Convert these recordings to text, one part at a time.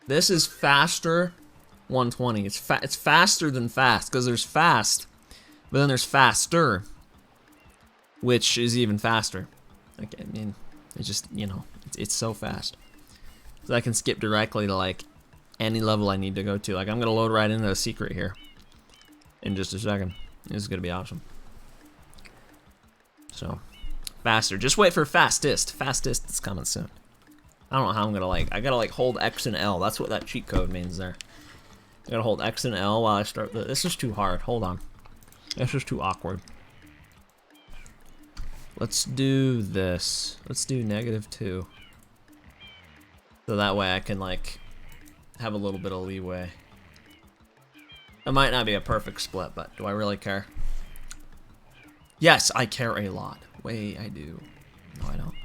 This is faster 120. It's faster than fast, because there's fast, but then there's faster, which is even faster. Like, I mean, it's just, you know, it's so fast. So I can skip directly to like any level I need to go to. Like, I'm gonna load right into a secret here in just a second. This is gonna be awesome. So, faster. Just wait for fastest. Fastest is coming soon. I don't know how I'm gonna like. I gotta like hold X and L. That's what that cheat code means there. I gotta hold X and L while I start. This is too hard. Hold on. This is too awkward. Let's do this. Let's do -2. So that way I can like have a little bit of leeway. It might not be a perfect split, but do I really care? Yes, I care a lot. Wait, I do. No, I don't.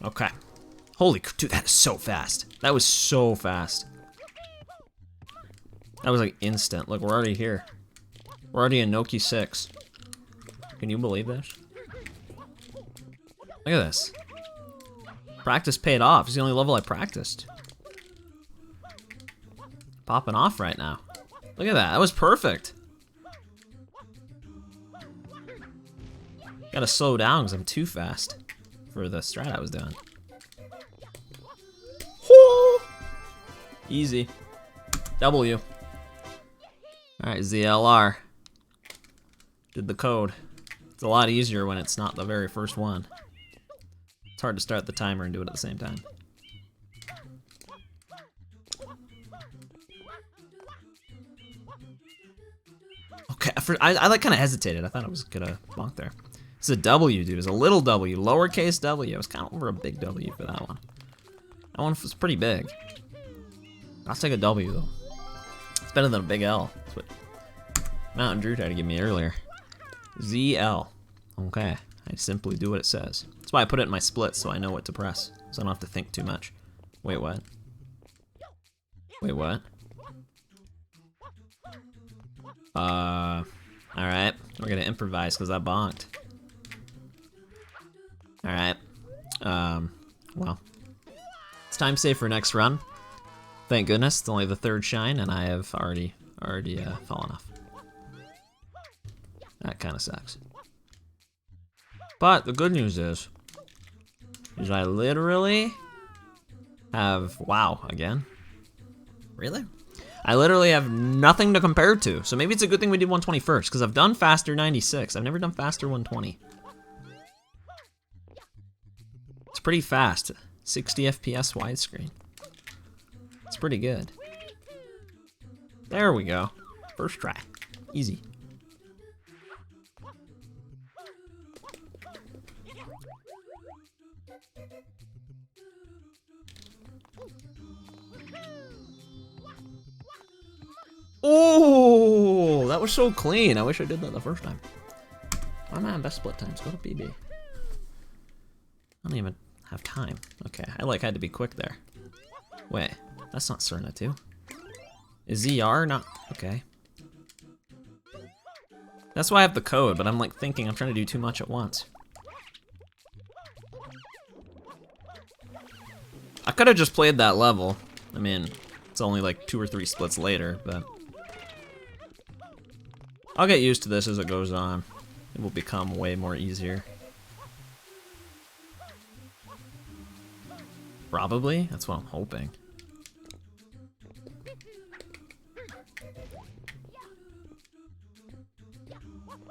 Okay. Holy, dude, that is so fast. That was so fast. That was like instant. Look, we're already here. We're already in Noki 6. Can you believe this? Look at this. Practice paid off. It's the only level I practiced. Popping off right now. Look at that. That was perfect. Gotta slow down because I'm too fast for the strat I was doing. Woo! Easy. W. Alright, ZLR. Did the code. It's a lot easier when it's not the very first one. It's hard to start the timer and do it at the same time. Okay, I like kind of hesitated. I thought I was gonna bonk there. It's a W, dude. It's a little W, lowercase w. I was kind of over a big W for that one. That one was pretty big. I'll take a W though. It's better than a big L. That's what Mountain Drew tried to give me earlier. ZL. Okay, I simply do what it says. That's why I put it in my splits so I know what to press, so I don't have to think too much. Wait, what? Wait, what? Alright. We're gonna improvise because I bonked. Alright. Well. It's time save for next run. Thank goodness, it's only the third shine and I have already fallen off. That kind of sucks. But the good news is I literally have, wow, again? Really? I literally have nothing to compare to. So maybe it's a good thing we did 120 first, because I've done faster 96. I've never done faster 120. It's pretty fast. 60 FPS widescreen. It's pretty good. There we go. First try. Easy. Oh, that was so clean. I wish I did that the first time. Why am I on best split times? Go to BB. I don't even have time. Okay, I like had to be quick there. Wait, that's not Serena 2. Is ZR not? Okay. That's why I have the code, but I'm like thinking I'm trying to do too much at once. I could have just played that level. I mean, it's only like 2 or 3 splits later, but I'll get used to this as it goes on. It will become way more easier. Probably, that's what I'm hoping.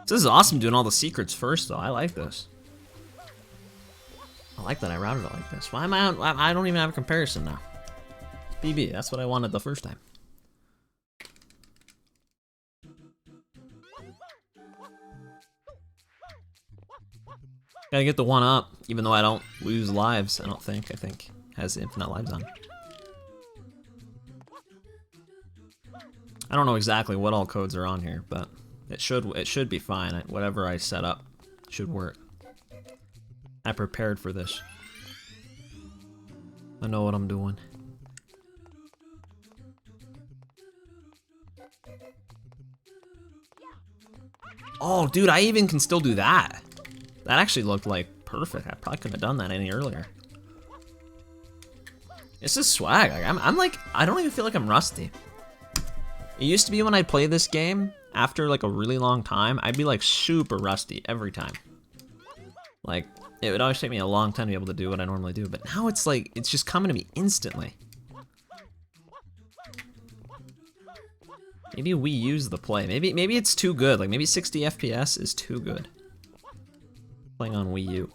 This is awesome doing all the secrets first though, I like this. I like that I routed it like this. Why am I on, I don't even have a comparison now. BB, that's what I wanted the first time. Gotta get the 1 up, even though I don't lose lives, I don't think. I think it has infinite lives on. I don't know exactly what all codes are on here, but it should be fine. Whatever I set up should work. I prepared for this. I know what I'm doing. Oh, dude, I even can still do that. That actually looked like perfect. I probably couldn't have done that any earlier. This is swag. Like, I'm like, I don't even feel like I'm rusty. It used to be when I played this game, after like a really long time, I'd be like super rusty every time. Like, it would always take me a long time to be able to do what I normally do, but now it's like, it's just coming to me instantly. Maybe we use the play. Maybe it's too good. Like, maybe 60 FPS is too good. Playing on Wii U.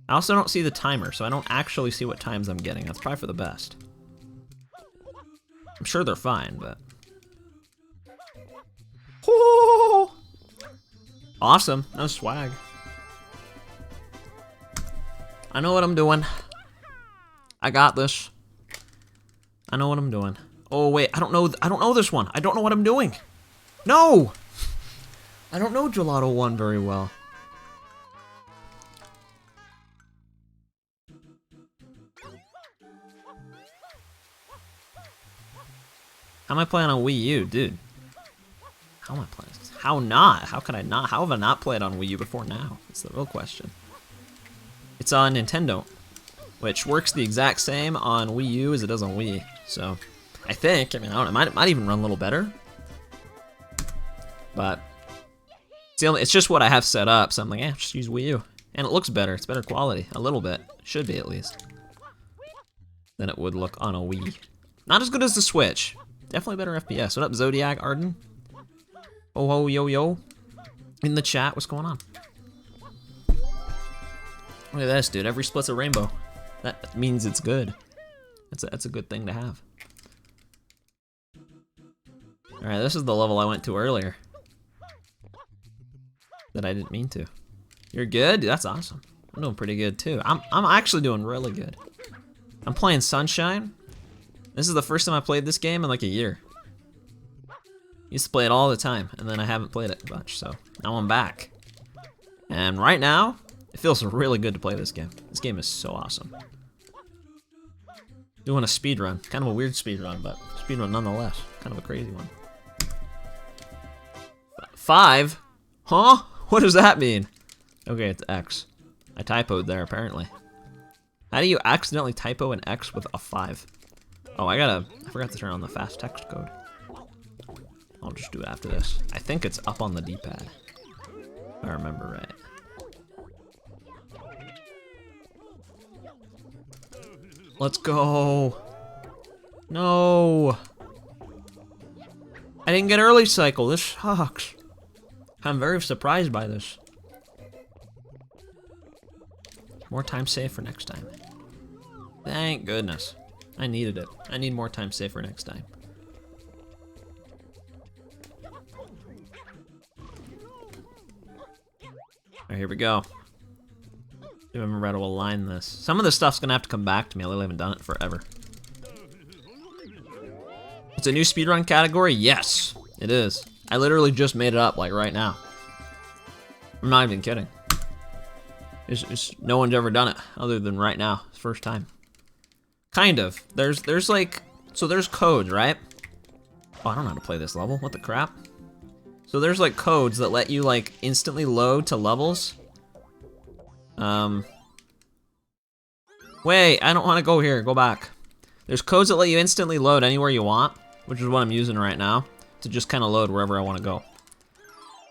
I also don't see the timer, so I don't actually see what times I'm getting. That's probably for the best. I'm sure they're fine, but... Ooh! Awesome. No swag. I know what I'm doing. I got this. I know what I'm doing. Oh wait, I don't know this one. I don't know what I'm doing. No! I don't know Gelato 1 very well. How am I playing on Wii U, dude? How am I playing this? How not? How could I not? How have I not played on Wii U before now? That's the real question. It's on Nintendo, which works the exact same on Wii U as it does on Wii. So, I think, I mean, I don't know, it might even run a little better. But, it's just what I have set up, so I'm like, just use Wii U. And it looks better, it's better quality, a little bit. Should be, at least. Than it would look on a Wii. Not as good as the Switch. Definitely better FPS. What up, Zodiac Arden? Oh, ho, yo, yo. In the chat, what's going on? Look at this, dude. Every split's a rainbow. That means it's good. That's a good thing to have. Alright, this is the level I went to earlier. That I didn't mean to. You're good? That's awesome. I'm doing pretty good, too. I'm actually doing really good. I'm playing Sunshine. This is the first time I played this game in like a year. Used to play it all the time, and then I haven't played it much, so now I'm back. And right now, it feels really good to play this game. This game is so awesome. Doing a speedrun. Kind of a weird speedrun, but speedrun nonetheless. Kind of a crazy one. 5? Huh? What does that mean? Okay, it's X. I typoed there, apparently. How do you accidentally typo an X with a 5? Oh, I forgot to turn on the fast text code. I'll just do it after this. I think it's up on the D-pad, if I remember right. Let's go. No. I didn't get early cycle. This sucks. I'm very surprised by this. More time saved for next time. Thank goodness. I needed it. I need more time saved for next time. Alright, here we go. I remember how to align this. Some of this stuff's gonna have to come back to me. I literally haven't done it forever. It's a new speedrun category? Yes, it is. I literally just made it up, like, right now. I'm not even kidding. No one's ever done it, other than right now. It's first time. Kind of. There's like, so there's codes, right? Oh, I don't know how to play this level. What the crap? So there's like codes that let you like instantly load to levels. Wait, I don't want to go here. Go back. There's codes that let you instantly load anywhere you want, which is what I'm using right now, to just kind of load wherever I want to go.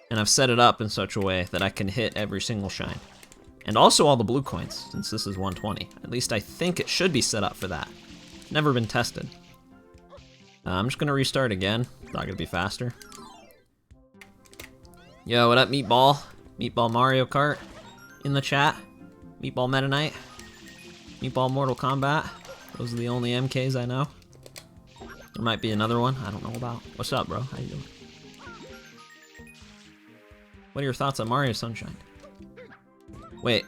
And I've set it up in such a way that I can hit every single shine. And also all the blue coins, since this is 120. At least I think it should be set up for that. Never been tested. I'm just gonna restart again. Not gonna be faster. Yo, what up, Meatball? Meatball Mario Kart in the chat. Meatball Meta Knight. Meatball Mortal Kombat. Those are the only MKs I know. There might be another one I don't know about. What's up, bro? How you doing? What are your thoughts on Mario Sunshine? Wait.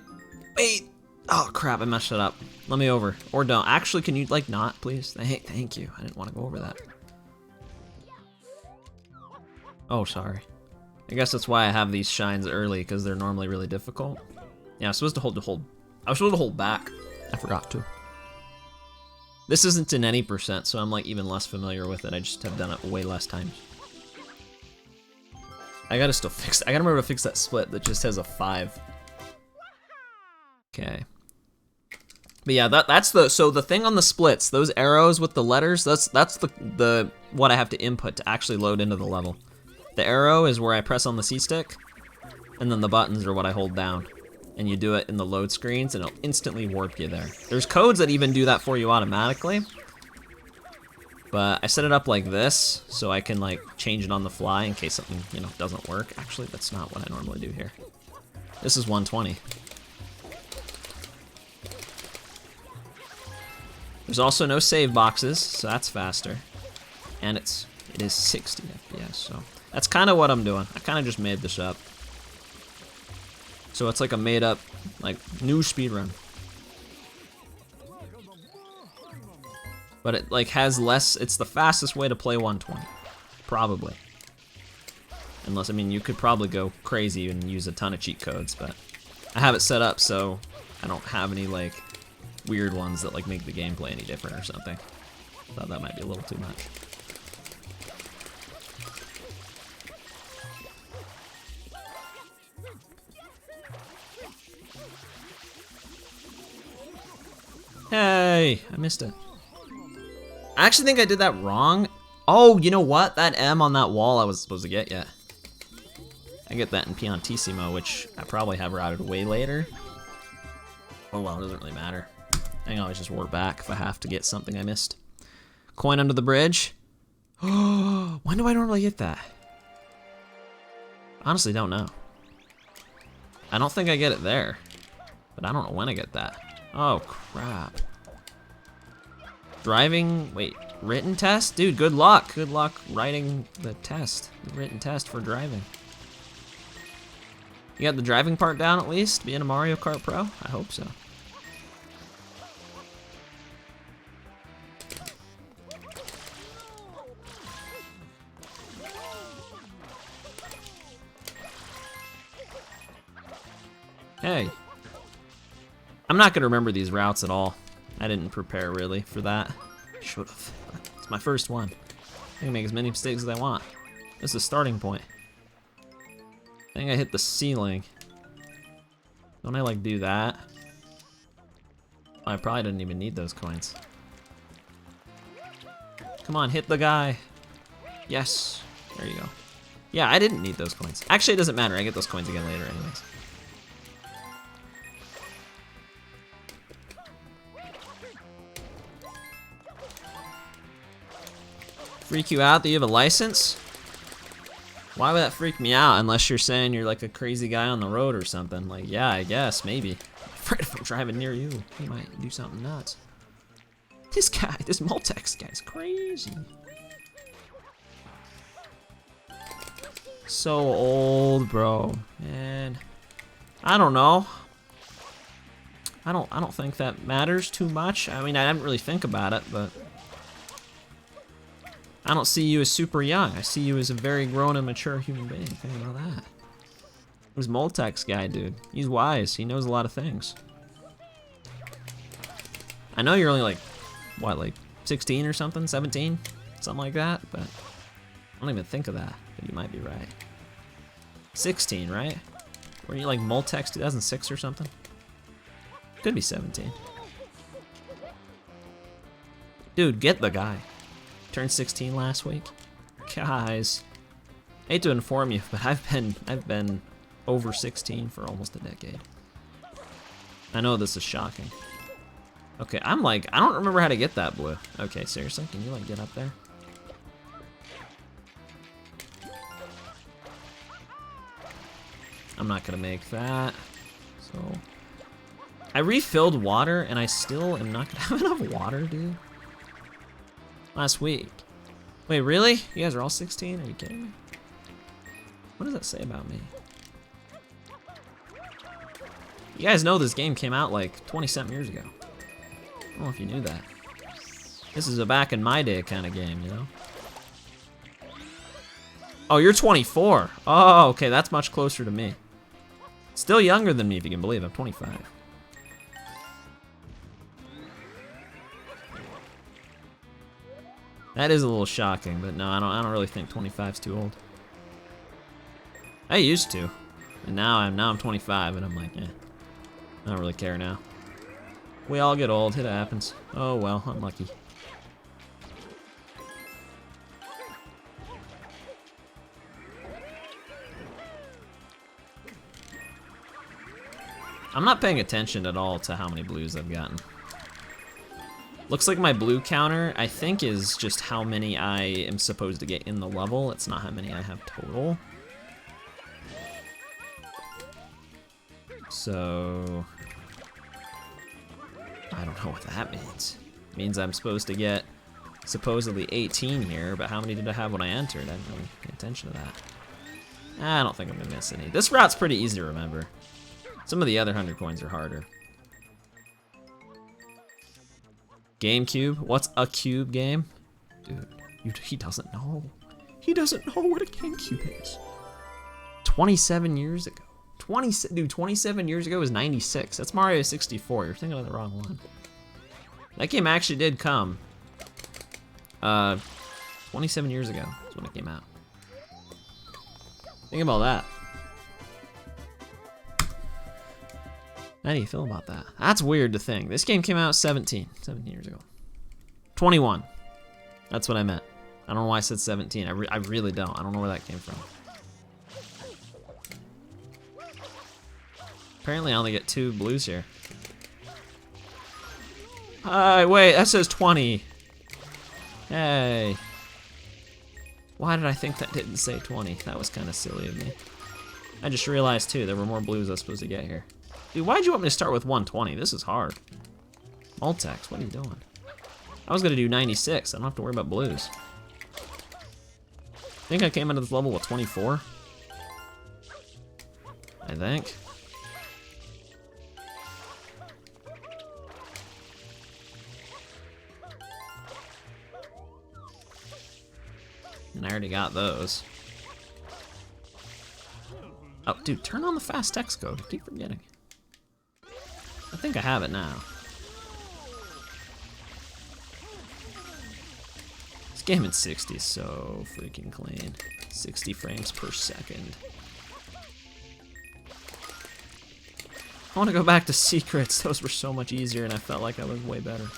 Oh crap, I messed it up. Let me over. Or don't. Actually, can you like not, please? Thank you. I didn't want to go over that. Oh, sorry. I guess that's why I have these shines early, because they're normally really difficult. Yeah, I was supposed to hold. I was supposed to hold back. I forgot to. This isn't in any percent, so I'm like even less familiar with it. I just have done it way less times. I gotta still fix. I gotta remember to fix that split that just has a 5. Okay. But yeah, that's the thing on the splits, those arrows with the letters, that's the what I have to input to actually load into the level. The arrow is where I press on the C stick, and then the buttons are what I hold down. And you do it in the load screens, and it'll instantly warp you there. There's codes that even do that for you automatically. But I set it up like this, so I can like change it on the fly in case something, you know, doesn't work. Actually, that's not what I normally do here. This is 120. There's also no save boxes, so that's faster. And it is 60 FPS, so that's kind of what I'm doing. I kind of just made this up. So it's like a made up, like, new speedrun. But it like has less, it's the fastest way to play 120, probably. Unless, I mean, you could probably go crazy and use a ton of cheat codes, but I have it set up so I don't have any like weird ones that like make the gameplay any different or something. Thought that might be a little too much. Hey, I missed it. I actually think I did that wrong. Oh, you know what? That M on that wall I was supposed to get yet. I get that in Piantissimo, which I probably have routed way later. Oh well, it doesn't really matter. I can always just warp back if I have to get something I missed. Coin under the bridge. Oh, when do I normally get that? Honestly, don't know. I don't think I get it there, but I don't know when I get that. Oh crap. Driving, wait, written test? Dude, good luck. Good luck writing the test, the written test for driving. You got the driving part down at least, being a Mario Kart Pro? I hope so. Hey. I'm not gonna remember these routes at all. I didn't prepare really for that. Should've. It's my first one. I can make as many mistakes as I want. This is a starting point. I think I hit the ceiling. Don't I like do that? Oh, I probably didn't even need those coins. Come on, hit the guy. Yes. There you go. Yeah, I didn't need those coins. Actually, it doesn't matter. I get those coins again later anyways. Freak you out that you have a license? Why would that freak me out unless you're saying you're like a crazy guy on the road or something? Like, yeah, I guess, maybe. I'm afraid if I'm driving near you, he might do something nuts. This guy, this Multex guy's crazy. So old, bro. Man, I don't know. I don't think that matters too much. I mean, I didn't really think about it, but I don't see you as super young. I see you as a very grown and mature human being. Think about that. This Multex guy, dude. He's wise. He knows a lot of things. I know you're only like, what, like 16 or something? 17? Something like that, but I don't even think of that, but you might be right. 16, right? Were you like Multex 2006 or something? Could be 17. Dude, get the guy. Turned 16 last week. Guys, I hate to inform you, but I've been over 16 for almost a decade. I know this is shocking. Okay, I'm like, I don't remember how to get that blue. Okay, seriously, can you like get up there? I'm not gonna make that. So I refilled water and I still am not gonna have enough water, dude. Last week. Wait, really? You guys are all 16? Are you kidding me? What does that say about me? You guys know this game came out like 20-something years ago. I don't know if you knew that. This is a back in my day kind of game, you know? Oh, you're 24. Oh, okay, that's much closer to me. Still younger than me, if you can believe it. I'm 25. That is a little shocking, but no, I don't really think 25's too old. I used to, and now I'm 25, and I'm like, eh, I don't really care now. We all get old, it happens. Oh well, unlucky. I'm not paying attention at all to how many blues I've gotten. Looks like my blue counter, I think, is just how many I am supposed to get in the level. It's not how many I have total. So, I don't know what that means. It means I'm supposed to get supposedly 18 here, but how many did I have when I entered? I didn't really pay attention to that. I don't think I'm gonna miss any. This route's pretty easy to remember. Some of the other 100 coins are harder. GameCube? What's a cube game? Dude, he doesn't know. He doesn't know what a GameCube is. 27 years ago. 27 years ago was 96. That's Mario 64. You're thinking of the wrong one. That game actually did come. 27 years ago is when it came out. Think about that. How do you feel about that? That's weird to think. This game came out 17 years ago. 21. That's what I meant. I don't know why I said 17. I really don't. I don't know where that came from. Apparently I only get 2 blues here. Wait, that says 20. Hey. Why did I think that didn't say 20? That was kind of silly of me. I just realized too, there were more blues I was supposed to get here. Dude, why'd you want me to start with 120? This is hard. Multex, what are you doing? I was gonna do 96. I don't have to worry about blues. I think I came into this level with 24. I think. And I already got those. Oh, dude, turn on the fast text code. I keep forgetting. I think I have it now. This game in 60 is so freaking clean. 60 frames per second. I want to go back to secrets. Those were so much easier and I felt like I was way better.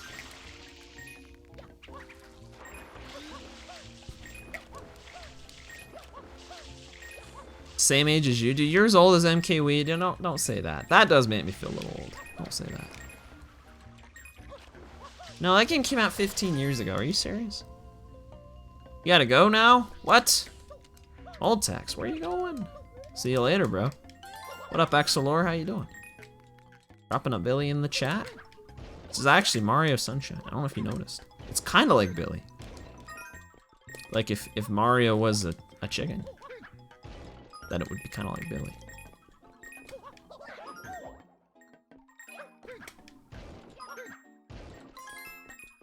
Same age as you? Dude, you're as old as MK Weed. Don't say that. That does make me feel a little old. Don't say that. No, that game came out 15 years ago. Are you serious? You gotta go now? What? Old Tex, where are you going? See you later, bro. What up, Exolor? How you doing? Dropping a Billy in the chat? This is actually Mario Sunshine. I don't know if you noticed. It's kind of like Billy. Like if Mario was a chicken, then it would be kind of like Billy.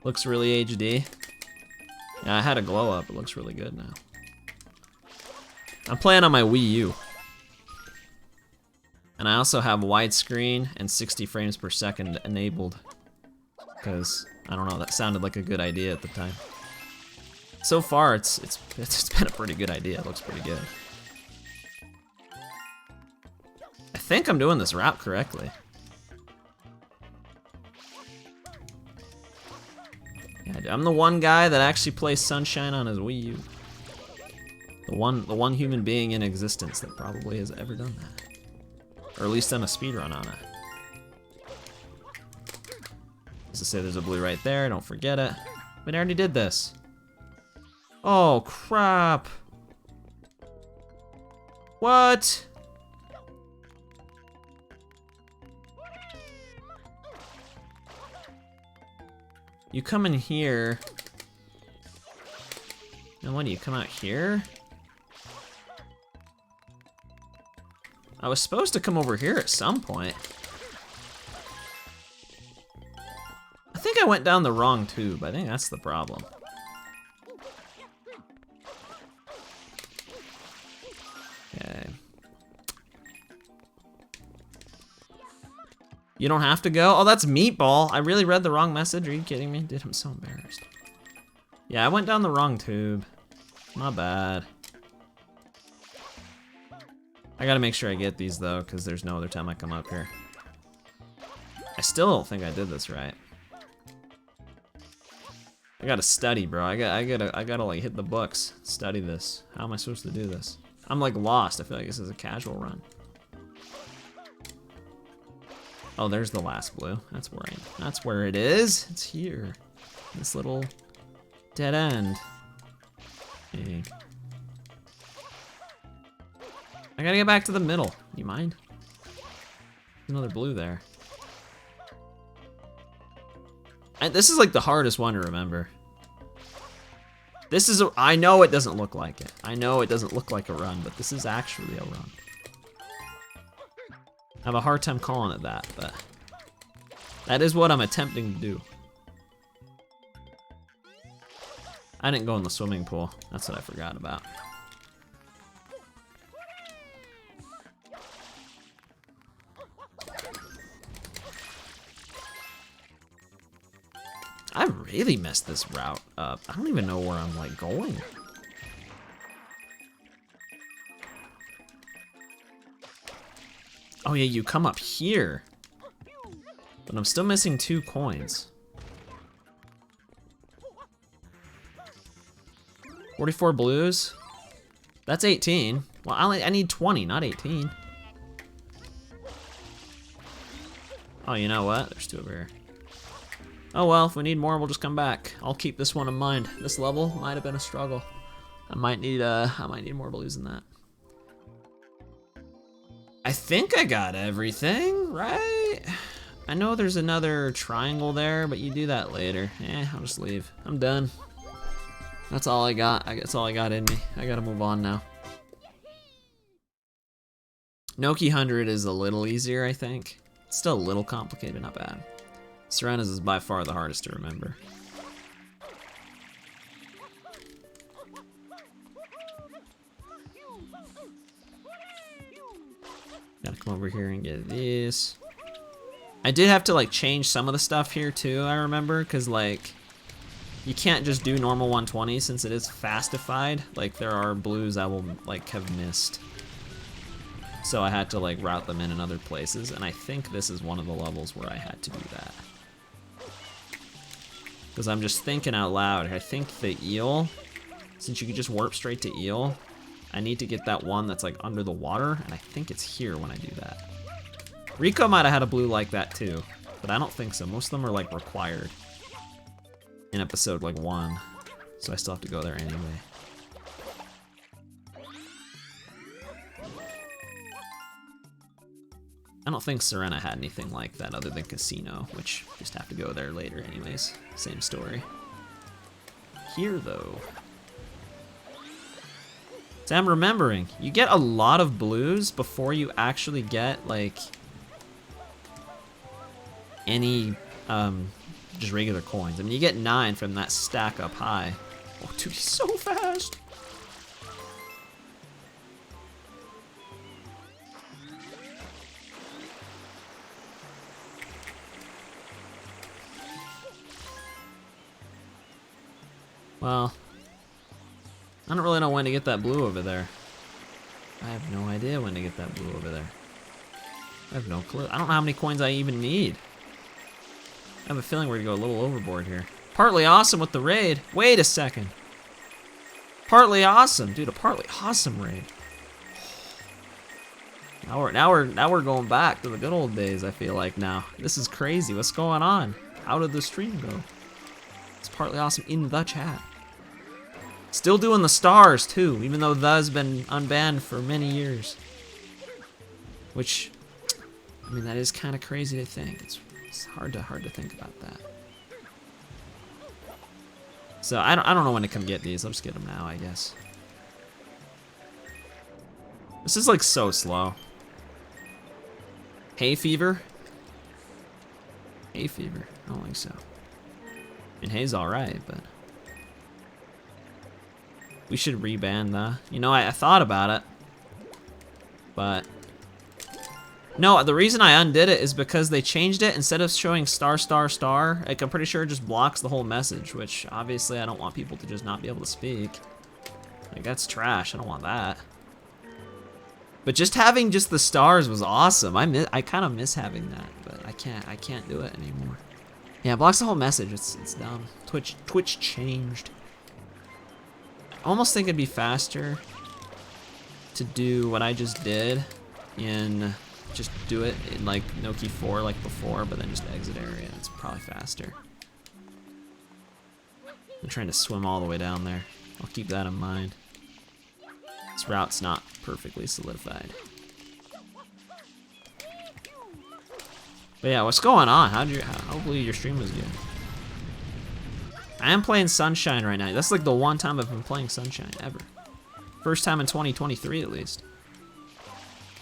Looks really HD. Yeah, I had a glow up. It looks really good now. I'm playing on my Wii U. And I also have widescreen and 60 frames per second enabled. Because, I don't know, that sounded like a good idea at the time. So far, it's been a pretty good idea. It looks pretty good. I think I'm doing this route correctly. Yeah, I'm the one guy that actually plays Sunshine on his Wii U. The one human being in existence that probably has ever done that. Or at least done a speedrun on it. Just to say there's a blue right there, don't forget it. But I already did this. Oh, crap. What? You come in here. And what do you come out here? I was supposed to come over here at some point. I think I went down the wrong tube. I think that's the problem. Okay. You don't have to go? Oh, that's Meatball. I really read the wrong message. Are you kidding me? Dude, I'm so embarrassed. Yeah, I went down the wrong tube. Not bad. I gotta make sure I get these though, because there's no other time I come up here. I still don't think I did this right. I gotta study, bro. I gotta like hit the books, study this. How am I supposed to do this? I'm like lost. I feel like this is a casual run. Oh, there's the last blue. That's where it is. It's here. This little dead end. Hey. I gotta get back to the middle. You mind? Another blue there. This is like the hardest one to remember. This is I know it doesn't look like it. I know it doesn't look like a run, but this is actually a run. I have a hard time calling it that, but that is what I'm attempting to do. I didn't go in the swimming pool. That's what I forgot about. I really messed this route up. I don't even know where I'm like going. Oh yeah, you come up here. But I'm still missing 2 coins. 44 blues. That's 18. Well, I need 20, not 18. Oh, you know what? There's 2 over here. Oh well, if we need more, we'll just come back. I'll keep this one in mind. This level might have been a struggle. I might need more blues than that. I think I got everything, right? I know there's another triangle there, but you do that later. I'll just leave. I'm done. That's all I got. That's all I got in me. I gotta move on now. Noki 100 is a little easier, I think. It's still a little complicated, not bad. Serena's is by far the hardest to remember. Gotta come over here and get this. I did have to like change some of the stuff here too, I remember, because like you can't just do normal 120 since it is fastified. Like there are blues I will like have missed. So I had to like route them in other places, and I think this is one of the levels where I had to do that. Because I'm just thinking out loud. I think the eel, since you could just warp straight to eel, I need to get that one that's like under the water, and I think it's here when I do that. Rico might have had a blue like that too, but I don't think so. Most of them are like required in episode like 1, so I still have to go there anyway. I don't think Serena had anything like that other than Casino, which just have to go there later anyways. Same story. Here though. So I'm remembering, you get a lot of blues before you actually get like any just regular coins. I mean, you get 9 from that stack up high. Oh dude, he's so fast. Well, I don't really know when to get that blue over there. I have no idea when to get that blue over there. I have no clue. I don't know how many coins I even need. I have a feeling we're gonna go a little overboard here. Partly awesome with the raid. Wait a second. Partly awesome, dude. A partly awesome raid. Now we're going back to the good old days. I feel like now. This is crazy. What's going on? How did the stream go? It's partly awesome in the chat. Still doing the stars too, even though the's been unbanned for many years. Which, I mean, that is kind of crazy to think. It's hard to think about that. So I don't know when to come get these. I'll just get them now, I guess. This is like so slow. Hay fever? Hay fever? I don't think so. I mean, hay's alright, but we should reban the. You know, I thought about it, but no. The reason I undid it is because they changed it. Instead of showing star star star, like I'm pretty sure it just blocks the whole message. Which obviously I don't want people to just not be able to speak. Like that's trash. I don't want that. But just having just the stars was awesome. I kind of miss having that, but I I can't do it anymore. Yeah, it blocks the whole message. It's dumb. Twitch changed. I almost think it'd be faster to do what I just did in just do it in like no key 4 like before, but then just exit area. It's probably faster. I'm trying to swim all the way down there. I'll keep that in mind. This route's not perfectly solidified. But yeah, what's going on? Hopefully your stream was good. I am playing Sunshine right now. That's like the one time I've been playing Sunshine ever. First time in 2023 at least.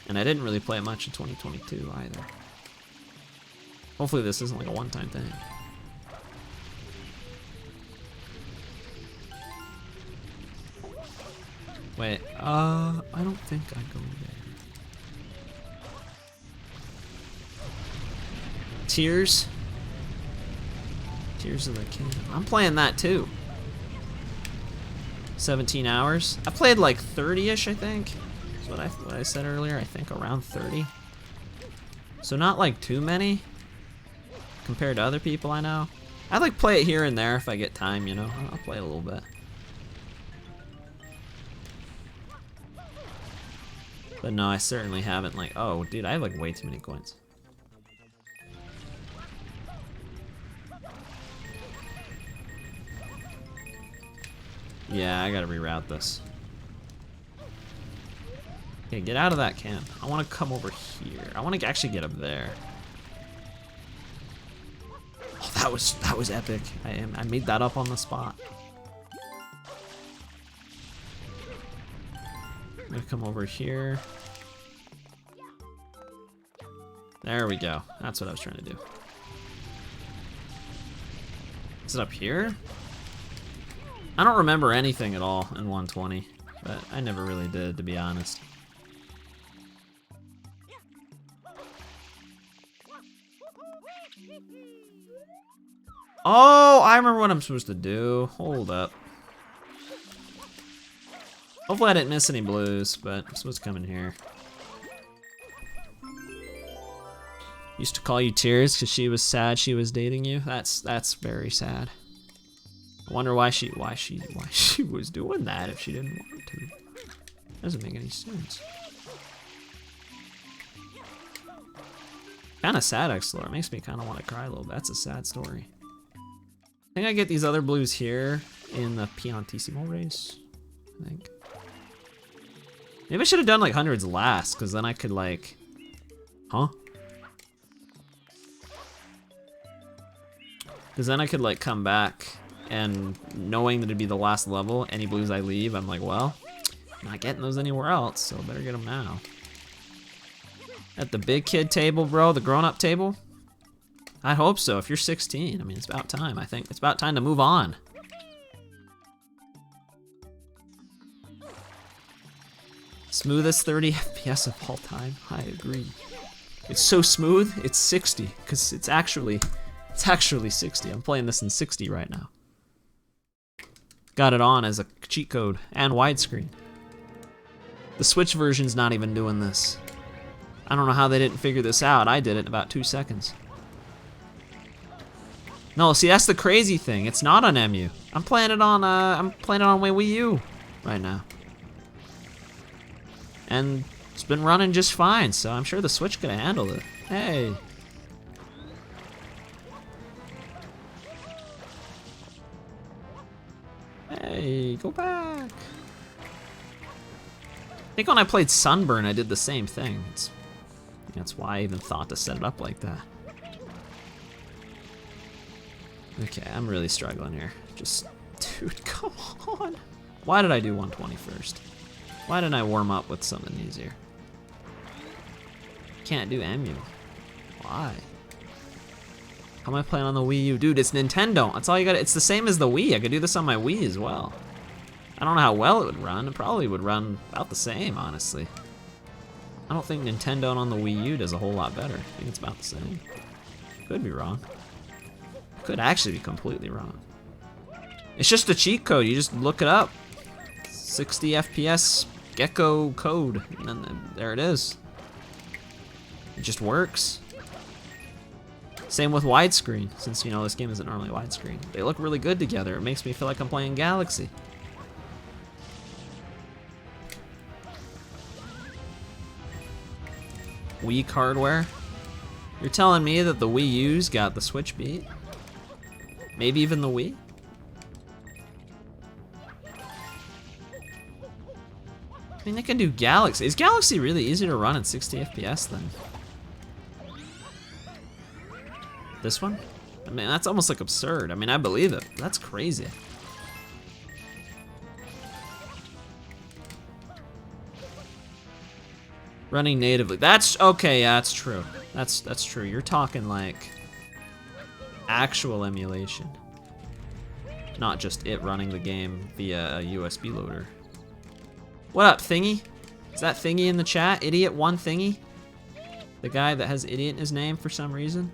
And I didn't really play it much in 2022 either. Hopefully this isn't like a one-time thing. Wait, I don't think I go there. Tears? Tears of the Kingdom. I'm playing that too. 17 hours. I played like 30-ish, I think. That's what I said earlier. I think around 30. So not like too many compared to other people I know. I like play it here and there if I get time, you know. I'll play it a little bit. But no, I certainly haven't like, oh dude, I have like way too many coins. Yeah, I gotta reroute this. Okay, get out of that camp. I wanna come over here. I wanna actually get up there. Oh, that was epic. I made that up on the spot. I'm gonna come over here. There we go. That's what I was trying to do. Is it up here? I don't remember anything at all in 120, but I never really did, to be honest. Oh, I remember what I'm supposed to do. Hold up. Hopefully I didn't miss any blues, but I'm supposed to come in here. Used to call you Tears because she was sad she was dating you. That's very sad. I wonder why she was doing that if she didn't want to. Doesn't make any sense. Kind of sad, Explorer. It makes me kind of want to cry a little bit. That's a sad story. I think I get these other blues here in the Piantissimo race. I think. Maybe I should have done like hundreds last, because then I could like, huh? Because then I could like come back and knowing that it'd be the last level, any blues I leave, I'm like, well, not getting those anywhere else, so better get them now. At the big kid table, bro, the grown-up table? I hope so. If you're 16, I mean, it's about time. I think it's about time to move on. Smoothest 30 FPS of all time. I agree. It's so smooth, it's 60, because it's actually 60. I'm playing this in 60 right now. Got it on as a cheat code and widescreen. The Switch version's not even doing this. I don't know how they didn't figure this out. I did it in about 2 seconds. No, see, that's the crazy thing. It's not on MU. I'm playing it on my Wii U right now. And it's been running just fine, so I'm sure the Switch could have handled it. Hey. Hey, go back. I think when I played Sunburn, I did the same thing. That's why I even thought to set it up like that. Okay, I'm really struggling here. Just, dude, come on. Why did I do 120 first? Why didn't I warm up with something easier? Can't do MU. Why? How am I playing on the Wii U? Dude, it's Nintendo. That's all you got. It's the same as the Wii. I could do this on my Wii as well. I don't know how well it would run. It probably would run about the same, honestly. I don't think Nintendo on the Wii U does a whole lot better. I think it's about the same. Could be wrong. Could actually be completely wrong. It's just a cheat code. You just look it up. 60 FPS gecko code. And then there it is. It just works. Same with widescreen, since you know this game isn't normally widescreen. They look really good together. It makes me feel like I'm playing Galaxy. Weak hardware. You're telling me that the Wii U's got the Switch beat? Maybe even the Wii? I mean, they can do Galaxy. Is Galaxy really easier to run at 60 FPS than this one? I mean, that's almost like absurd. I mean, I believe it. That's crazy. Running natively. That's okay, yeah, that's true. That's true. You're talking like actual emulation. Not just it running the game via a USB loader. What up, Thingy? Is that Thingy in the chat? Idiot one Thingy? The guy that has idiot in his name for some reason?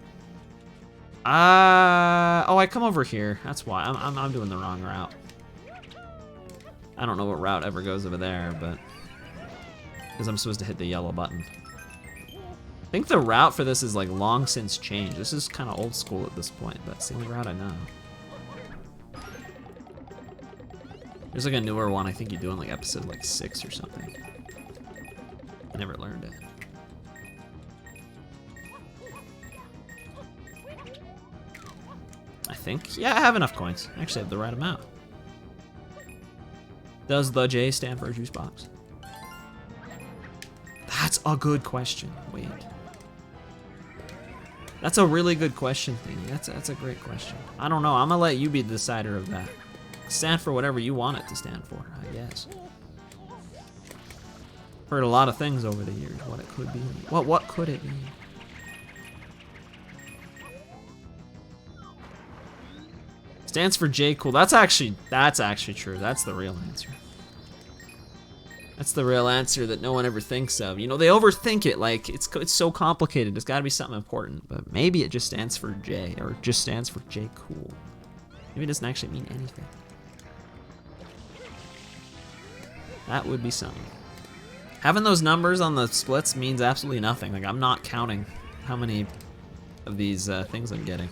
Oh, I come over here. That's why. I'm doing the wrong route. I don't know what route ever goes over there, but because I'm supposed to hit the yellow button. I think the route for this is like long since changed. This is kind of old school at this point, but it's the only route I know. There's like a newer one I think you do in like episode like 6 or something. I never learned it. I think. Yeah, I have enough coins. I actually have the right amount. Does the J stand for a juice box? That's a good question. Wait. That's a really good question, Thingy. That's a great question. I don't know. I'm gonna let you be the decider of that. Stand for whatever you want it to stand for, I guess. Heard a lot of things over the years. What it could be. What could it be? Stands for J Cool. That's actually true. That's the real answer. That's the real answer that no one ever thinks of. You know, they overthink it. Like it's so complicated. It's got to be something important. But maybe it just stands for J, or just stands for J Cool. Maybe it doesn't actually mean anything. That would be something. Having those numbers on the splits means absolutely nothing. Like I'm not counting how many of these things I'm getting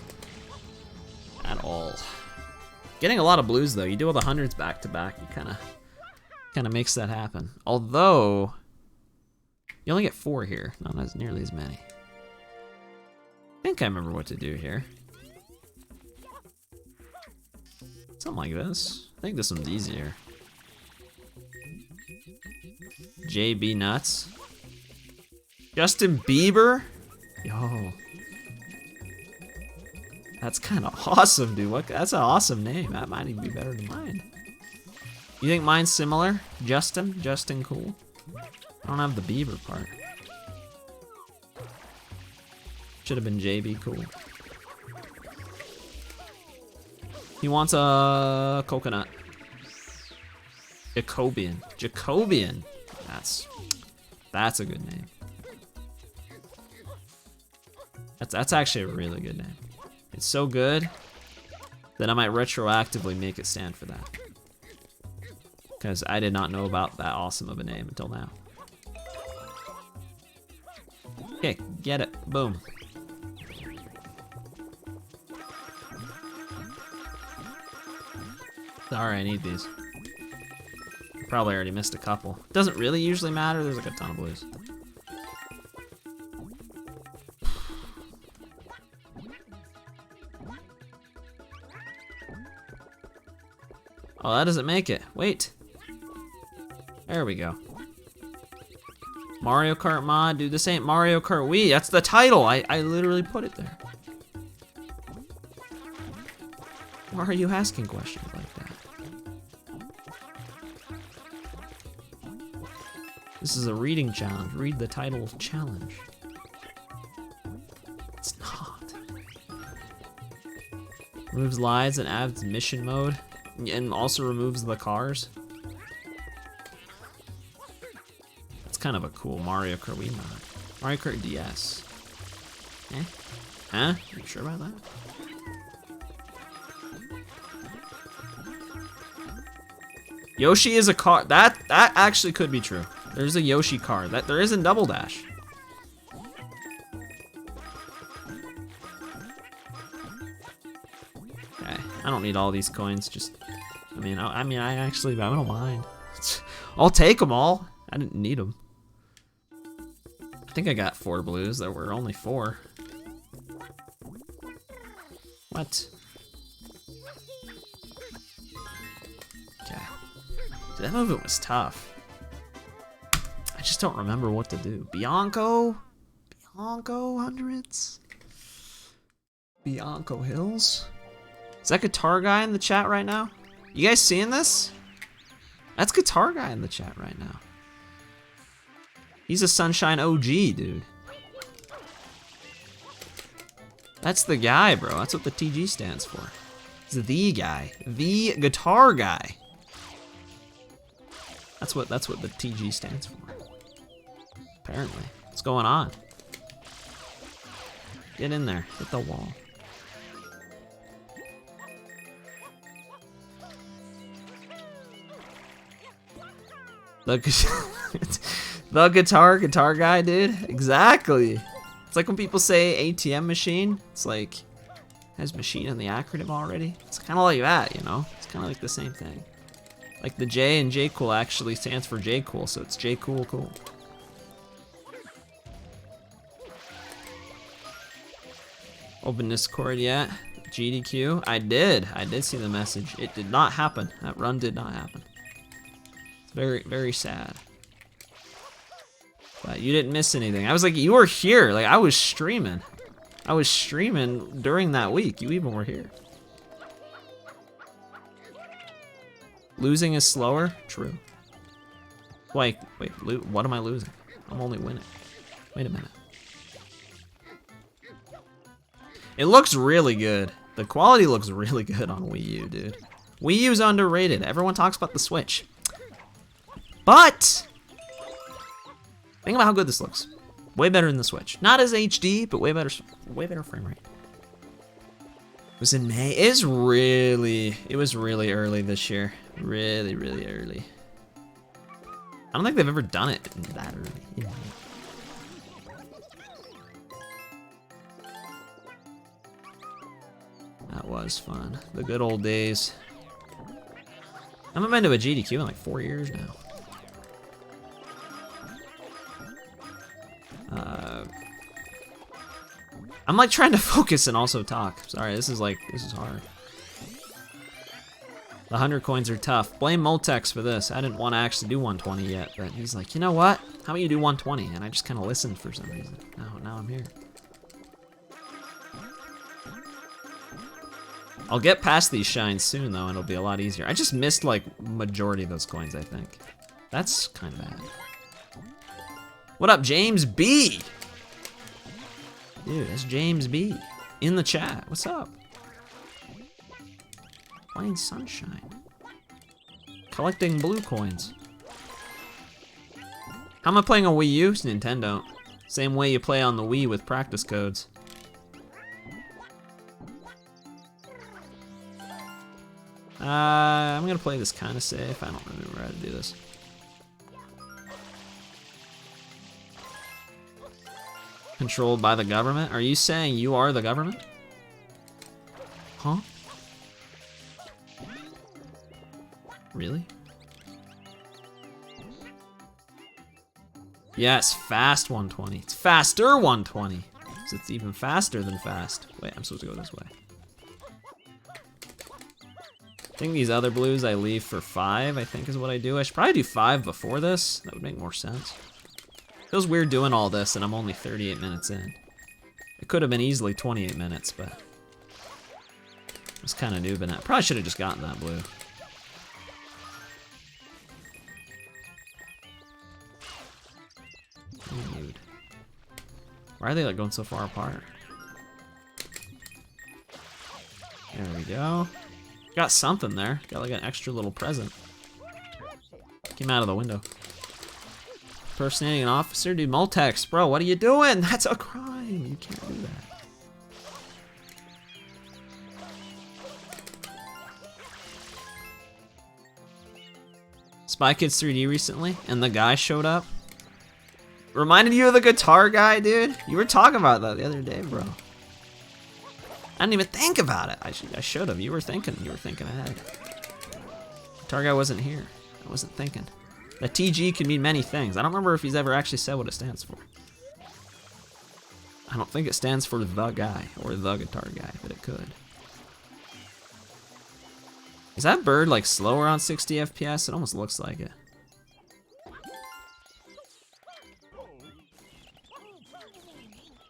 at all. Getting a lot of blues though. You do all the hundreds back to back. You kind of makes that happen. Although you only get 4 here, not as nearly as many. I think I remember what to do here. Something like this. I think this one's easier. JB Nuts. Justin Bieber? Yo. That's kind of awesome, dude. That's an awesome name. That might even be better than mine. You think mine's similar? Justin? Justin Cool? I don't have the Bieber part. Should have been JB Cool. He wants a coconut. Jacobian. Jacobian. That's a good name. That's actually a really good name. It's so good that I might retroactively make it stand for that. Because I did not know about that awesome of a name until now. Okay, get it. Boom. Sorry, I need these. Probably already missed a couple. Doesn't really usually matter. There's like a ton of blues. Oh, that doesn't make it. Wait. There we go. Mario Kart mod. Dude, this ain't Mario Kart Wii. That's the title. I literally put it there. Why are you asking questions like that? This is a reading challenge. Read the title challenge. It's not. Removes lives and adds mission mode. And also removes the cars. That's kind of a cool Mario Kart Wii mod. Mario Kart DS. Eh? Huh? Are you sure about that? Yoshi is a car. That actually could be true. There's a Yoshi car. That there is in Double Dash. Okay, I don't need all these coins. Just, I mean, I don't mind. I'll take them all. I didn't need them. I think I got 4 blues. There were only 4. What? Okay. Dude, that movement was tough. I just don't remember what to do. Bianco? Bianco hundreds? Bianco Hills? Is that Guitar Guy in the chat right now? You guys seeing this? That's Guitar Guy in the chat right now. He's a Sunshine OG, dude. That's the guy, bro. That's what the TG stands for. He's the guy. The Guitar Guy. That's what the TG stands for. Apparently. What's going on? Get in there. Hit the wall. The guitar guy, dude. Exactly. It's like when people say ATM machine. It's like, has machine in the acronym already? It's kind of like that, you know? It's kind of like the same thing. Like the J in J Cool actually stands for J Cool, so it's J Cool Cool. Open Discord yet? GDQ? I did see the message. It did not happen. That run did not happen. It's very, very sad. But you didn't miss anything. I was like, you were here. Like, I was streaming. I was streaming during that week. You even were here. Losing is slower? True. Wait, what am I losing? I'm only winning. Wait a minute. It looks really good. The quality looks really good on Wii U, dude. Wii U's underrated. Everyone talks about the Switch. But think about how good this looks. Way better than the Switch. Not as HD, but way better frame rate. It was in May. It was really early this year. Really, really early. I don't think they've ever done it that early. That was fun. The good old days. I haven't been to a GDQ in like 4 years now. I'm like trying to focus and also talk. Sorry, this is hard. The 100 coins are tough. Blame Moltex for this. I didn't want to actually do 120 yet, but he's like, you know what? How about you do 120? And I just kind of listened for some reason. Now I'm here. I'll get past these shines soon though, and it'll be a lot easier. I just missed like majority of those coins, I think. That's kind of bad. What up, James B? Dude, that's James B in the chat. What's up? Playing Sunshine. Collecting blue coins. How am I playing on Wii U? It's Nintendo. Same way you play on the Wii with practice codes. I'm gonna play this kind of safe. I don't remember how to do this. Controlled by the government? Are you saying you are the government? Huh? Really? Yes, fast 120. It's faster 120. So it's even faster than fast. Wait, I'm supposed to go this way. I think these other blues I leave for 5, I think is what I do. I should probably do 5 before this. That would make more sense. Feels weird doing all this and I'm only 38 minutes in. It could have been easily 28 minutes, but I was kind of noobing it. Probably should have just gotten that blue. Dude. Why are they like going so far apart? There we go. Got something there. Got like an extra little present. Came out of the window. Impersonating an officer? Dude, Moltex, bro, what are you doing? That's a crime. You can't do that. Spy Kids 3D recently, and the guy showed up. Reminded you of the guitar guy, dude? You were talking about that the other day, bro. I didn't even think about it. I should have. You were thinking ahead. Guitar guy wasn't here. I wasn't thinking. The TG could mean many things. I don't remember if he's ever actually said what it stands for. I don't think it stands for the guy or the guitar guy, but it could. Is that bird like slower on 60 FPS? It almost looks like it.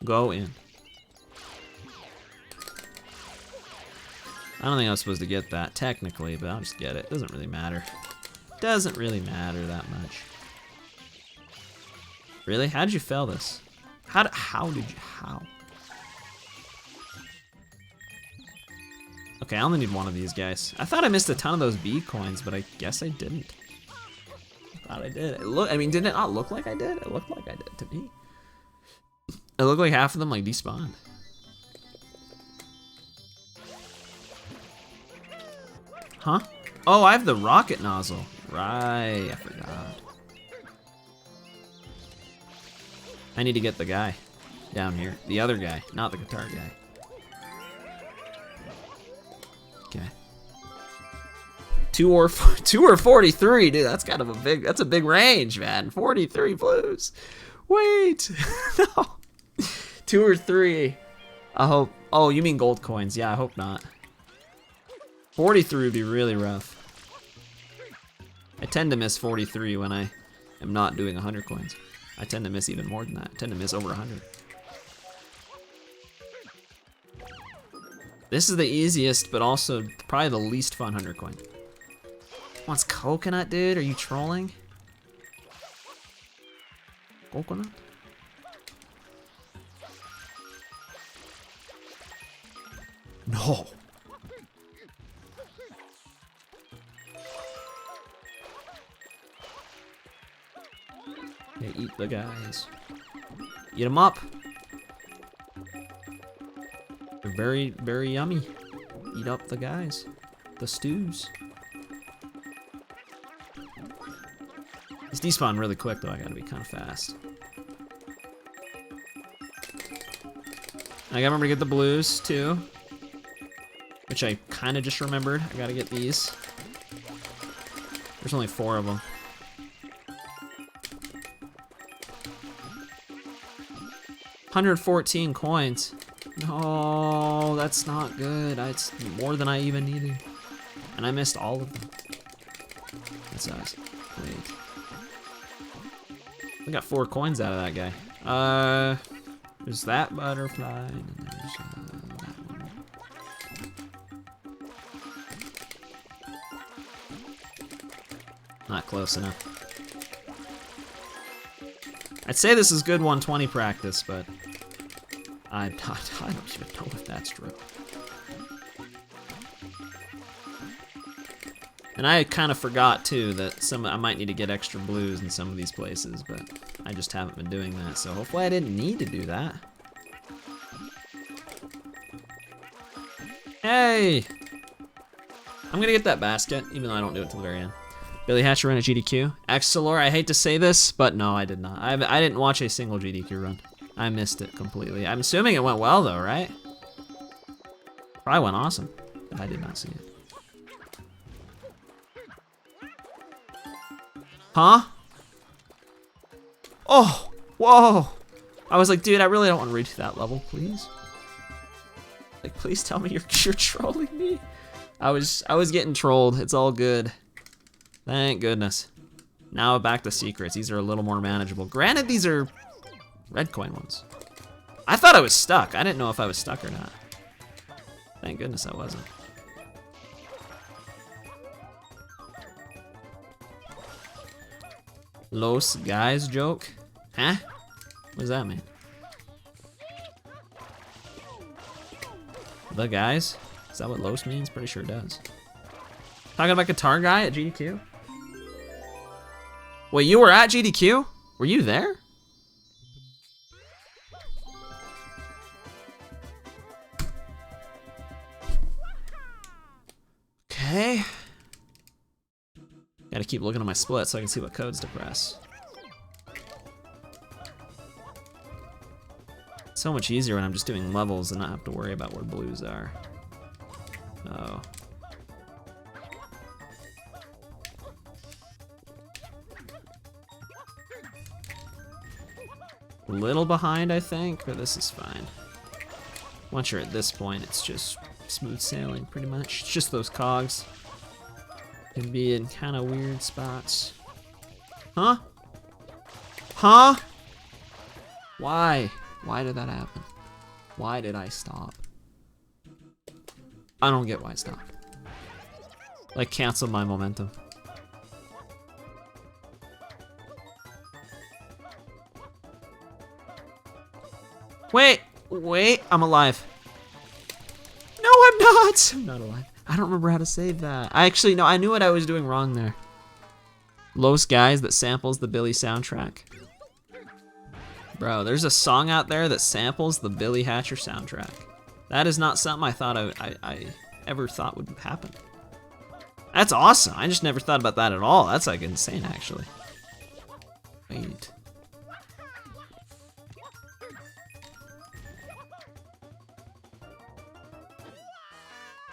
Go in. I don't think I was supposed to get that technically, but I'll just get it. Doesn't really matter. Doesn't really matter that much. Really? How did you fail this? How did you? Okay, I only need one of these guys. I thought I missed a ton of those B coins, but I guess I didn't. I thought I did. I mean, did it not look like I did? It looked like I did to me. It looked like half of them like despawned. Huh? Oh, I have the rocket nozzle. Right, I forgot. I need to get the guy down here. The other guy, not the guitar guy. Okay. 2 or 43, dude. That's kind of that's a big range, man. 43 blues. Wait, no. 2 or 3. I hope. Oh, you mean gold coins? Yeah, I hope not. 43 would be really rough. I tend to miss 43 when I am not doing 100 coins. I tend to miss even more than that. I tend to miss over 100. This is the easiest, but also probably the least fun 100 coin. Wants coconut, dude? Are you trolling? Coconut? No. Okay, eat the guys. Eat them up. They're very, very yummy. Eat up the guys. The stews. These despawn really quick though, I gotta be kind of fast. I gotta remember to get the blues too. Which I kind of just remembered. I gotta get these. There's only 4 of them. $114 coins. No, that's not good. It's more than I even needed. And I missed all of them. That sucks. Wait. I got 4 coins out of that guy. There's that butterfly, and then there's that one. Not close enough. I'd say this is good 120 practice, but I don't even know if that's true. And I kind of forgot too that I might need to get extra blues in some of these places, but I just haven't been doing that. So hopefully I didn't need to do that. Hey! I'm gonna get that basket, even though I don't do it till the very end. Billy Hatcher ran a GDQ. Axelor, I hate to say this, but no, I did not. I didn't watch a single GDQ run. I missed it completely. I'm assuming it went well though, right? Probably went awesome, but I did not see it. Huh? Oh, whoa. I was like, dude, I really don't want to reach that level, please. Like, please tell me you're trolling me. I was getting trolled. It's all good. Thank goodness. Now back to secrets. These are a little more manageable. Granted, these are red coin ones. I thought I was stuck. I didn't know if I was stuck or not. Thank goodness I wasn't. Los guys joke? Huh? What does that mean? The guys? Is that what Los means? Pretty sure it does. Talking about guitar guy at GDQ? Wait, you were at GDQ? Were you there? Okay. Gotta keep looking at my split so I can see what codes to press. So much easier when I'm just doing levels and not have to worry about where blues are. Oh. A little behind, I think, but this is fine. Once you're at this point, it's just smooth sailing, pretty much. It's just those cogs can be in kind of weird spots. Huh? Huh? Why? Why did that happen? Why did I stop? I don't get why I stopped. Like, cancel my momentum. Wait, I'm alive. No, I'm not. I'm not alive. I don't remember how to save that. No, I knew what I was doing wrong there. Los Guys that samples the Billy soundtrack. Bro, there's a song out there that samples the Billy Hatcher soundtrack. That is not something I thought I ever thought would happen. That's awesome. I just never thought about that at all. That's like insane, actually. Wait.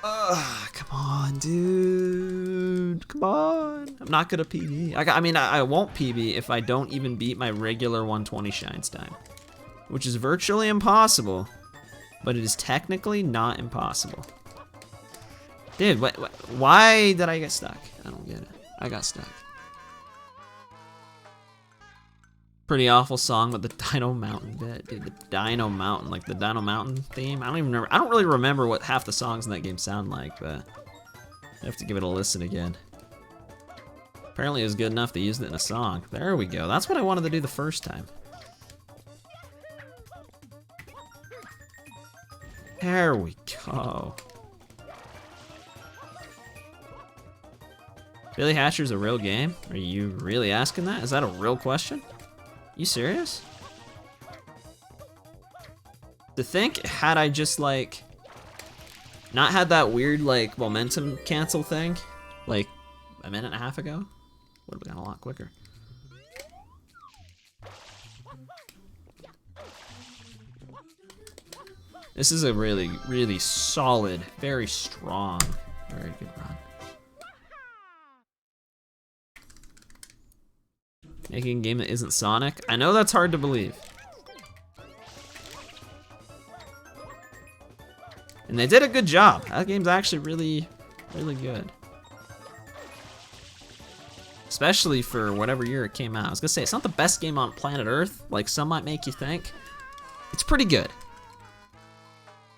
Come on, dude. Come on. I'm not gonna PB. I won't PB if I don't even beat my regular 120 shines time, which is virtually impossible, but it is technically not impossible. Dude, why did I get stuck? I don't get it. I got stuck. Pretty awful song with the Dino Mountain bit, dude. The Dino Mountain, like the Dino Mountain theme. I don't really remember what half the songs in that game sound like, but I have to give it a listen again. Apparently it was good enough they used it in a song. There we go. That's what I wanted to do the first time. There we go. Billy Hatcher's a real game? Are you really asking that? Is that a real question? You serious? To think, had I just like not had that weird like momentum cancel thing like a minute and a half ago, would have gone a lot quicker. This is a really, really solid, very strong, very good run. Making a game that isn't Sonic? I know that's hard to believe. And they did a good job. That game's actually really, really good. Especially for whatever year it came out. I was gonna say, it's not the best game on planet Earth, like some might make you think. It's pretty good.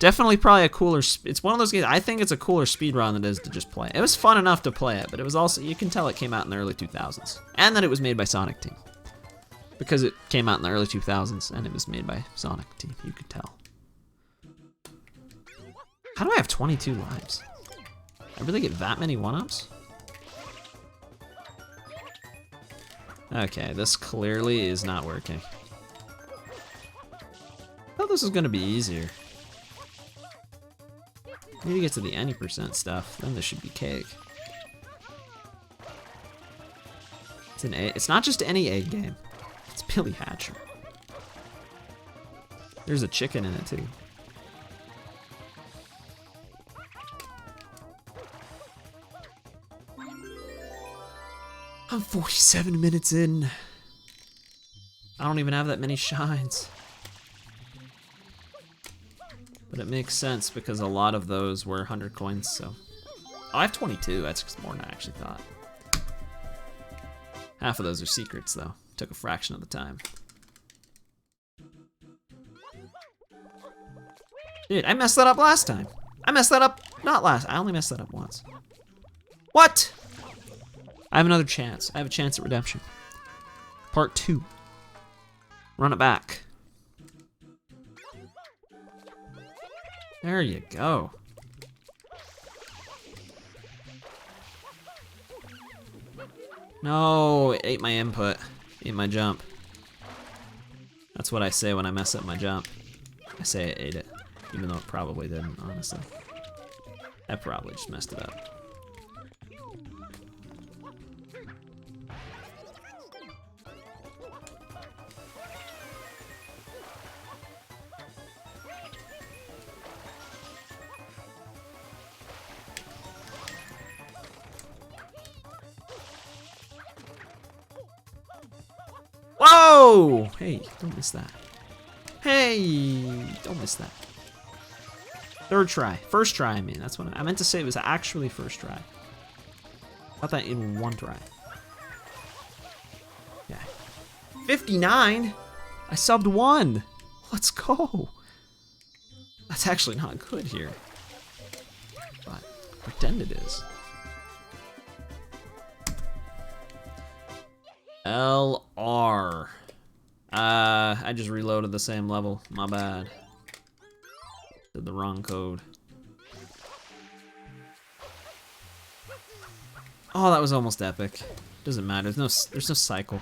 Definitely probably a cooler, it's one of those games, I think it's a cooler speedrun than it is to just play. It was fun enough to play it, but it was also, you can tell it came out in the early 2000s. And that it was made by Sonic Team. Because it came out in the early 2000s and it was made by Sonic Team, you could tell. How do I have 22 lives? I really get that many 1-ups? Okay, this clearly is not working. I thought this was gonna be easier. Need to get to the any % stuff, then this should be cake. It's an A. It's not just any egg game. It's Billy Hatcher. There's a chicken in it too. I'm 47 minutes in. I don't even have that many shines. But it makes sense because a lot of those were 100 coins, so. Oh, I have 22, that's just more than I actually thought. Half of those are secrets though. Took a fraction of the time. Dude, I messed that up last time. I messed that up, I only messed that up once. What? I have another chance. I have a chance at redemption. Part 2. Run it back. There you go. No, it ate my input. Ate my jump. That's what I say when I mess up my jump. I say it ate it, even though it probably didn't, honestly. I probably just messed it up. No! Hey, don't miss that. Hey, don't miss that. Third try. First try, I mean. That's what I meant to say. It was actually first try. Got that in one try. Yeah. 59? I subbed 1. Let's go. That's actually not good here. But pretend it is. LR. I just reloaded the same level. My bad. Did the wrong code. Oh, that was almost epic. Doesn't matter. There's no cycle.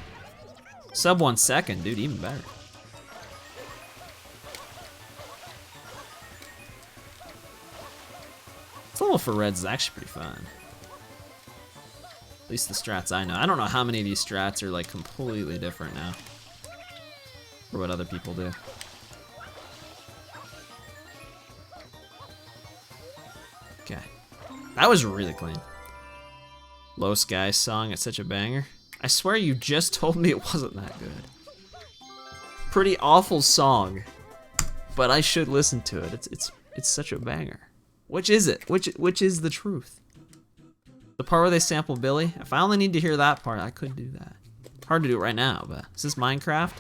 Sub 1 second, dude. Even better. This level for reds is actually pretty fun. At least the strats I know. I don't know how many of these strats are like completely different now. For what other people do. Okay. That was really clean. Low Sky song, it's such a banger. I swear you just told me it wasn't that good. Pretty awful song. But I should listen to it. It's such a banger. Which is it? Which is the truth? The part where they sample Billy? If I only need to hear that part, I could do that. Hard to do it right now, but is this Minecraft?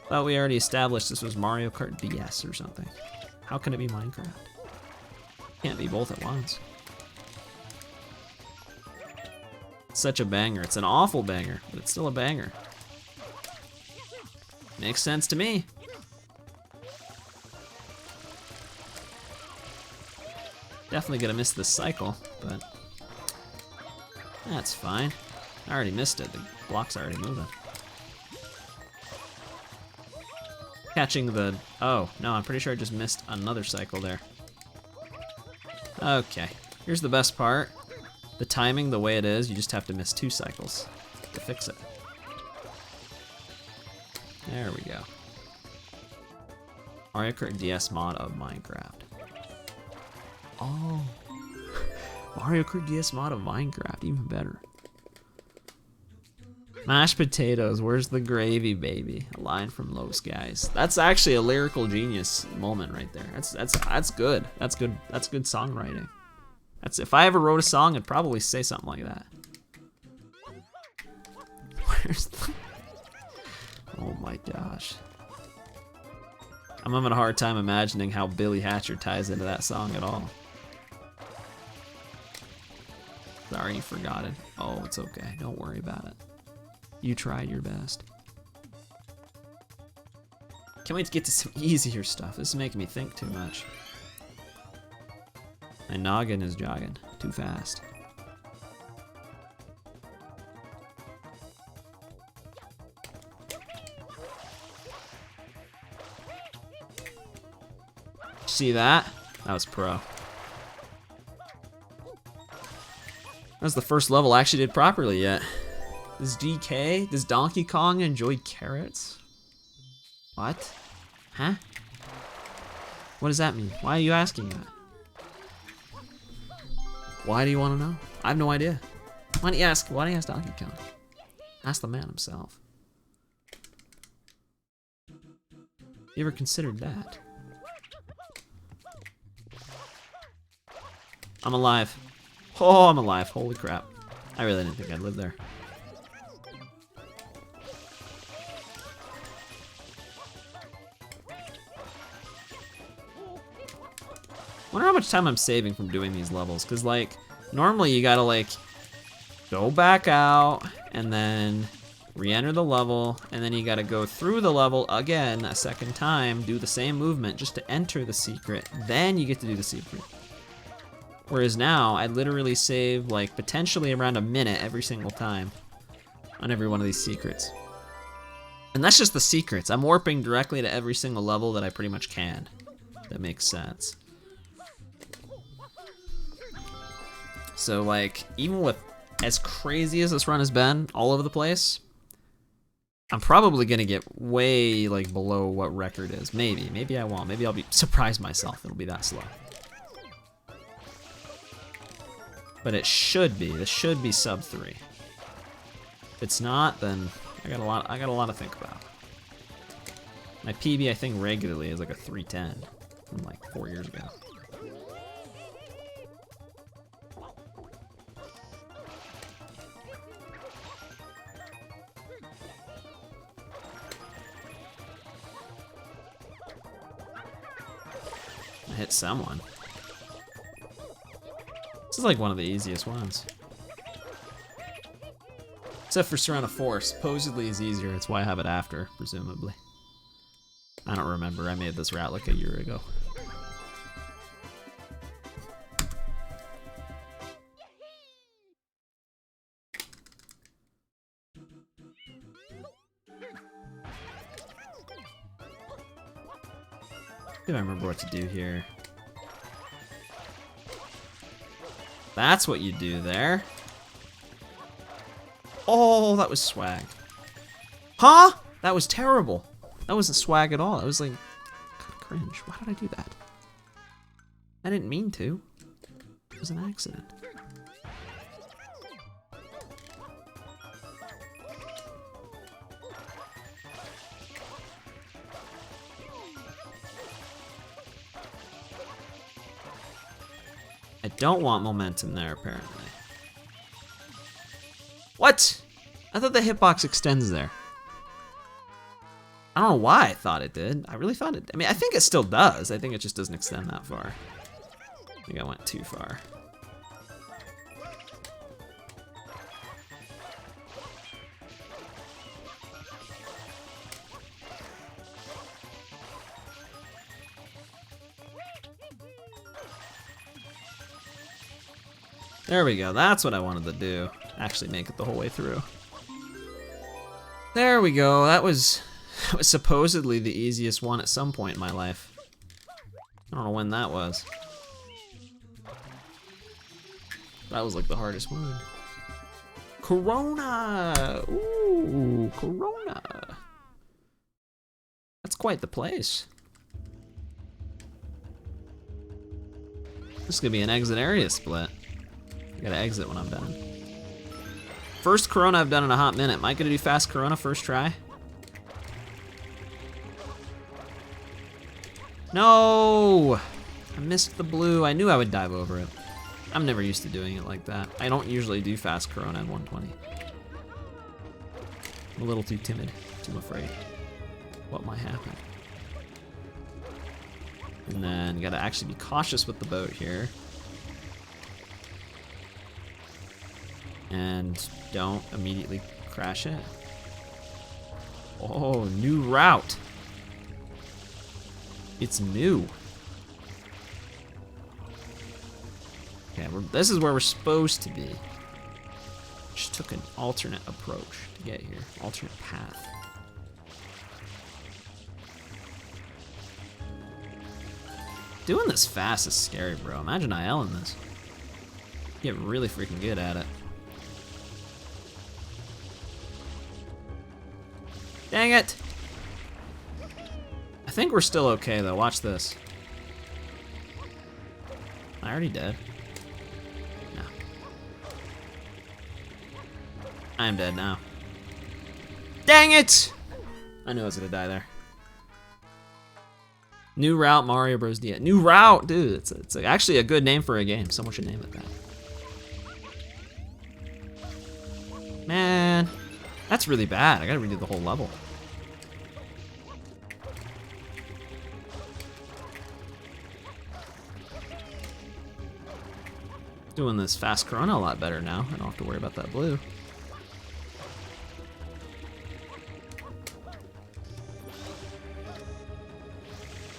Thought we already established this was Mario Kart DS or something. How can it be Minecraft? Can't be both at once. Such a banger. It's an awful banger, but it's still a banger. Makes sense to me. Definitely gonna miss this cycle, but that's fine. I already missed it. The block's already moving. Catching the... Oh, no, I'm pretty sure I just missed another cycle there. Okay, here's the best part. The timing, the way it is, you just have to miss 2 cycles to fix it. There we go. Mario Kart DS mod of Minecraft. Oh. Mario Kart DS mod of Minecraft, even better. Mashed potatoes, where's the gravy, baby? A line from Low Skies. That's actually a lyrical genius moment right there. That's good. That's good. That's good songwriting. That's if I ever wrote a song, I'd probably say something like that. Where's the... Oh my gosh. I'm having a hard time imagining how Billy Hatcher ties into that song at all. Sorry, you forgot it. Oh, it's okay. Don't worry about it. You tried your best. Can't wait to get to some easier stuff. This is making me think too much. My noggin is jogging too fast. See that? That was pro. That was the first level I actually did properly yet. Does DK, does Donkey Kong enjoy carrots? What? Huh? What does that mean? Why are you asking that? Why do you want to know? I have no idea. Why don't you ask Donkey Kong? Ask the man himself. You ever considered that? I'm alive. Oh, I'm alive. Holy crap. I really didn't think I'd live there. Wonder how much time I'm saving from doing these levels, because like normally you gotta like go back out and then re-enter the level, and then you gotta go through the level again a second time, do the same movement just to enter the secret, then you get to do the secret. Whereas now I literally save like potentially around a minute every single time on every one of these secrets. And that's just the secrets. I'm warping directly to every single level that I pretty much can. That makes sense. So like, even with as crazy as this run has been all over the place, I'm probably gonna get way like below what record is. Maybe I won't. Maybe I'll be surprised myself. It'll be that slow. But it should be. This should be sub 3. If it's not, then I got a lot to think about. My PB, I think, regularly is like a 310 from like 4 years ago. I hit someone. This is like one of the easiest ones. Except for Surround of Force, supposedly is easier. That's why I have it after, presumably. I don't remember. I made this route like a year ago. I remember what to do here. That's what you do there. Oh, that was swag. Huh? That was terrible. That wasn't swag at all. That was like, kind of cringe. Why did I do that? I didn't mean to. It was an accident. I don't want momentum there, apparently. What? I thought the hitbox extends there. I don't know why I thought it did. I really thought it. I mean, I think it still does. I think it just doesn't extend that far. I think I went too far. There we go. That's what I wanted to do. Actually make it the whole way through. There we go. That was supposedly the easiest one at some point in my life. I don't know when that was. That was like the hardest one. Corona! Ooh, Corona. That's quite the place. This is gonna be an exit area split. I gotta exit when I'm done. First Corona I've done in a hot minute. Am I gonna do fast Corona first try? No! I missed the blue. I knew I would dive over it. I'm never used to doing it like that. I don't usually do fast Corona in 120. I'm a little too timid, too afraid what might happen. And then gotta actually be cautious with the boat here. And don't immediately crash it. Oh, new route. It's new. Okay, this is where we're supposed to be. Just took an alternate approach to get here. Alternate path. Doing this fast is scary, bro. Imagine IL in this. Get really freaking good at it. Dang it! I think we're still okay though, watch this. I already did. No. I am dead now. Dang it! I knew I was gonna die there. New route, Mario Bros. D. New route, dude. It's actually a good name for a game. Someone should name it that. Man. That's really bad. I gotta redo the whole level. Doing this fast Corona a lot better now. I don't have to worry about that blue.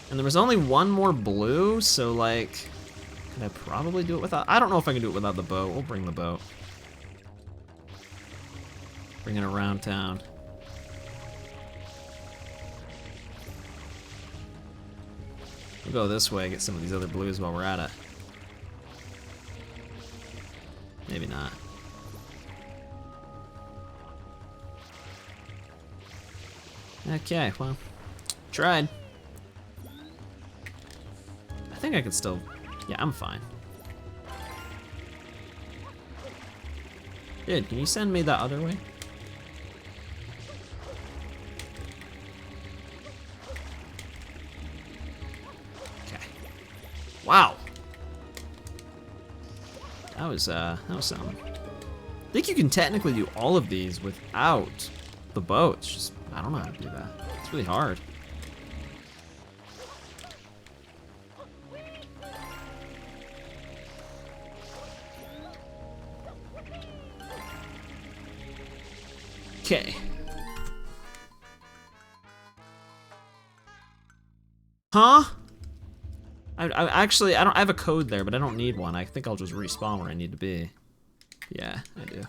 And there was only one more blue, so like, can I probably do it without? I don't know if I can do it without the boat. We'll bring the boat. Bring it around town. We'll go this way, get some of these other blues while we're at it. Maybe not. Okay, well, tried. I think I could still, yeah, I'm fine. Dude, can you send me that other way? Wow. That was something. I think you can technically do all of these without the boats. Just, I don't know how to do that. It's really hard. Okay. Huh? I have a code there, but I don't need one. I think I'll just respawn where I need to be. Yeah, I do.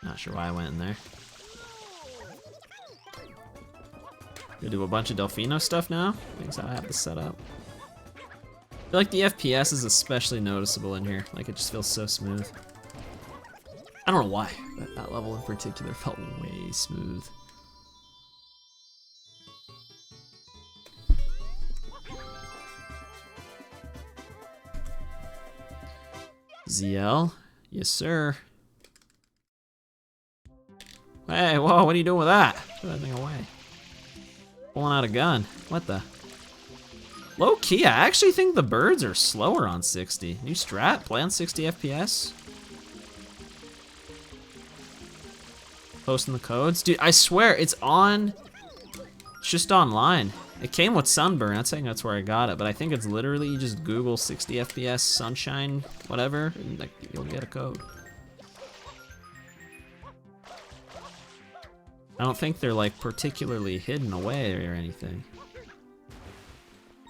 Not sure why I went in there. Gonna do a bunch of Delfino stuff now. Things how I have this set up. I feel like the FPS is especially noticeable in here. Like, it just feels so smooth. I don't know why, but that level in particular felt way smooth. ZL? Yes, sir. Hey, whoa, what are you doing with that? Throw that thing away. Pulling out a gun. What the? Low key, I actually think the birds are slower on 60. New strat, play on 60 FPS. Posting the codes. Dude, I swear, it's just online. It came with Sunburn, I'm saying that's where I got it, but I think it's literally, you just Google 60 FPS, sunshine, whatever, and like, you'll get a code. I don't think they're like particularly hidden away or anything.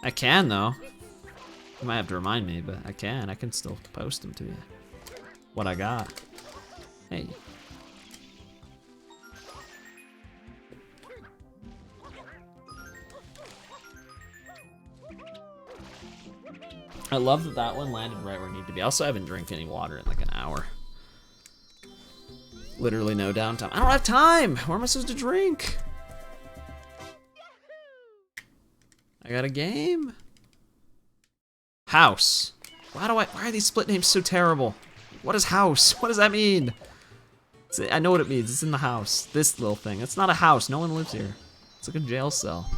I can though. You might have to remind me, but I can still post them to you. What I got. Hey. I love that that one landed right where it needed to be. I also haven't drank any water in like an hour. Literally no downtime. I don't have time! Where am I supposed to drink? I got a game. House. Why are these split names so terrible? What is house? What does that mean? I know what it means. It's in the house. This little thing. It's not a house. No one lives here. It's like a jail cell.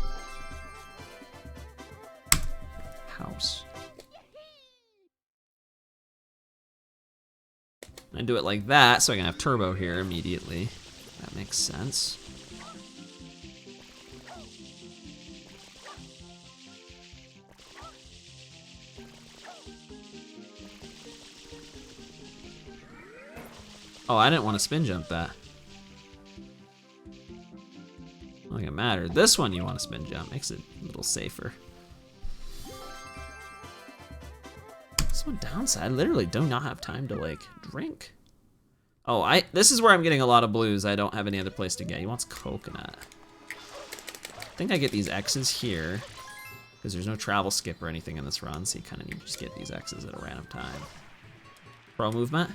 House. I do it like that so I can have turbo here immediately. That makes sense. Oh, I didn't want to spin jump that. I don't think it mattered. This one you want to spin jump. Makes it a little safer. This one downside, I literally do not have time to like drink. Oh, this is where I'm getting a lot of blues. I don't have any other place to get. He wants coconut. I think I get these X's here because there's no travel skip or anything in this run, so you kind of need to just get these X's at a random time. Pro movement?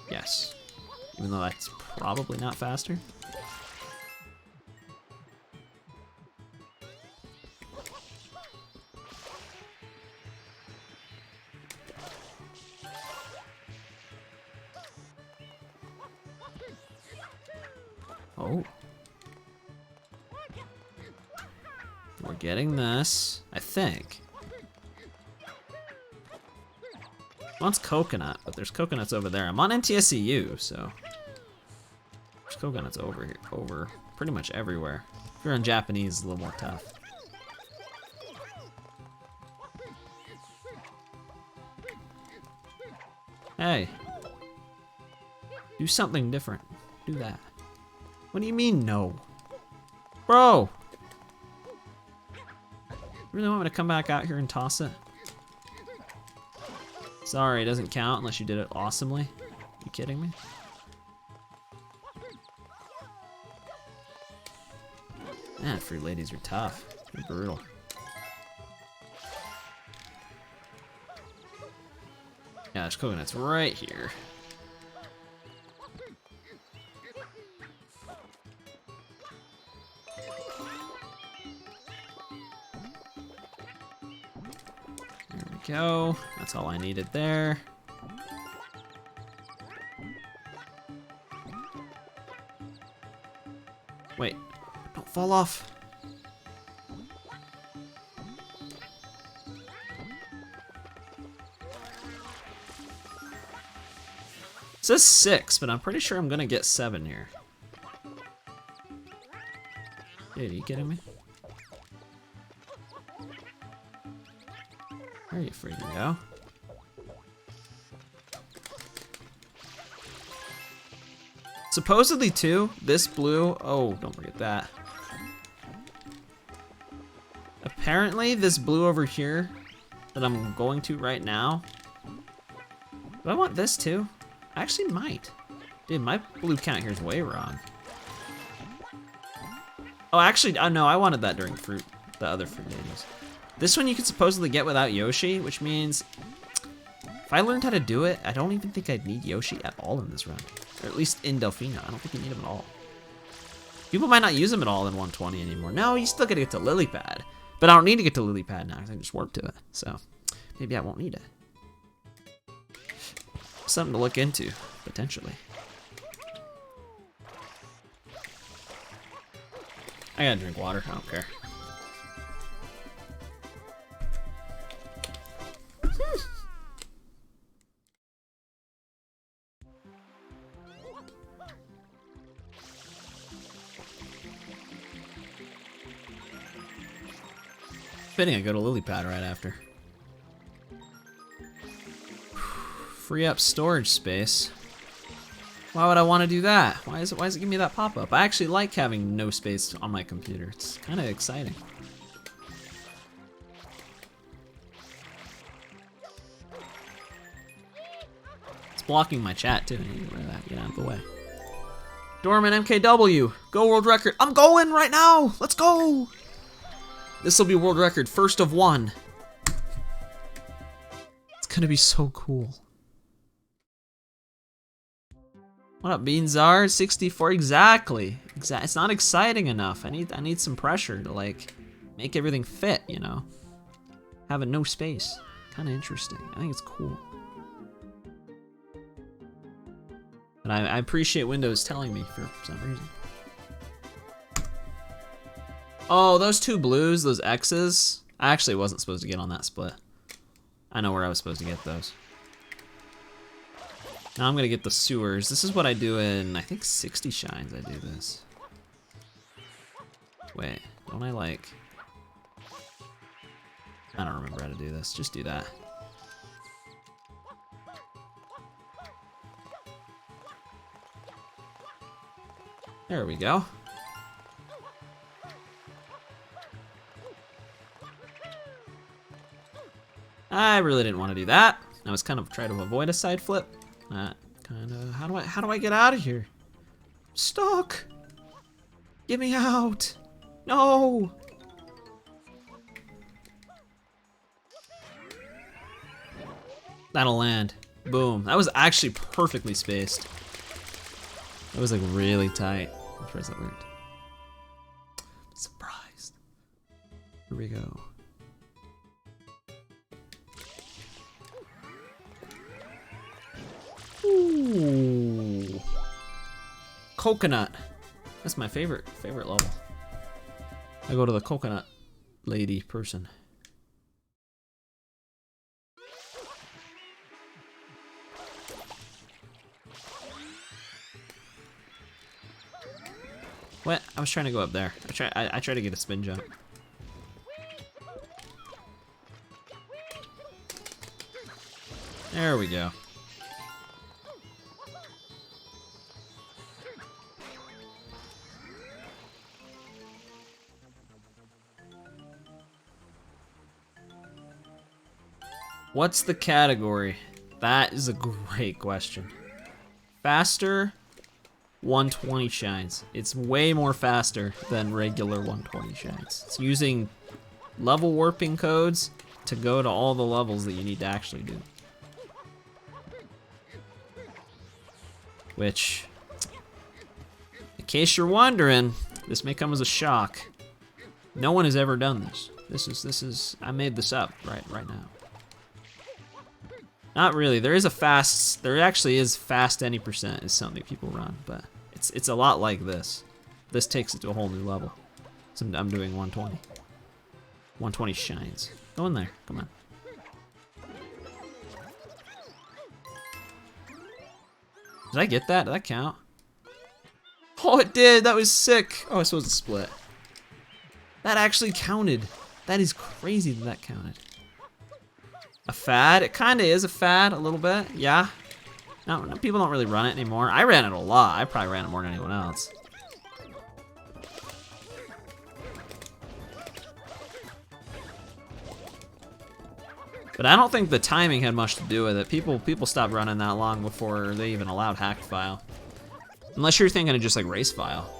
Yes. Even though that's probably not faster. Oh. We're getting this, I think. Wants coconut, but there's coconuts over there. I'm on NTSCU, so there's coconuts over here, over pretty much everywhere. If you're on Japanese, it's a little more tough. Hey, do something different. Do that. What do you mean no? Bro! You really want me to come back out here and toss it? Sorry, it doesn't count unless you did it awesomely. You kidding me? Man, free ladies are tough. They're brutal. Yeah, there's coconuts right here. Go. That's all I needed there. Wait, don't fall off. It says 6, but I'm pretty sure I'm gonna get 7 here. Dude, are you kidding me? Where are you freaking go? Supposedly too, this blue, oh, don't forget that. Apparently this blue over here that I'm going to right now, do I want this too? I actually might. Dude, my blue count here is way wrong. Oh, actually, no, I wanted that during fruit, the other fruit days. This one you can supposedly get without Yoshi, which means if I learned how to do it, I don't even think I'd need Yoshi at all in this run. Or at least in Delphina, I don't think you need him at all. People might not use him at all in 120 anymore. No, you still gotta get to Lily Pad. But I don't need to get to Lily Pad now, because I can just warp to it. So, maybe I won't need it. Something to look into, potentially. I gotta drink water, I don't care. Fitting I go to Lily Pad right after. Free up storage space. Why would I want to do that? Why is it giving me that pop-up? I actually like having no space on my computer. It's kind of exciting. It's blocking my chat too. I need to get rid of that. Get out of the way. Dorman MKW. Go world record. I'm going right now. Let's go. This will be world record, first of one. It's gonna be so cool. What up, Beanzar? 64, exactly. It's not exciting enough. I need some pressure to like make everything fit, you know? Having no space, kind of interesting. I think it's cool. But I appreciate Windows telling me for some reason. Oh, those two blues, those X's, I actually wasn't supposed to get on that split. I know where I was supposed to get those. Now I'm gonna get the sewers. This is what I do in, I think 60 shines I do this. Wait, don't I like... I don't remember how to do this, just do that. There we go. I really didn't want to do that. I was kind of trying to avoid a side flip. How do I get out of here? I'm stuck. Get me out. No. That'll land. Boom. That was actually perfectly spaced. That was like really tight. I'm surprised that worked. Surprised. Here we go. Ooh. Coconut. That's my favorite level. I go to the coconut lady person. What? I was trying to go up there. I tried to get a spin jump. There we go. What's the category? That is a great question. Faster 120 shines. It's way more faster than regular 120 shines. It's using level warping codes to go to all the levels that you need to actually do. Which, in case you're wondering, this may come as a shock. No one has ever done this. This is I made this up right now. Not really. There actually is fast any percent is something people run, but it's a lot like this. this takes it to a whole new level. So I'm doing 120. 120 shines. Go in there, come on. Did I get that? Did that count? Oh, it did, that was sick. Oh, I was supposed to split. That actually counted. That is crazy that that counted. A fad? It kinda is a fad, a little bit, yeah. No, people don't really run it anymore. I ran it a lot. I probably ran it more than anyone else. But I don't think the timing had much to do with it. People stopped running that long before they even allowed hacked file. Unless you're thinking of just like race file.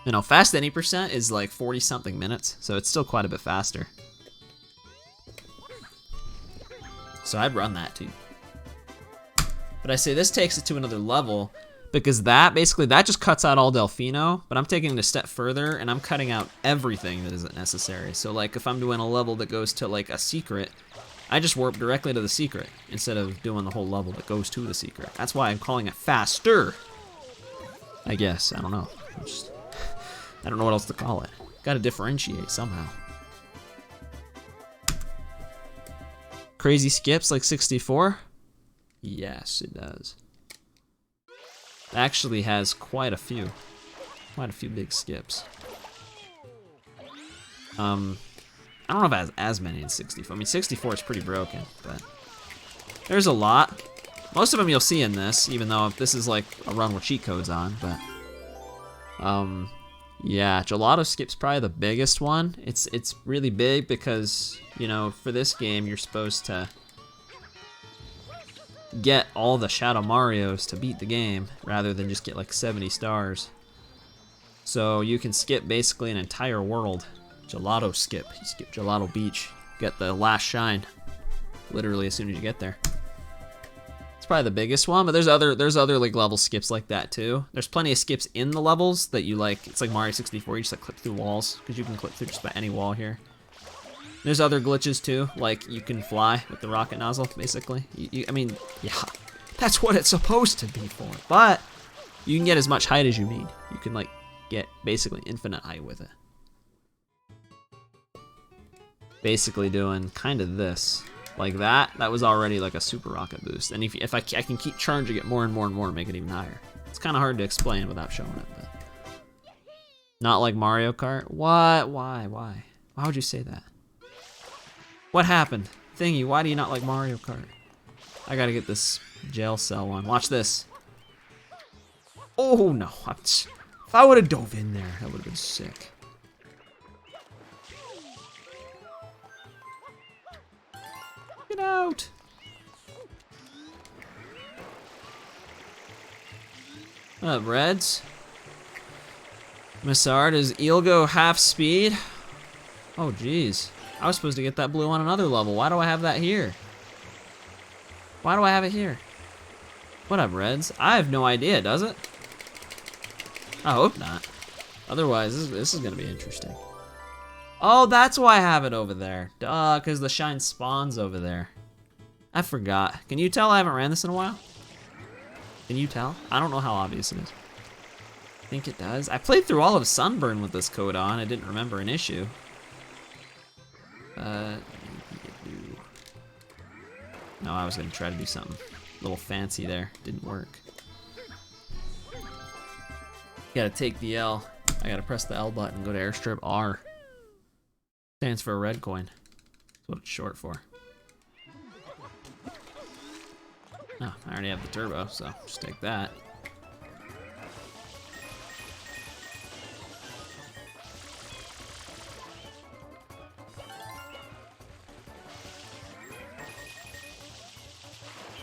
You know, fast any percent is like 40 something minutes, so it's still quite a bit faster. So I'd run that too. But I say this takes it to another level because that just cuts out all Delfino, but I'm taking it a step further and I'm cutting out everything that isn't necessary. So like if I'm doing a level that goes to like a secret, I just warp directly to the secret instead of doing the whole level that goes to the secret. That's why I'm calling it faster. I guess, I don't know. I don't know what else to call it. Gotta differentiate somehow. Crazy skips like 64? Yes, it does. It actually has quite a few big skips. I don't know if it has as many in 64. I mean, 64 is pretty broken, but there's a lot. Most of them you'll see in this, even though this is like a run with cheat codes on, but yeah, gelato skip's probably the biggest one. It's really big because, you know, for this game you're supposed to get all the Shadow Marios to beat the game rather than just get like 70 stars. So you can skip basically an entire world. Gelato skip. You skip Gelato Beach, get the last shine literally as soon as you get there. It's probably the biggest one, but there's other like level skips like that too. There's plenty of skips in the levels that you like. It's like Mario 64, you just like clip through walls because you can clip through just about any wall here. There's other glitches too, like you can fly with the rocket nozzle basically. I mean, yeah, that's what it's supposed to be for, but you can get as much height as you need. You can like get basically infinite height with it. Basically doing kind of this. Like that was already like a super rocket boost. And if I can keep charging it more and more and more, make it even higher. It's kind of hard to explain without showing it, but. Not like Mario Kart? What? Why? Why would you say that? What happened? Thingy, why do you not like Mario Kart? I gotta get this jail cell one. Watch this. Oh no, if I would've dove in there, that would've been sick. Get out! What up, Reds? Massard, is Eelgo half speed? Oh, jeez. I was supposed to get that blue on another level. Why do I have that here? Why do I have it here? What up, Reds? I have no idea, does it? I hope not. Otherwise, this is gonna be interesting. Oh, that's why I have it over there. Duh, because the shine spawns over there. I forgot. Can you tell I haven't ran this in a while? Can you tell? I don't know how obvious it is. I think it does. I played through all of Sunburn with this code on. I didn't remember an issue. No, I was gonna try to do something a little fancy there. Didn't work. Gotta take the L. I gotta press the L button and go to airstrip R. Stands for a red coin. That's what it's short for. Oh, I already have the turbo, so just take that.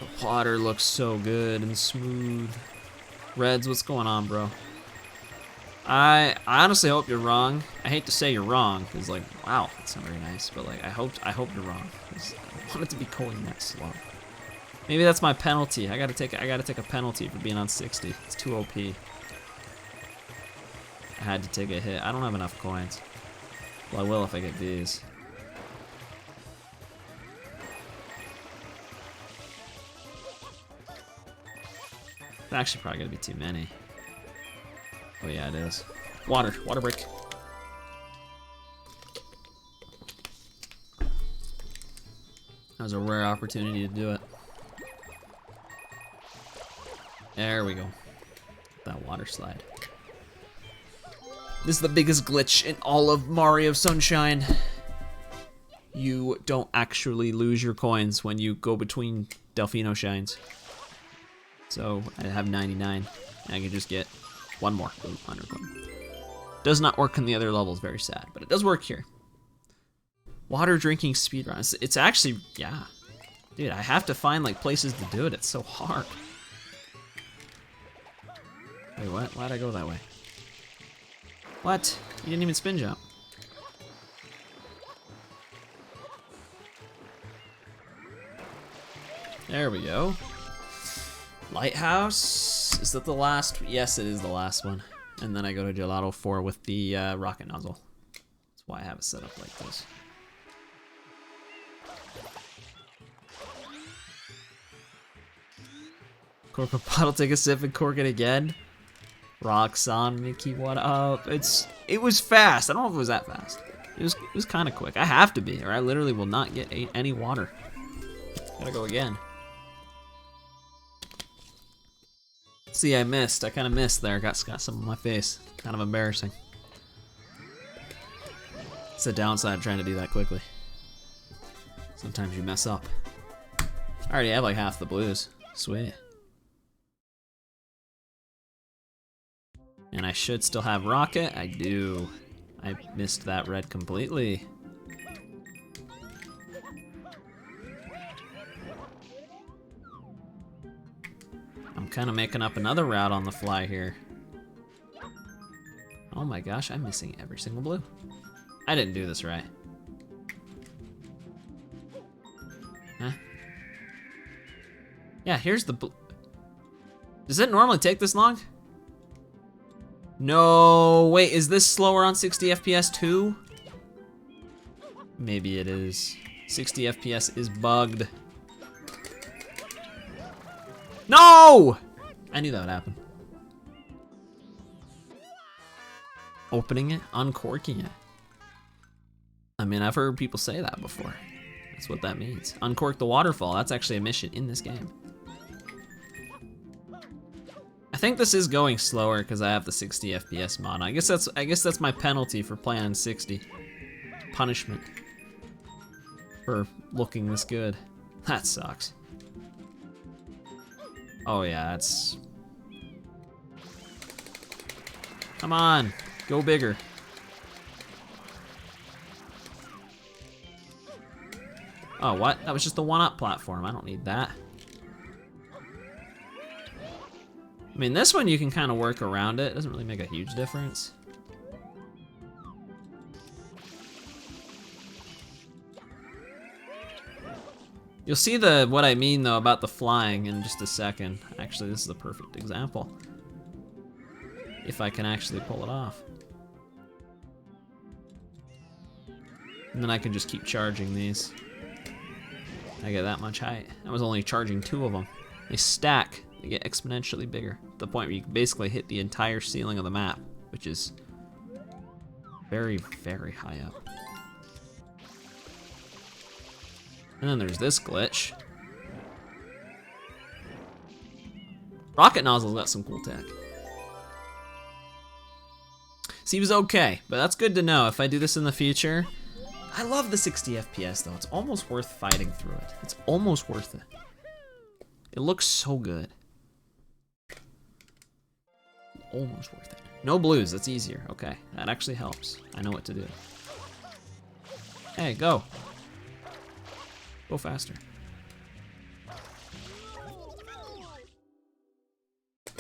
The water looks so good and smooth. Reds, what's going on, bro? I honestly hope you're wrong. I hate to say you're wrong, because like, wow, that's not very nice, but like, I hope you're wrong, because I want it to be going that slow. Maybe that's my penalty. I gotta take a penalty for being on 60. It's too OP. I had to take a hit. I don't have enough coins. Well, I will if I get these. It's actually probably gonna be too many. Oh yeah, it is. Water break. That was a rare opportunity to do it. There we go. That water slide. This is the biggest glitch in all of Mario Sunshine. You don't actually lose your coins when you go between Delfino shines. So I have 99. I can just get one more. Ooh, 100 coin. Does not work in the other levels, very sad, but it does work here. Water drinking speedrun. It's actually, yeah. Dude, I have to find like places to do it. It's so hard. Wait, what? Why'd I go that way? What? You didn't even spin jump. There we go. Lighthouse. Is that the last? Yes, it is the last one. And then I go to Gelato 4 with the rocket nozzle. That's why I have it set up like this. Cork a bottle, take a sip, and cork it again. Rocks on, Mickey, what up? It was fast. I don't know if it was that fast. It was kind of quick. I have to be, or I literally will not get any water. Gotta go again. See, I missed. I kind of missed there. Got some on my face. Kind of embarrassing. It's the downside of trying to do that quickly. Sometimes you mess up. I already have like half the blues. Sweet. And I should still have rocket. I do. I missed that red completely. I'm kind of making up another route on the fly here. Oh my gosh, I'm missing every single blue. I didn't do this right. Huh? Yeah, here's the blue. Does it normally take this long? No, wait, is this slower on 60 FPS too? Maybe it is. 60 FPS is bugged. No! I knew that would happen. Opening it, uncorking it. I mean, I've heard people say that before. That's what that means. Uncork the waterfall. That's actually a mission in this game. I think this is going slower because I have the 60 FPS mod. I guess that's my penalty for playing 60. Punishment for looking this good. That sucks. Oh yeah, that's... Come on, go bigger. Oh, what? That was just the one-up platform. I don't need that. I mean, this one you can kind of work around it. It doesn't really make a huge difference. You'll see what I mean though about the flying in just a second. Actually, this is the perfect example. If I can actually pull it off. And then I can just keep charging these. I get that much height. I was only charging 2 of them. They stack, they get exponentially bigger. To the point where you can basically hit the entire ceiling of the map, which is very, very high up. And then there's this glitch. Rocket Nozzle's got some cool tech. Seems okay, but that's good to know. If I do this in the future, I love the 60 FPS though. It's almost worth fighting through it. It's almost worth it. It looks so good. Almost worth it. No blues, that's easier. Okay, that actually helps. I know what to do. Hey, go. Go faster.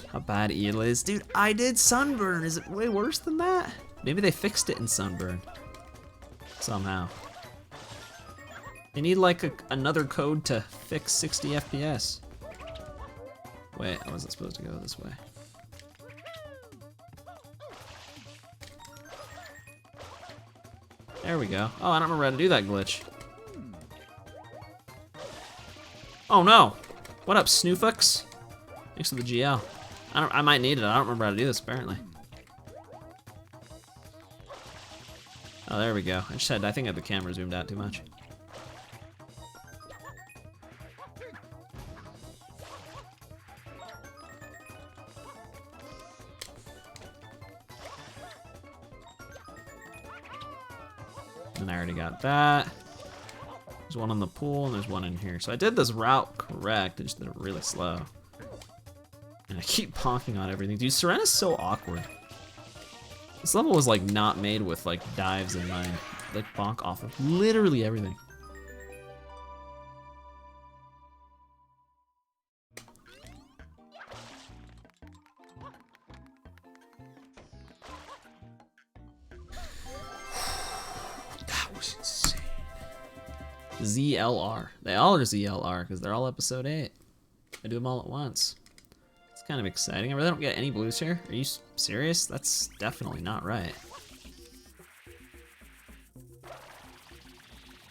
How bad eel is. Dude, I did Sunburn. Is it way worse than that? Maybe they fixed it in Sunburn. Somehow. They need like another code to fix 60 FPS. Wait, I wasn't supposed to go this way. There we go. Oh, I don't remember how to do that glitch. Oh no! What up, Snoofux? Thanks for the GL. I might need it. I don't remember how to do this apparently. Oh, there we go. I think I had the camera zoomed out too much. And I already got that. There's one on the pool and there's one in here. So I did this route correct, I just did it really slow. And I keep bonking on everything. Dude, Serena's so awkward. This level was like not made with like dives in mind. Like bonk off of literally everything. That was insane. ZLR. They all are ZLR because they're all episode 8. I do them all at once. It's kind of exciting. I really don't get any blues here. Are you serious? That's definitely not right.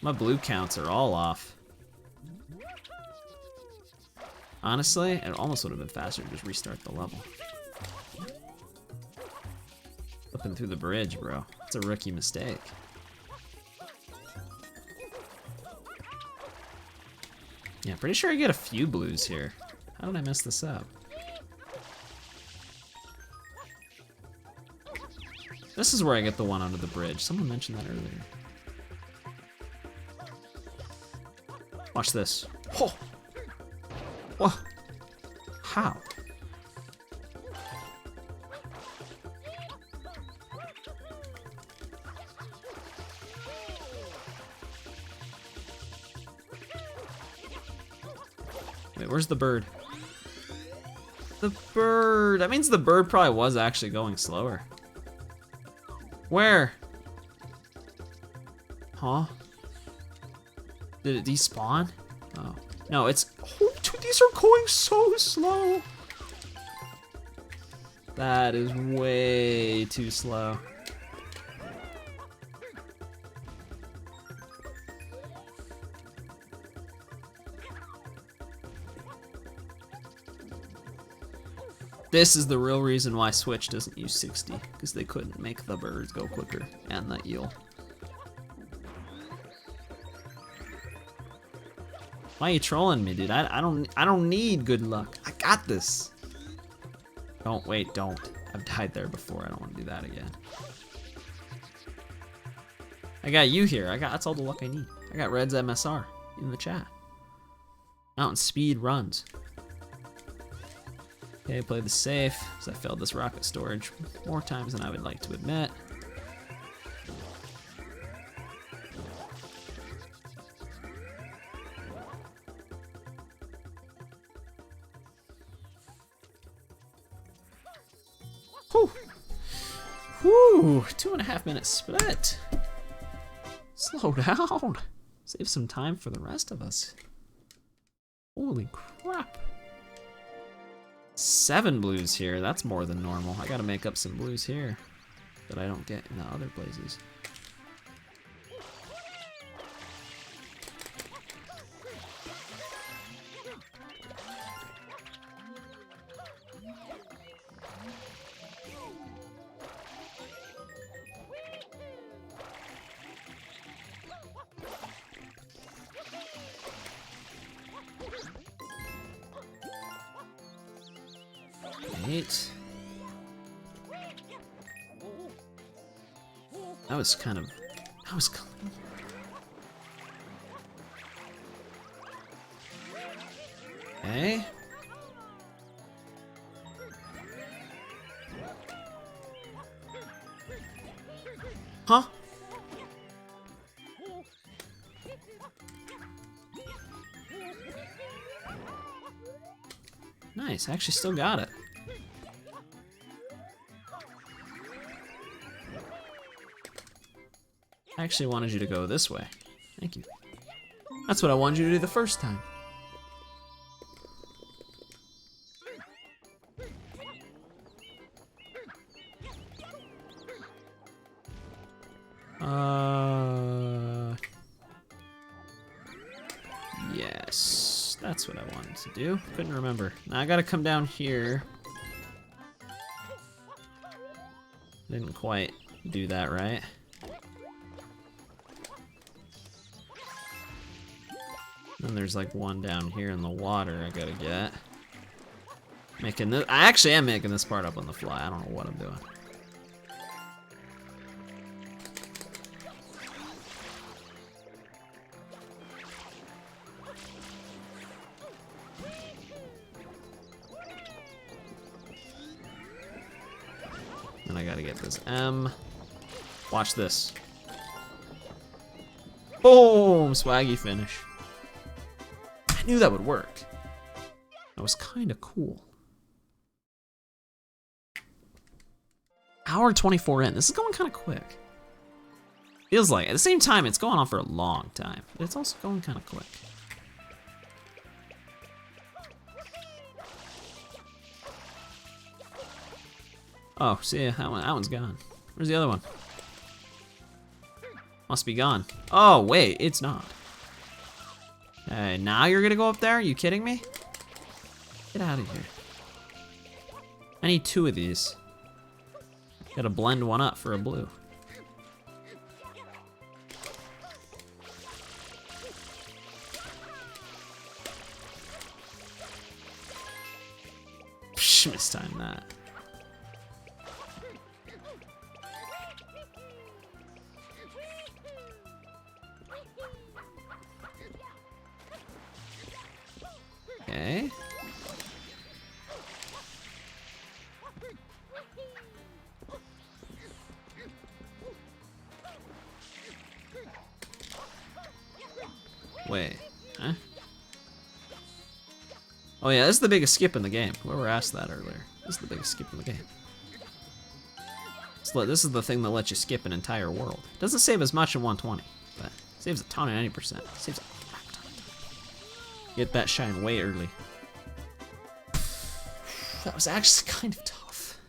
My blue counts are all off. Honestly, it almost would have been faster to just restart the level. Flipping through the bridge, bro. It's a rookie mistake. Yeah, pretty sure I get a few blues here. How did I mess this up? This is where I get the one under the bridge. Someone mentioned that earlier. Watch this. Oh! Whoa! How? Wait, where's the bird? The bird! That means the bird probably was actually going slower. Where? Huh? Did it despawn? Oh. No, it's... Oh, dude, these are going so slow. That is way too slow. This is the real reason why Switch doesn't use 60, because they couldn't make the birds go quicker and the eel. Why are you trolling me, dude? I don't need good luck. I got this. Don't wait, don't. I've died there before. I don't want to do that again. I got you here. That's all the luck I need. I got Red's MSR in the chat. Mountain speed runs. Okay, play the safe, because I failed this rocket storage more times than I would like to admit. Whew. Whew, 2.5 minute split. Slow down. Save some time for the rest of us. Holy crap. 7 blues here, that's more than normal. I gotta make up some blues here that I don't get in the other places. Eight. That was clean. Okay. Huh? Nice, I actually still got it. I actually wanted you to go this way. Thank you. That's what I wanted you to do the first time. Yes, that's what I wanted to do. Couldn't remember. Now I gotta come down here. Didn't quite do that right. Then there's like one down here in the water I gotta get. Making this, I actually am making this part up on the fly. I don't know what I'm doing. Then I gotta get this M. Watch this. Boom! Swaggy finish. I knew that would work. That was kind of cool. Hour 24 in. This is going kind of quick. Feels like. At the same time, it's going on for a long time. But it's also going kind of quick. Oh, see, that one's gone. Where's the other one? Must be gone. Oh, wait, it's not. Hey, now you're gonna go up there? Are you kidding me? Get out of here. I need 2 of these. Gotta blend one up for a blue. Psh, mistimed that. Okay. Wait, huh? Oh yeah, this is the biggest skip in the game. Whoever asked that earlier. This is the biggest skip in the game. So this is the thing that lets you skip an entire world. Doesn't save as much in 120, but saves a ton in 80%. Saves a crap ton. Get that shine way early. That was actually kind of tough.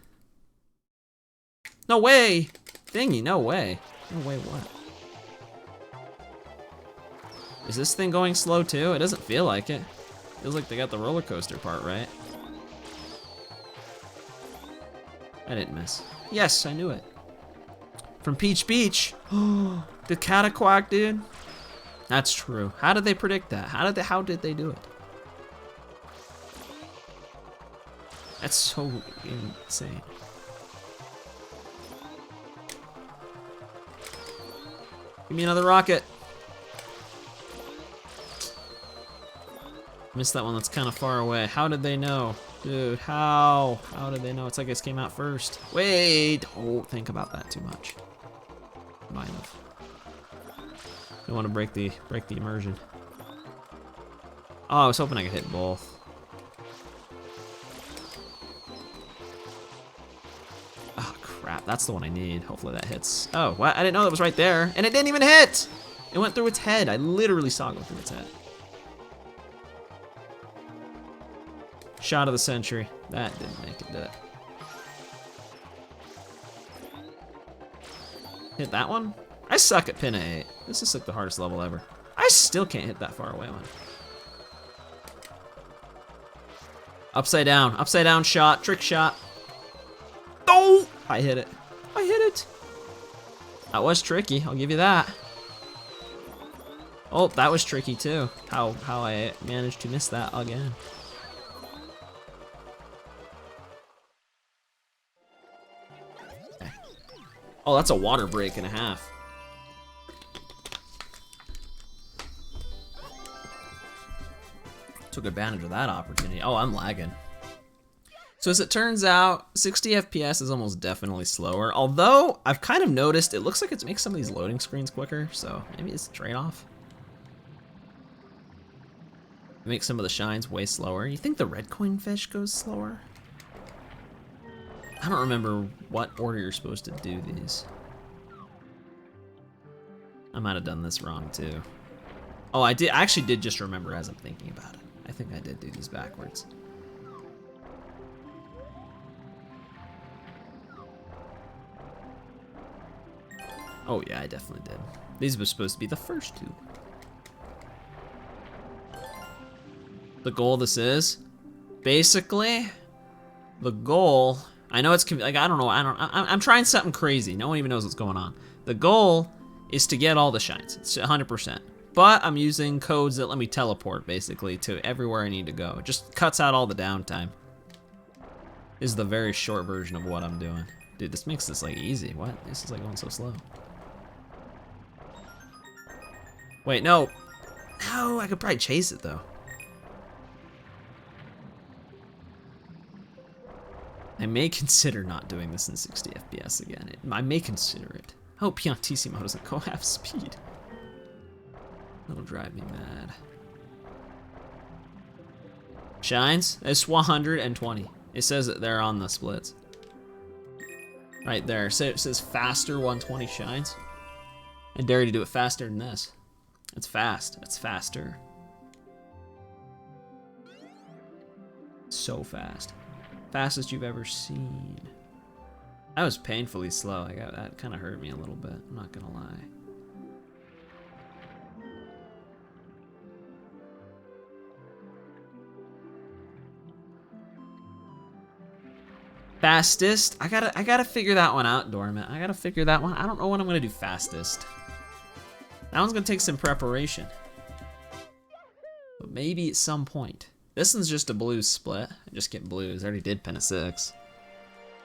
No way! Thingy, no way. No way what? Is this thing going slow too? It doesn't feel like it. Feels like they got the roller coaster part right. I didn't miss. Yes, I knew it. From Peach Beach. The Cataquack, dude. That's true. How did they predict that? How did they do it? That's so insane. Give me another rocket. Missed that one, that's kind of far away. How did they know? Dude, how? How did they know? It's like this came out first. Wait, don't think about that too much. Might have. Don't want to break the immersion. Oh, I was hoping I could hit both. Oh crap, that's the one I need. Hopefully that hits. Oh, what? I didn't know that was right there. And it didn't even hit! It went through its head. I literally saw it go through its head. Shot of the century. That didn't make it, did it? Hit that one? I suck at pin 8. This is like the hardest level ever. I still can't hit that far away one. Upside down shot, trick shot. Oh! I hit it. I hit it. That was tricky, I'll give you that. Oh, that was tricky too. How I managed to miss that again. Oh, that's a water break and a half. Took advantage of that opportunity. Oh, I'm lagging. So as it turns out, 60 FPS is almost definitely slower. Although, I've kind of noticed it looks like it makes some of these loading screens quicker, so maybe it's a trade-off. It makes some of the shines way slower. You think the red coin fish goes slower? I don't remember what order you're supposed to do these. I might have done this wrong too. Oh, I actually did just remember as I'm thinking about it. I think I did do these backwards. Oh yeah, I definitely did. These were supposed to be the first two. The goal of this is, basically, the goal, I know it's, like, I don't know, I'm trying something crazy. No one even knows what's going on. The goal is to get all the shines. It's 100%. but I'm using codes that let me teleport, basically, to everywhere I need to go. It just cuts out all the downtime. This is the very short version of what I'm doing. Dude, this makes this, like, easy. What? This is, like, going so slow. Wait, no. No, I could probably chase it, though. I may consider not doing this in 60 FPS again. I may consider it. I hope Piantissimo doesn't go half speed. That'll drive me mad. Shines? It's 120. It says that they're on the splits. Right there. So it says faster 120 shines. I dare you to do it faster than this. It's fast. It's faster. So fast. Fastest you've ever seen. That was painfully slow. That kind of hurt me a little bit. I'm not gonna lie. Fastest? I gotta figure that one out, Dormant. I gotta figure that one. I don't know when I'm gonna do fastest. That one's gonna take some preparation. But maybe at some point. This one's just a blues split. I just get blues. I already did pin a 6.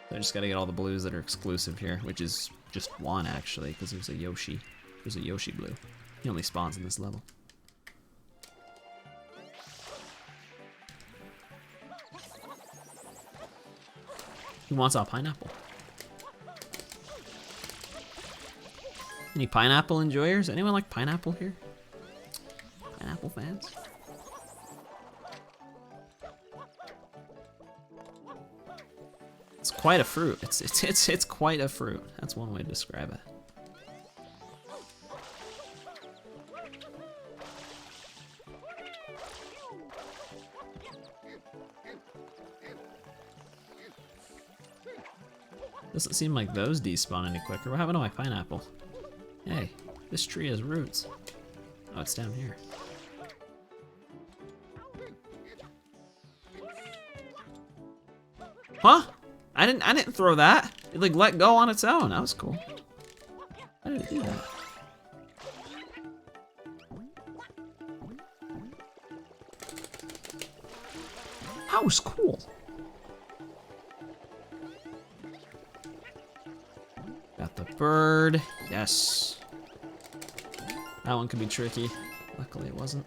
So I just gotta get all the blues that are exclusive here, which is just one actually, because there's a Yoshi. There's a Yoshi blue. He only spawns in this level. He wants a pineapple. Any pineapple enjoyers? Anyone like pineapple here? Pineapple fans? It's quite a fruit. It's quite a fruit. That's one way to describe it. Doesn't seem like those despawn any quicker. What happened to my pineapple? Hey, this tree has roots. Oh, it's down here. Huh? I didn't throw that. It like let go on its own. That was cool. How did it do that? That was cool. Got the bird. Yes. That one could be tricky. Luckily it wasn't.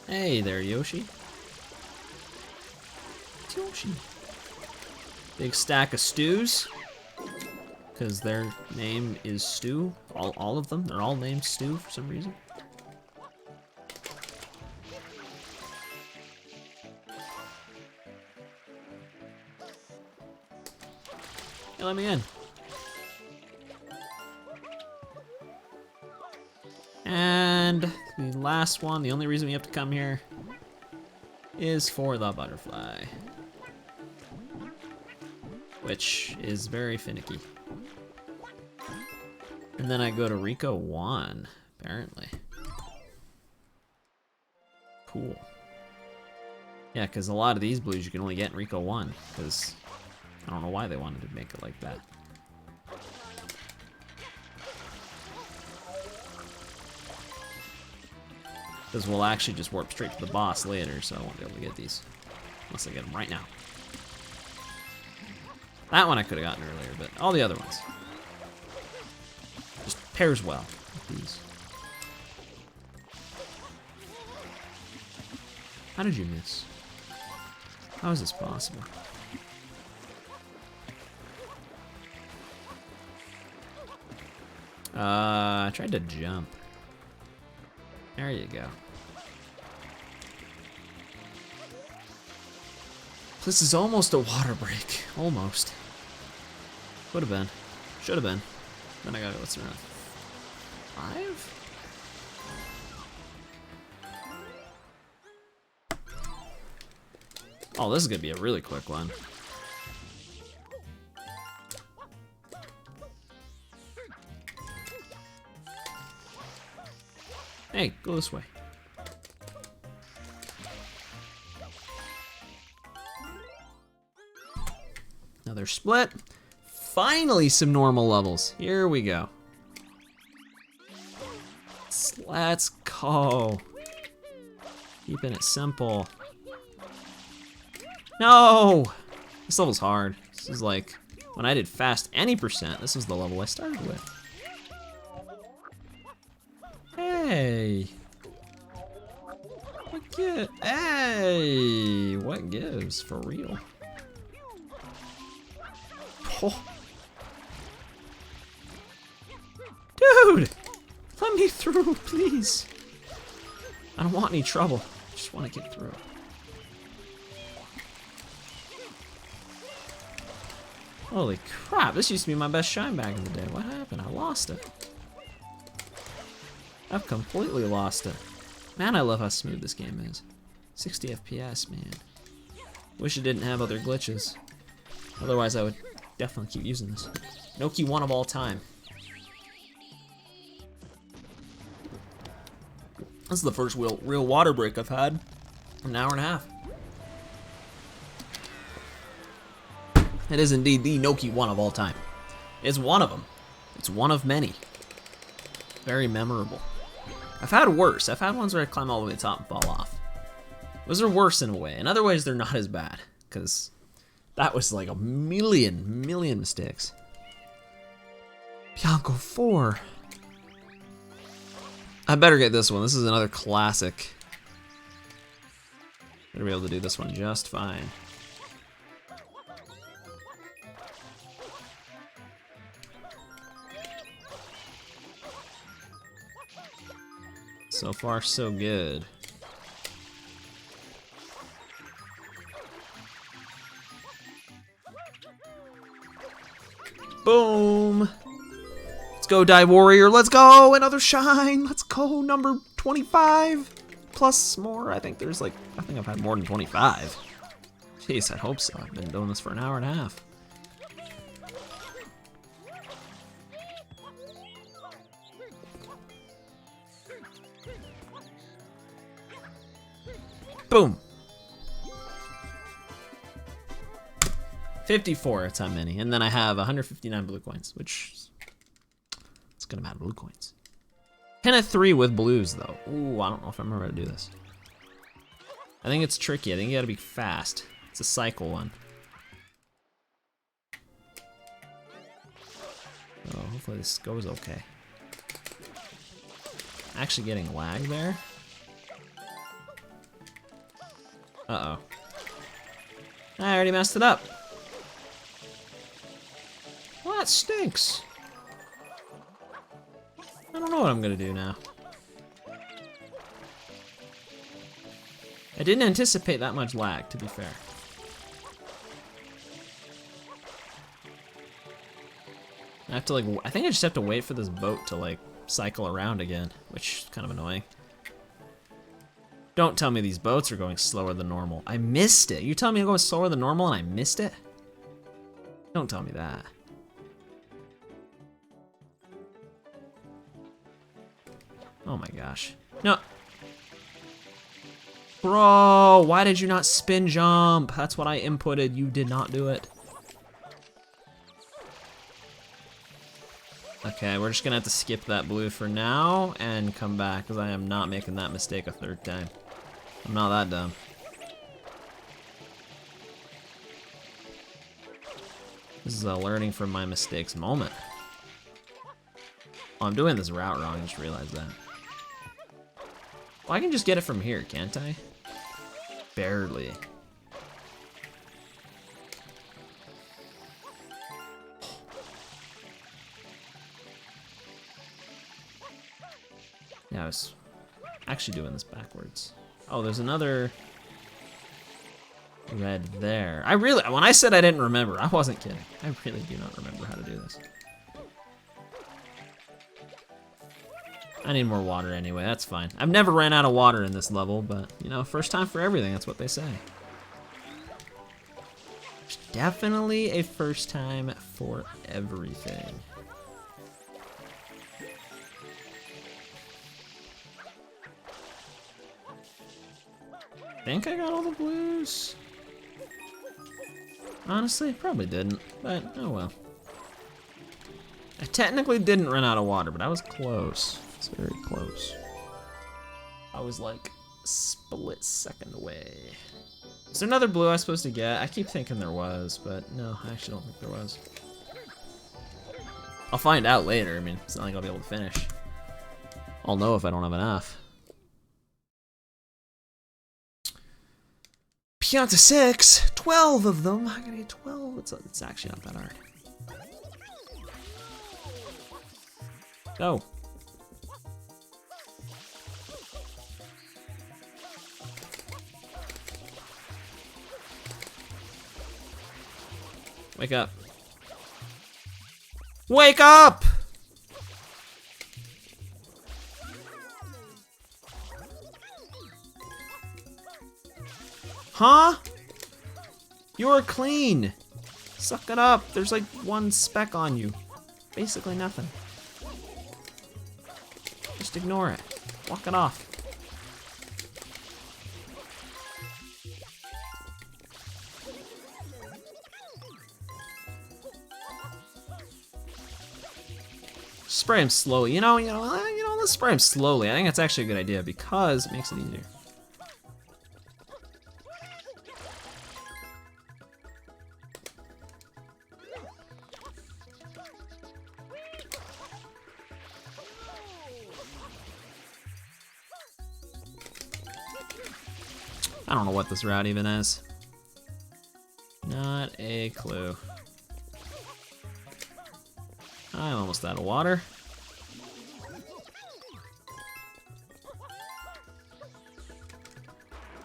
Hey there, Yoshi. It's Yoshi. Big stack of stews. Because their name is Stew. All of them. They're all named Stew for some reason. Hey, let me in. And the last one, the only reason we have to come here is for the butterfly. Which is very finicky. And then I go to Rico 1, apparently. Cool. Yeah, because a lot of these blues you can only get in Rico 1, because I don't know why they wanted to make it like that. Because we'll actually just warp straight to the boss later, so I won't be able to get these. Unless I get them right now. That one I could have gotten earlier, but all the other ones. Just pairs well with these. How did you miss? How is this possible? I tried to jump. There you go. This is almost a water break. Almost. Would have been. Should have been. Then I gotta, what's around? 5? Oh, this is gonna be a really quick one. Hey, go this way. Another split. Finally some normal levels. Here we go. Let's go. Keeping it simple. No! This level's hard. This is like, when I did fast any percent, this was the level I started with. Hey! Hey! What gives, for real? Oh. Dude! Let me through, please. I don't want any trouble. I just want to get through. Holy crap, this used to be my best shine back in the day. What happened? I lost it. I've completely lost it. Man, I love how smooth this game is. 60 FPS, man. Wish it didn't have other glitches. Otherwise, I would definitely keep using this. Noki 1 of all time. This is the first real water break I've had in an hour and a half. It is indeed the Noki 1 of all time. It's one of them. It's one of many. Very memorable. I've had worse. I've had ones where I climb all the way to the top and fall off. Those are worse in a way. In other ways, they're not as bad, because that was like a million mistakes. Bianco 4. I better get this one. This is another classic. Better be able to do this one just fine. So far, so good. Boom! Let's go, Die Warrior. Let's go! Another shine! Let's go, number 25. Plus more. I think I've had more than 25. Jeez, I hope so. I've been doing this for an hour and a half. Boom! 54, that's how many. And then I have 159 blue coins, which is a good amount of blue coins. 10 of 3 with blues, though. Ooh, I don't know if I remember how to do this. I think it's tricky. I think you gotta be fast. It's a cycle one. Oh, hopefully this goes okay. Actually getting lag there. Uh-oh. I already messed it up. Well, that stinks. I don't know what I'm gonna do now. I didn't anticipate that much lag, to be fair. I have to I think I just have to wait for this boat to cycle around again, which is kind of annoying. Don't tell me these boats are going slower than normal. I missed it. You tell me I'm going slower than normal and I missed it? Don't tell me that. Oh my gosh. No. Bro, why did you not spin jump? That's what I inputted. You did not do it. Okay, we're just gonna have to skip that blue for now and come back because I am not making that mistake a third time. I'm not that dumb. This is a learning from my mistakes moment. Oh, I'm doing this route wrong, I just realized that. Well, I can just get it from here, can't I? Barely. Yeah, I was actually doing this backwards. Oh, there's another red there. When I said I didn't remember, I wasn't kidding. I really do not remember how to do this. I need more water anyway, that's fine. I've never ran out of water in this level, but, you know, first time for everything, that's what they say. There's definitely a first time for everything. think I got all the blues. Honestly, probably didn't, but oh well. I technically didn't run out of water, but I was close. It's very close. I was like a split second away. Is there another blue I was supposed to get? I keep thinking there was, but no, I actually don't think there was. I'll find out later. I mean, it's not like I'll be able to finish. I'll know if I don't have enough. Pianta 6, 12 of them. I gotta get 12. It's actually not that hard. Go. Wake up. Wake up! Huh? You're clean. Suck it up. There's like one speck on you. Basically nothing. Just ignore it. Walk it off. Spray him slowly. You know, let's spray him slowly. I think that's actually a good idea because it makes it easier. I don't know what this route even is. Not a clue. I'm almost out of water.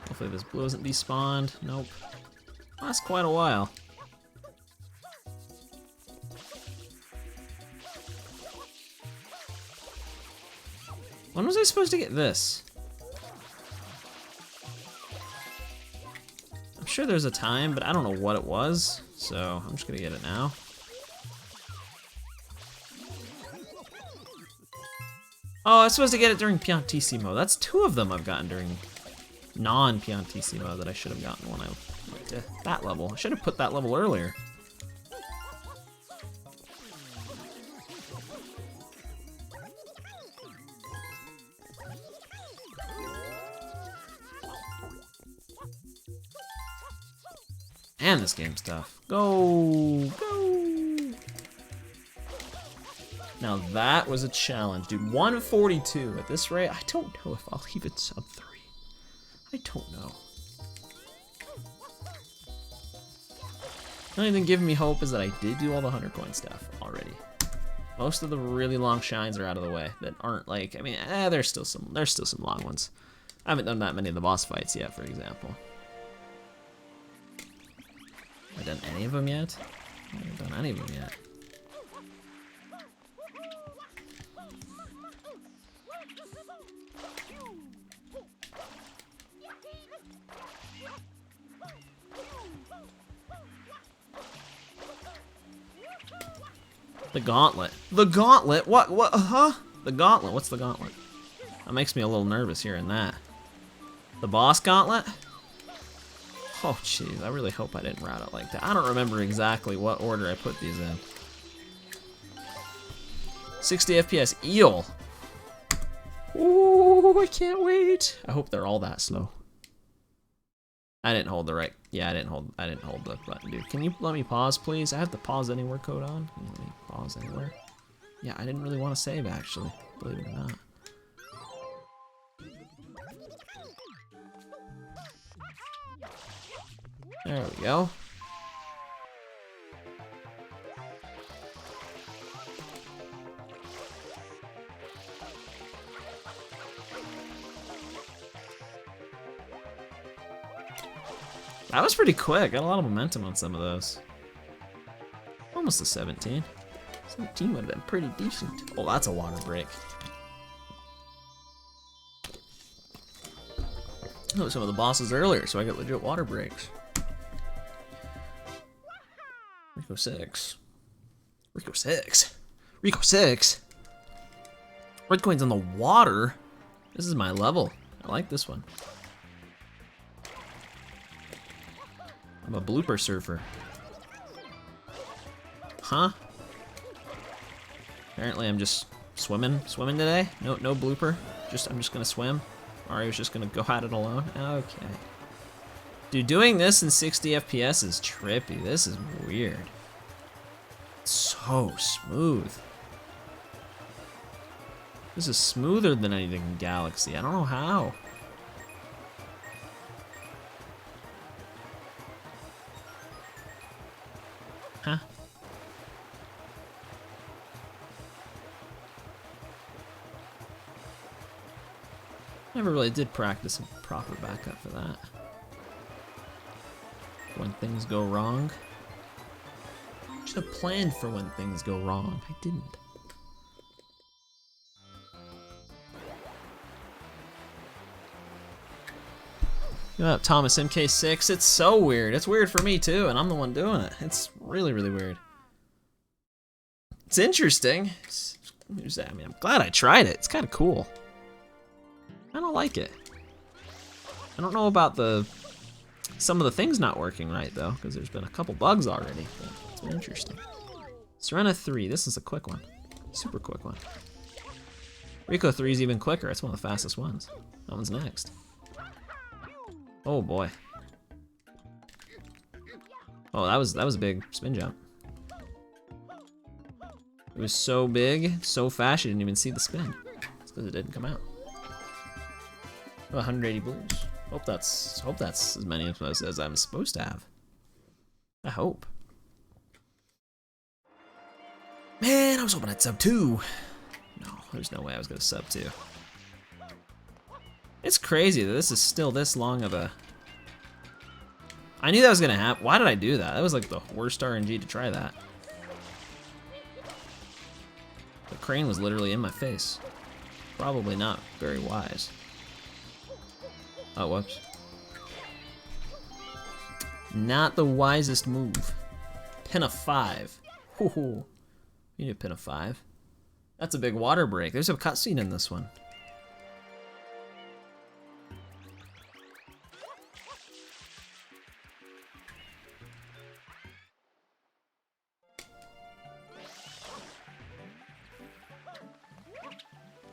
Hopefully this blue isn't despawned. Nope. That's quite a while. When was I supposed to get this? I'm sure there's a time, but I don't know what it was, so I'm just gonna get it now. Oh, I was supposed to get it during Piantissimo. That's 2 of them I've gotten during non-Piantissimo that I should have gotten when I went to that level. I should have put that level earlier. And this game's tough. Go! Go! Now that was a challenge, dude. 142 at this rate. I don't know if I'll even sub 3. I don't know. The only thing giving me hope is that I did do all the 100 coin stuff already. Most of the really long shines are out of the way that aren't like, I mean, there's still some long ones. I haven't done that many of the boss fights yet, for example. Have I done any of them yet? I haven't done any of them yet. The gauntlet. The gauntlet? What? Huh? The gauntlet. What's the gauntlet? That makes me a little nervous hearing that. The boss gauntlet? Oh, jeez. I really hope I didn't route it like that. I don't remember exactly what order I put these in. 60 FPS eel. Ooh, I can't wait. I hope they're all that slow. I didn't hold the right. Yeah, I didn't hold the button, dude. Can you let me pause, please? I have the pause anywhere code on. Can you let me pause anywhere? Yeah, I didn't really want to save, actually. Believe it or not. There we go. That was pretty quick. Got a lot of momentum on some of those. Almost a 17. 17 would have been pretty decent. Oh, that's a water break. Oh, some of the bosses earlier, so I got legit water breaks. Rico 6. Rico 6. Rico 6. Red coins on the water. This is my level. I like this one. I'm a blooper surfer. Huh? Apparently I'm just swimming today. No blooper. I'm just gonna swim. Mario's just gonna go at it alone. Okay. Dude, doing this in 60 FPS is trippy. This is weird. It's so smooth. This is smoother than anything in Galaxy. I don't know how. Huh? Never really did practice a proper backup for that. When things go wrong. Should have planned for when things go wrong. I didn't. Look at that, Thomas MK6. It's so weird. It's weird for me too, and I'm the one doing it. It's really, really weird. It's interesting. I mean, I'm glad I tried it. It's kind of cool. I don't like it. I don't know about some of the things not working right though, because there's been a couple bugs already. But it's been interesting. Serena 3. This is a quick one. Super quick one. Rico 3 is even quicker. It's one of the fastest ones. That one's next. Oh boy. Oh, that was a big spin jump. It was so big, so fast, you didn't even see the spin. It's because it didn't come out. 180 blues. Hope that's as many as I'm supposed to have. I hope. Man, I was hoping I'd sub 2. No, there's no way I was gonna sub 2. It's crazy that this is still this long of a... I knew that was gonna happen. Why did I do that? That was like the worst RNG to try that. The crane was literally in my face. Probably not very wise. Oh, whoops. Not the wisest move. Pin of 5. Hoo-hoo. You need a pin of 5. That's a big water break. There's a cutscene in this one.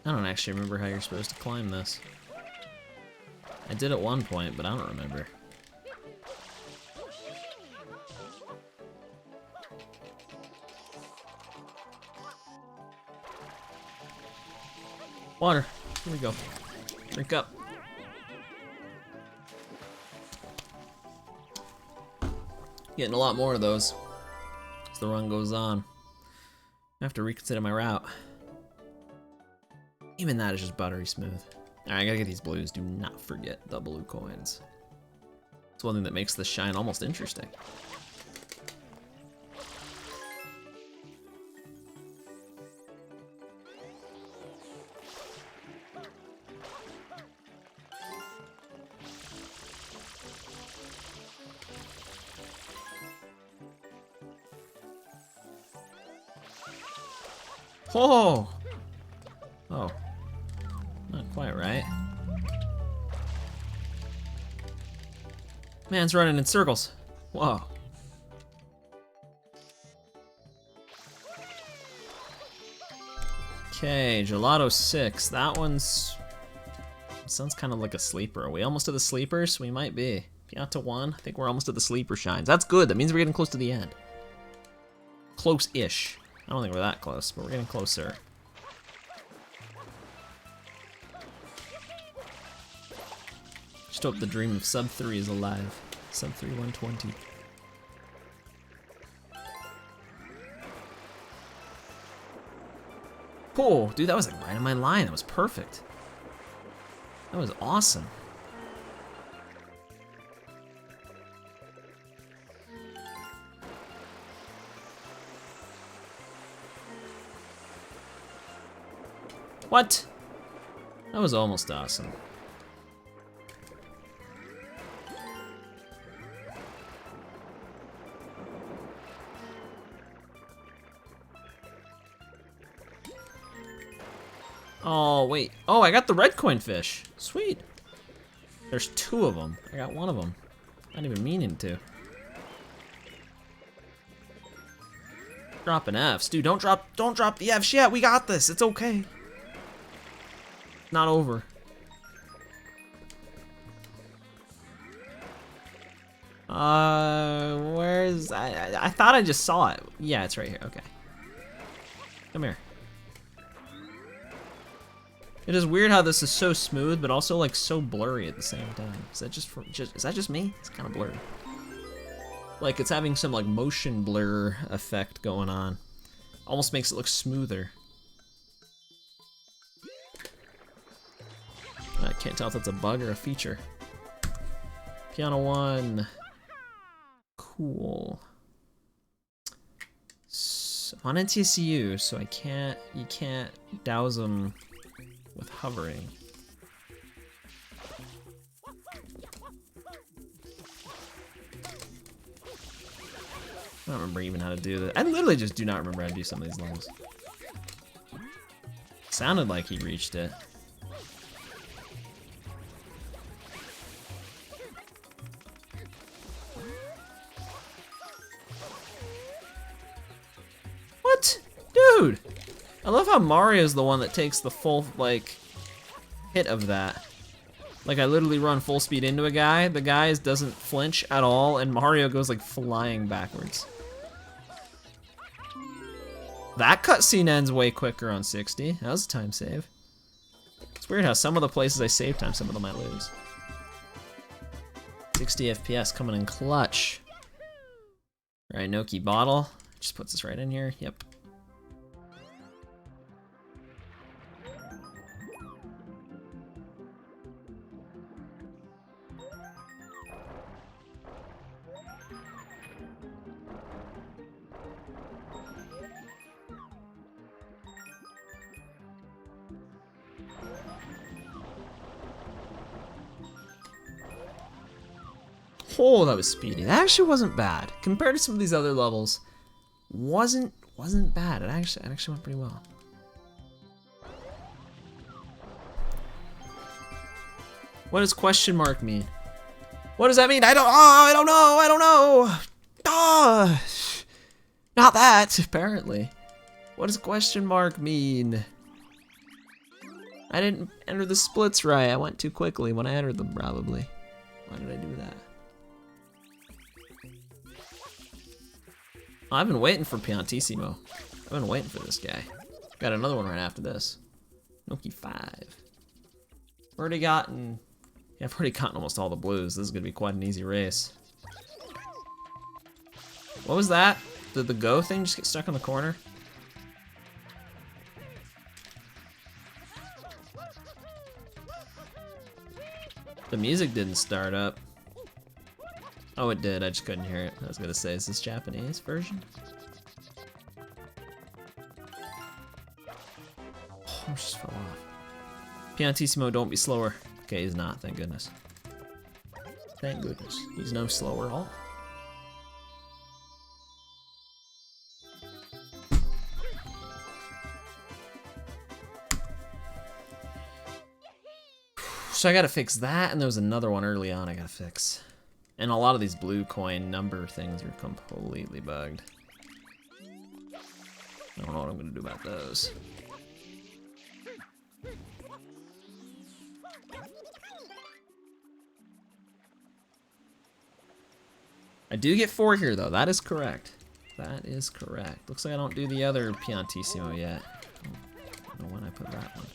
I don't actually remember how you're supposed to climb this. I did at one point, but I don't remember. Water. Here we go. Drink up. Getting a lot more of those as the run goes on. I have to reconsider my route. Even that is just buttery smooth. Alright, I gotta get these blues. Do not forget the blue coins. It's one thing that makes this shine almost interesting. Oh! Oh. Not quite right. Man's running in circles. Whoa. Okay, Gelato 6. That one's... sounds kind of like a sleeper. Are we almost to the sleepers? We might be. Pianta 1. I think we're almost to the sleeper shines. That's good. That means we're getting close to the end. Close-ish. I don't think we're that close, but we're getting closer. Just hope the dream of sub 3 is alive. Sub 3 120. Cool, dude, that was like right in my line. That was perfect. That was awesome. What? That was almost awesome. Oh, wait. Oh, I got the red coin fish. Sweet. There's 2 of them. I got one of them. Not even meaning to. dropping Fs. Dude, don't drop the Fs yet. We got this. It's okay. Not over. Where's... I thought I just saw it. Yeah, it's right here. Okay. Come here. It is weird how this is so smooth, but also like so blurry at the same time. Is that just me? It's kind of blurry. Like it's having some like motion blur effect going on. Almost makes it look smoother. I can't tell if that's a bug or a feature. Piano 1. Cool. So, on NTSU, so you can't douse them with hovering. I don't remember even how to do that. I literally just do not remember how to do some of these levels. Sounded like he reached it. What? Dude! I love how Mario's the one that takes the full, like, hit of that. Like, I literally run full speed into a guy, the guy doesn't flinch at all, and Mario goes, like, flying backwards. That cutscene ends way quicker on 60. That was a time save. It's weird how some of the places I save time, some of them I lose. 60 FPS coming in clutch. Right, Noki bottle. Just puts this right in here. Yep. Oh, that was speedy. That actually wasn't bad. Compared to some of these other levels, wasn't bad. It actually went pretty well. What does question mark mean? What does that mean? I don't know. Ah, not that, apparently. What does question mark mean? I didn't enter the splits right. I went too quickly when I entered them, probably. Why did I do that? I've been waiting for Piantissimo. I've been waiting for this guy. Got another one right after this. Noki 5. Already gotten... Yeah, I've already gotten almost all the blues. This is gonna be quite an easy race. What was that? Did the go thing just get stuck in the corner? The music didn't start up. Oh, it did. I just couldn't hear it. I was gonna say, is this Japanese version? Oh, I just fell off. Piantissimo, don't be slower. Okay, he's not. Thank goodness. Thank goodness. He's no slower at all. So I gotta fix that, and there was another one early on I gotta fix. And a lot of these blue coin number things are completely bugged. I don't know what I'm gonna do about those. I do get 4 here though, that is correct. That is correct. Looks like I don't do the other Piantissimo yet. I don't know when I put that one.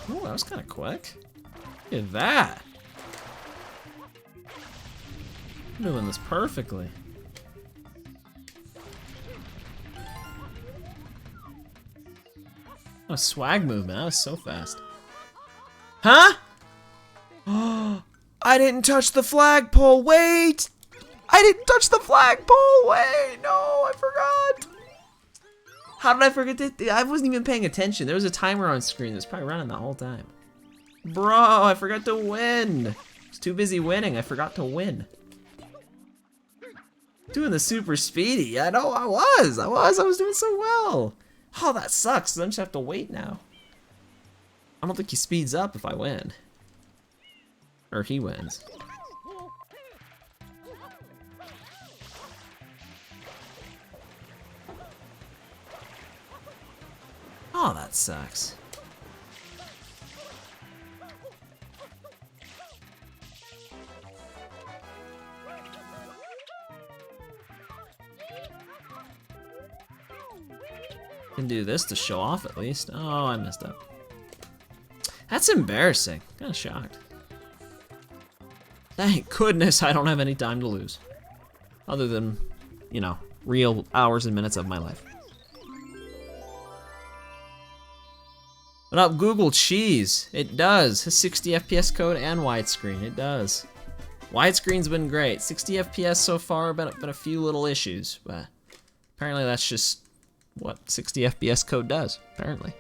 Oh, that was kind of quick. Look at that. I'm doing this perfectly. Oh, swag movement. That was so fast. Huh? Oh, I didn't touch the flagpole. Wait! I didn't touch the flagpole. Wait, no, I forgot. How did I forget to? I wasn't even paying attention. There was a timer on screen that was probably running the whole time. Bro, I forgot to win. I was too busy winning. I forgot to win. Doing the super speedy. I know I was doing so well. Oh, that sucks. I just have to wait now. I don't think he speeds up if I win. Or he wins. Oh, that sucks. Can do this to show off at least. Oh, I messed up. That's embarrassing. Kinda shocked. Thank goodness I don't have any time to lose. Other than, you know, real hours and minutes of my life. What up, Google Cheese? It does. 60 FPS code and widescreen. It does. Widescreen's been great. 60 FPS so far, been a few little issues, but apparently that's just what 60 FPS code does, apparently.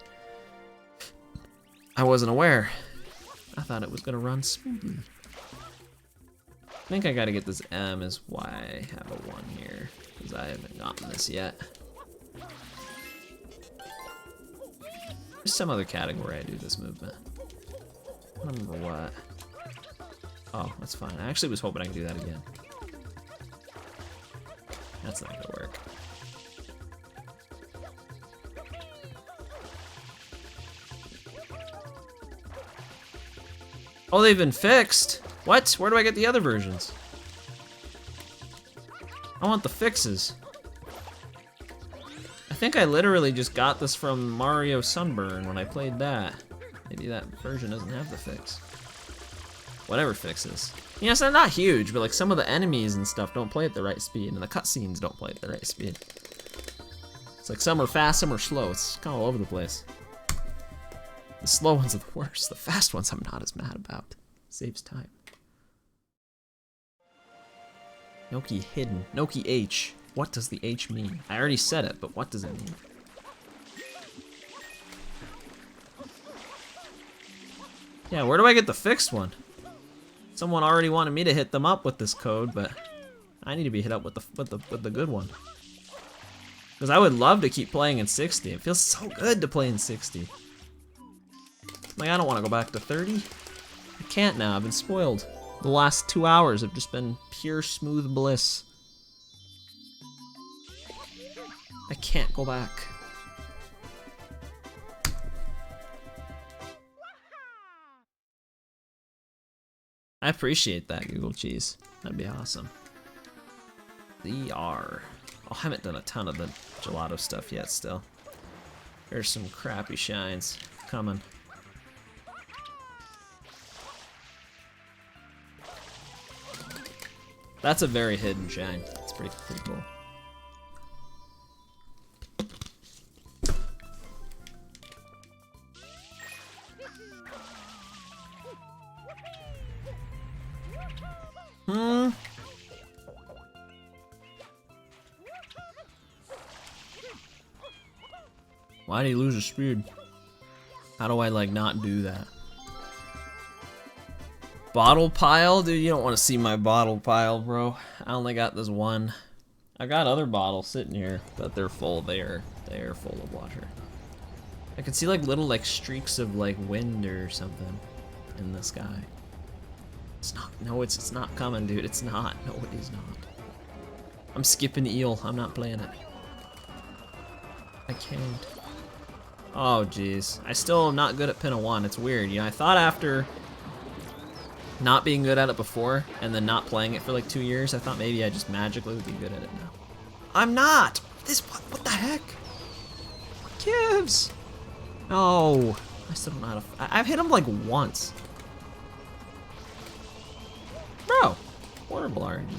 I wasn't aware. I thought it was gonna run smoothly. I think I gotta get this M is why I have a 1 here, because I haven't gotten this yet. There's some other category I do this movement. I don't remember what. Oh, that's fine. I actually was hoping I could do that again. That's not gonna work. Oh, they've been fixed? What? Where do I get the other versions? I want the fixes. I think I literally just got this from Mario Sunburn when I played that. Maybe that version doesn't have the fix. Whatever fixes. You know, so they're not huge, but like some of the enemies and stuff don't play at the right speed, and the cutscenes don't play at the right speed. It's like some are fast, some are slow. It's kind of all over the place. The slow ones are the worst. The fast ones I'm not as mad about. Saves time. Noki hidden. Noki H. What does the H mean? I already said it, but what does it mean? Yeah, where do I get the fixed one? Someone already wanted me to hit them up with this code, but I need to be hit up with the good one. Because I would love to keep playing in 60. It feels so good to play in 60. Like, I don't want to go back to 30. I can't now. I've been spoiled. The last 2 hours have just been pure smooth bliss. I can't go back. I appreciate that, Google Cheese. That'd be awesome. DR. Oh, I haven't done a ton of the gelato stuff yet still. There's some crappy shines coming. That's a very hidden shine. It's pretty cool. Why did he lose his speed? How do I like not do that? Bottle pile? Dude, you don't want to see my bottle pile, bro. I only got this one. I got other bottles sitting here, but they're full. They are full of water. I can see like little like streaks of like wind or something in the sky. It's not. No, it's not coming, dude. It's not. No, it is not. I'm skipping eel. I'm not playing it. I can't. Oh, jeez. I still am not good at Pinna 1. It's weird. You know, I thought after not being good at it before and then not playing it for like 2 years, I thought maybe I just magically would be good at it now. I'm not! What the heck? What gives? No. I still don't know how to. I've hit him like once. Bro. Horrible RNG.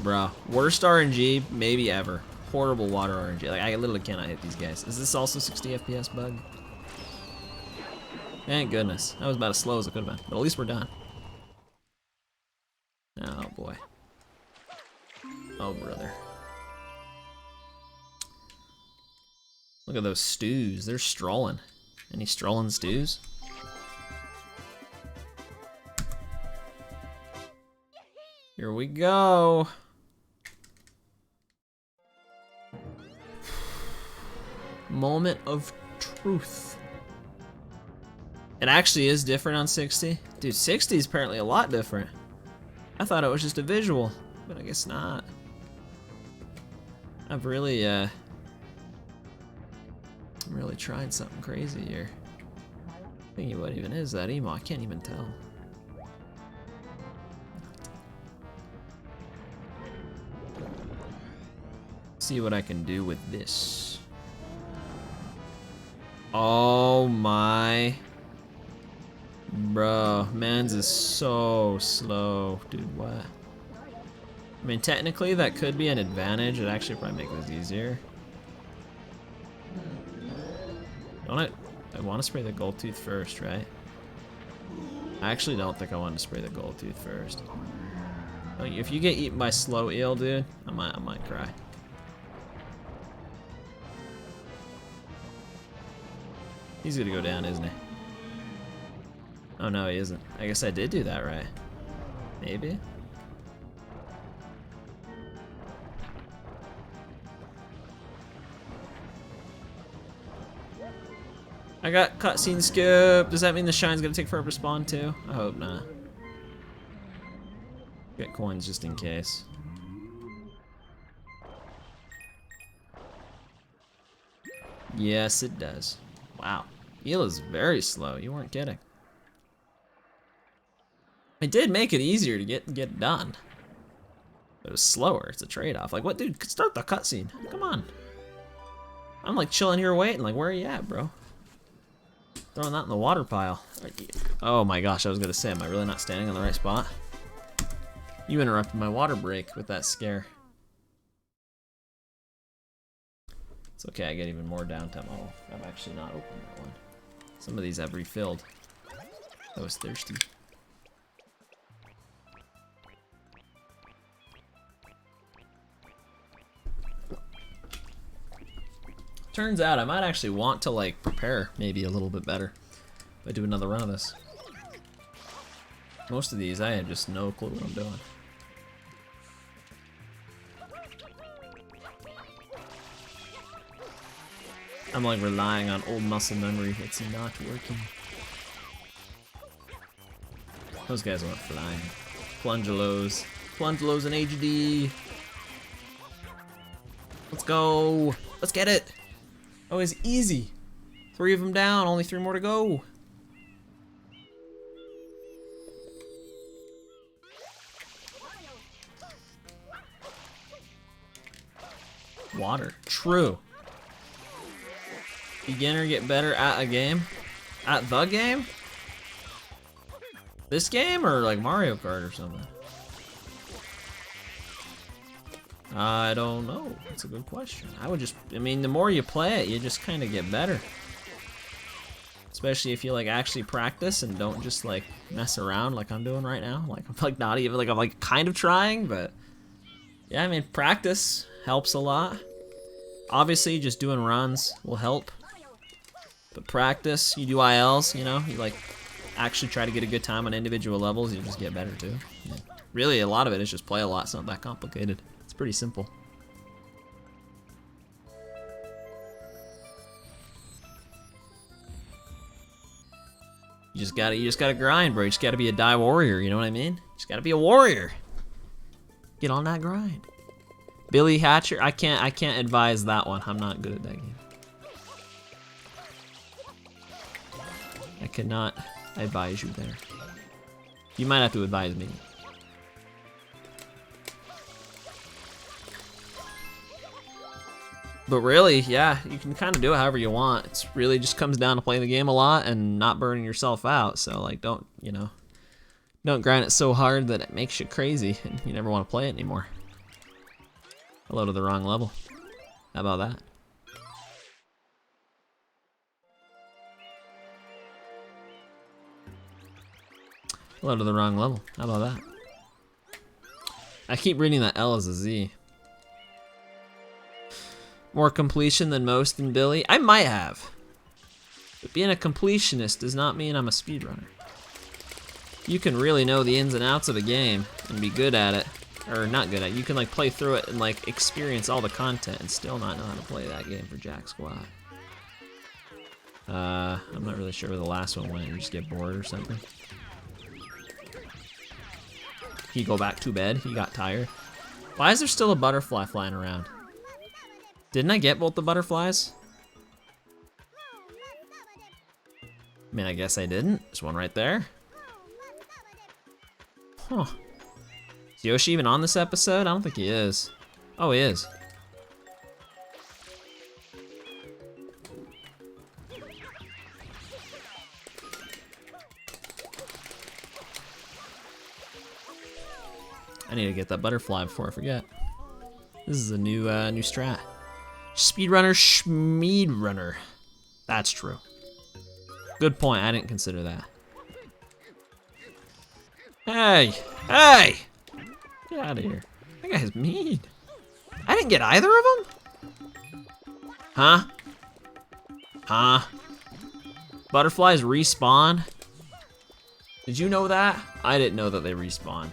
Bro. Worst RNG maybe ever. Horrible water RNG. Like, I literally cannot hit these guys. Is this also 60 FPS bug? Thank goodness. That was about as slow as it could have been. But at least we're done. Oh, boy. Oh, brother. Look at those stews. They're strolling. Any strolling stews? Here we go. Moment of truth. It actually is different on 60. Dude, 60 is apparently a lot different. I thought it was just a visual, but I guess not. I've really, I'm really trying something crazy here. Thinking what even is that emo? I can't even tell. See what I can do with this. Oh my. Bro, man's is so slow. Dude, what? I mean, technically that could be an advantage. It'd actually probably make this easier. Don't I want to spray the gold tooth first, right? I actually don't think I want to spray the gold tooth first. Like, if you get eaten by slow eel, dude, I might cry. He's gonna go down, isn't he? Oh no, he isn't. I guess I did do that right. Maybe? I got cutscene skip. Does that mean the shine's gonna take forever to spawn too? I hope not. Get coins just in case. Yes, it does. Wow. Eel is very slow. You weren't kidding. It did make it easier to get done. But it was slower. It's a trade-off. Like, what, dude? Start the cutscene. Come on. I'm like chilling here waiting. Like, where are you at, bro? Throwing that in the water pile. Oh my gosh, I was gonna say, am I really not standing on the right spot? You interrupted my water break with that scare. It's okay, I get even more downtime. Oh, I've actually not opened that one. Some of these I've refilled. I was thirsty. Turns out I might actually want to like prepare maybe a little bit better if I do another run of this. Most of these I have just no clue what I'm doing. I'm like relying on old muscle memory. It's not working. Those guys went flying. Plungelos. Plungelos in HD. Let's go. Let's get it. Oh, it's easy. 3 of them down, only 3 more to go. Water. True. Beginner get better at a game? At the game? This game or like Mario Kart or something? I don't know. That's a good question. I mean, the more you play it, you just kind of get better. Especially if you like actually practice and don't just like mess around like I'm doing right now. Like I'm like not even like I'm like kind of trying, but yeah, I mean practice helps a lot. Obviously, just doing runs will help. But practice, you do ILs, you know, you like actually try to get a good time on individual levels, you just get better too. Yeah. Really, a lot of it is just play a lot. It's not that complicated. It's pretty simple. You just gotta grind, bro. You just gotta be a die warrior. You know what I mean? You just gotta be a warrior. Get on that grind. Billy Hatcher, I can't advise that one. I'm not good at that game. I cannot advise you there. You might have to advise me. But really, yeah, you can kind of do it however you want. It's really just comes down to playing the game a lot and not burning yourself out. So like, don't grind it so hard that it makes you crazy and you never want to play it anymore. Hello to the wrong level. How about that? Hello to the wrong level. How about that? I keep reading that L as a Z. More completion than most in Billy? I might have. But being a completionist does not mean I'm a speedrunner. You can really know the ins and outs of a game and be good at it. Or not good at it. You can like play through it and like experience all the content and still not know how to play that game for jack squat. I'm not really sure where the last one went. You just get bored or something. He go back to bed. He got tired. Why is there still a butterfly flying around? Didn't I get both the butterflies? I mean, I guess I didn't. There's one right there. Huh. Is Yoshi even on this episode? I don't think he is. Oh, he is. I need to get that butterfly before I forget. This is a new new strat. Speedrunner Schmeedrunner. That's true. Good point, I didn't consider that. Hey! Hey! Get out of here. That guy's mean. I didn't get either of them? Huh? Huh? Butterflies respawn? Did you know that? I didn't know that they respawn.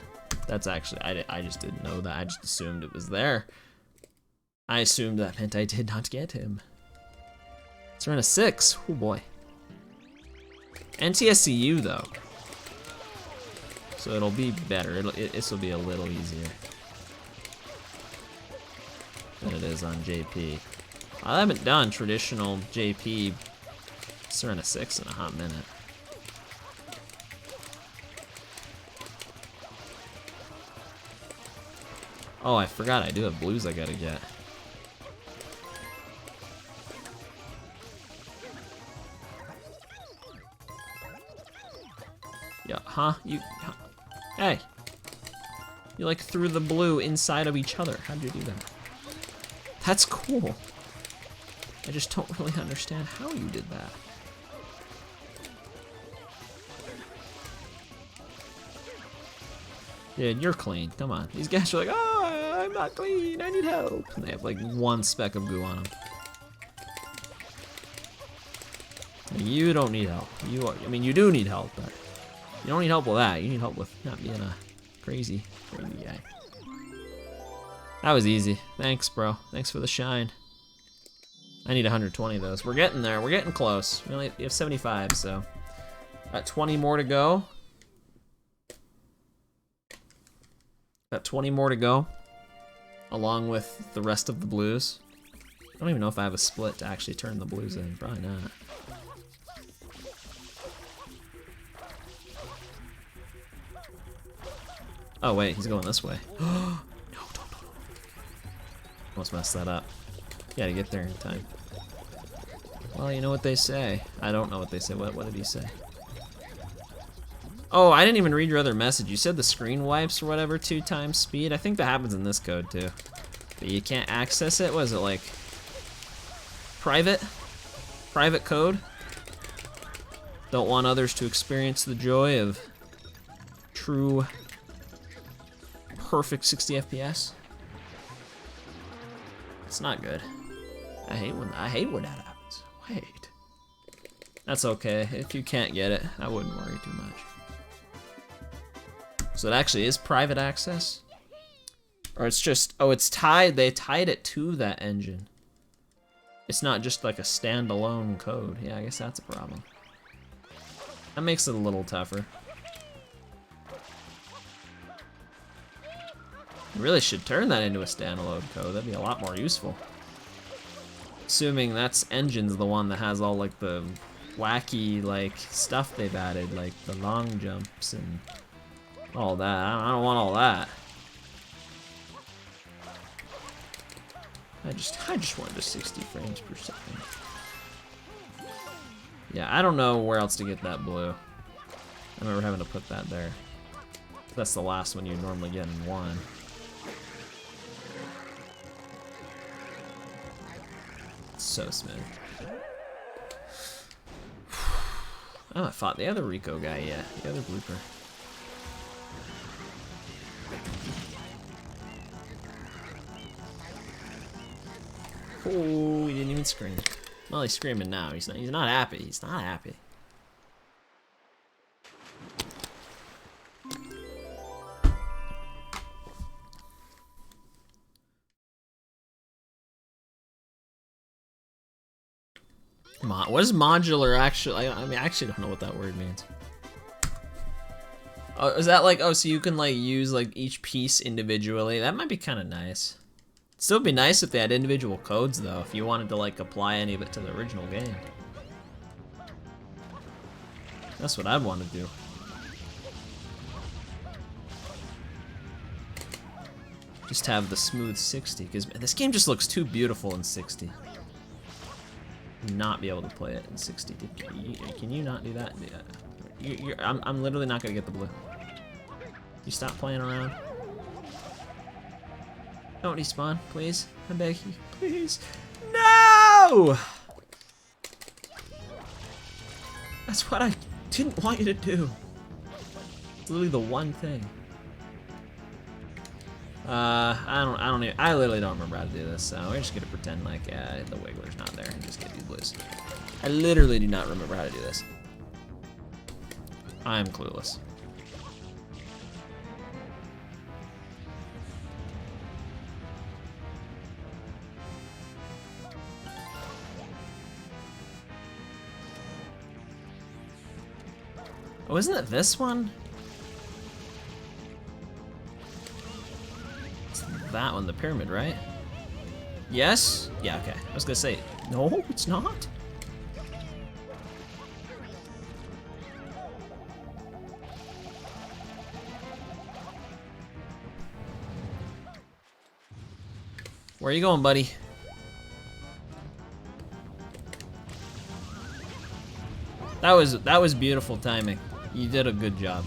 That's actually, I just didn't know that. I just assumed it was there. I assumed that meant I did not get him. So we're in a 6. Oh boy. NTSCU though. So it'll be better. This will be a little easier than it is on JP. I haven't done traditional JP. So we're in a 6 in a hot minute. Oh, I forgot I do have blues I gotta get. Yeah, huh? Hey! You like threw the blue inside of each other. How'd you do that? That's cool. I just don't really understand how you did that. Dude, you're clean. Come on. These guys are like, oh, I'm not clean. I need help. And they have like one speck of goo on them. You don't need help. I mean, you do need help, but you don't need help with that. You need help with not being a crazy guy. That was easy. Thanks, bro. Thanks for the shine. I need 120 of those. We're getting there. We're getting close. We have 75, so got 20 more to go. Got 20 more to go, along with the rest of the blues. I don't even know if I have a split to actually turn the blues in. Probably not. Oh wait, he's going this way. No, don't. Almost messed that up. You gotta get there in time. Well, you know what they say. I don't know what they say. What did he say? Oh, I didn't even read your other message. You said the screen wipes or whatever 2 times speed. I think that happens in this code too. But you can't access it. What is it, like private? Private code? Don't want others to experience the joy of true perfect 60 FPS. It's not good. I hate when that happens. Wait. That's okay. If you can't get it, I wouldn't worry too much. So it actually is private access? Or it's just, oh, it's tied, they tied it to that engine. It's not just like a standalone code. Yeah, I guess that's a problem. That makes it a little tougher. You really should turn that into a standalone code. That'd be a lot more useful. Assuming that's engine's the one that has all like the wacky like stuff they've added, like the long jumps and all that. I don't want all that. I just wanted the 60 frames per second. Yeah, I don't know where else to get that blue. I remember having to put that there. That's the last one you normally get in one. It's so smooth. I haven't fought the other Rico guy yet, the other blooper. Oh, he didn't even scream. Well, he's screaming now. He's not happy. He's not happy. What is modular actually? I mean, I actually don't know what that word means. Oh, is that like, oh, so you can like use like each piece individually? That might be kind of nice. It'd still be nice if they had individual codes though, if you wanted to like apply any of it to the original game. That's what I'd want to do. Just have the smooth 60, because this game just looks too beautiful in 60. Not be able to play it in 60. Can you not do that? I'm literally not gonna get the blue. You stop playing around. Don't despawn, please. I beg you, please. No! That's what I didn't want you to do. It's literally the one thing. I literally don't remember how to do this, so we're just gonna pretend like the wiggler's not there and just get these blues. I literally do not remember how to do this. I'm clueless. Oh, isn't it this one? That one, the pyramid, right? Yes? Yeah, okay. I was gonna say, no, it's not. Where are you going, buddy? That was beautiful timing. You did a good job.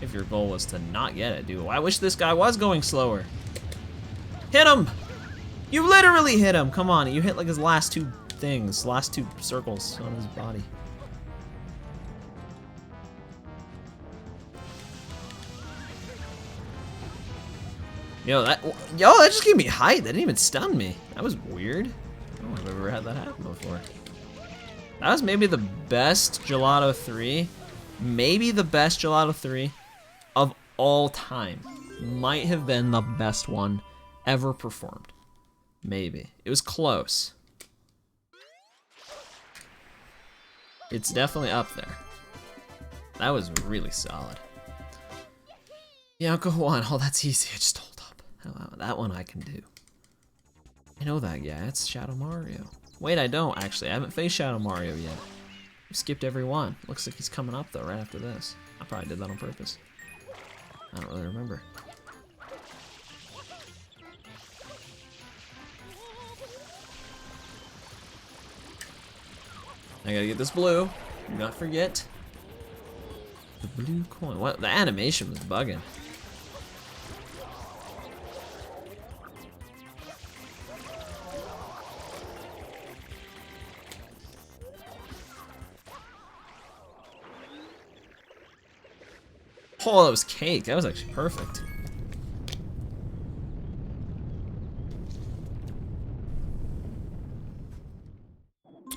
If your goal was to not get it, dude. I wish this guy was going slower. Hit him! You literally hit him! Come on, you hit like his last two things, last two circles on his body. Yo, that just gave me height. That didn't even stun me. That was weird. I don't think I've ever had that happen before. That was maybe the best Gelato 3. Maybe the best Gelato 3 of all time. Might have been the best one ever performed. Maybe. It was close. It's definitely up there. That was really solid. Yeah, go on. Oh, that's easy. I just hold up. That one I can do. I know that guy. It's Shadow Mario. Wait, I don't actually. I haven't faced Shadow Mario yet. We skipped every one. Looks like he's coming up though right after this. I probably did that on purpose. I don't really remember. I gotta get this blue. Do not forget. The blue coin. What? The animation was bugging. Oh, that was cake. That was actually perfect.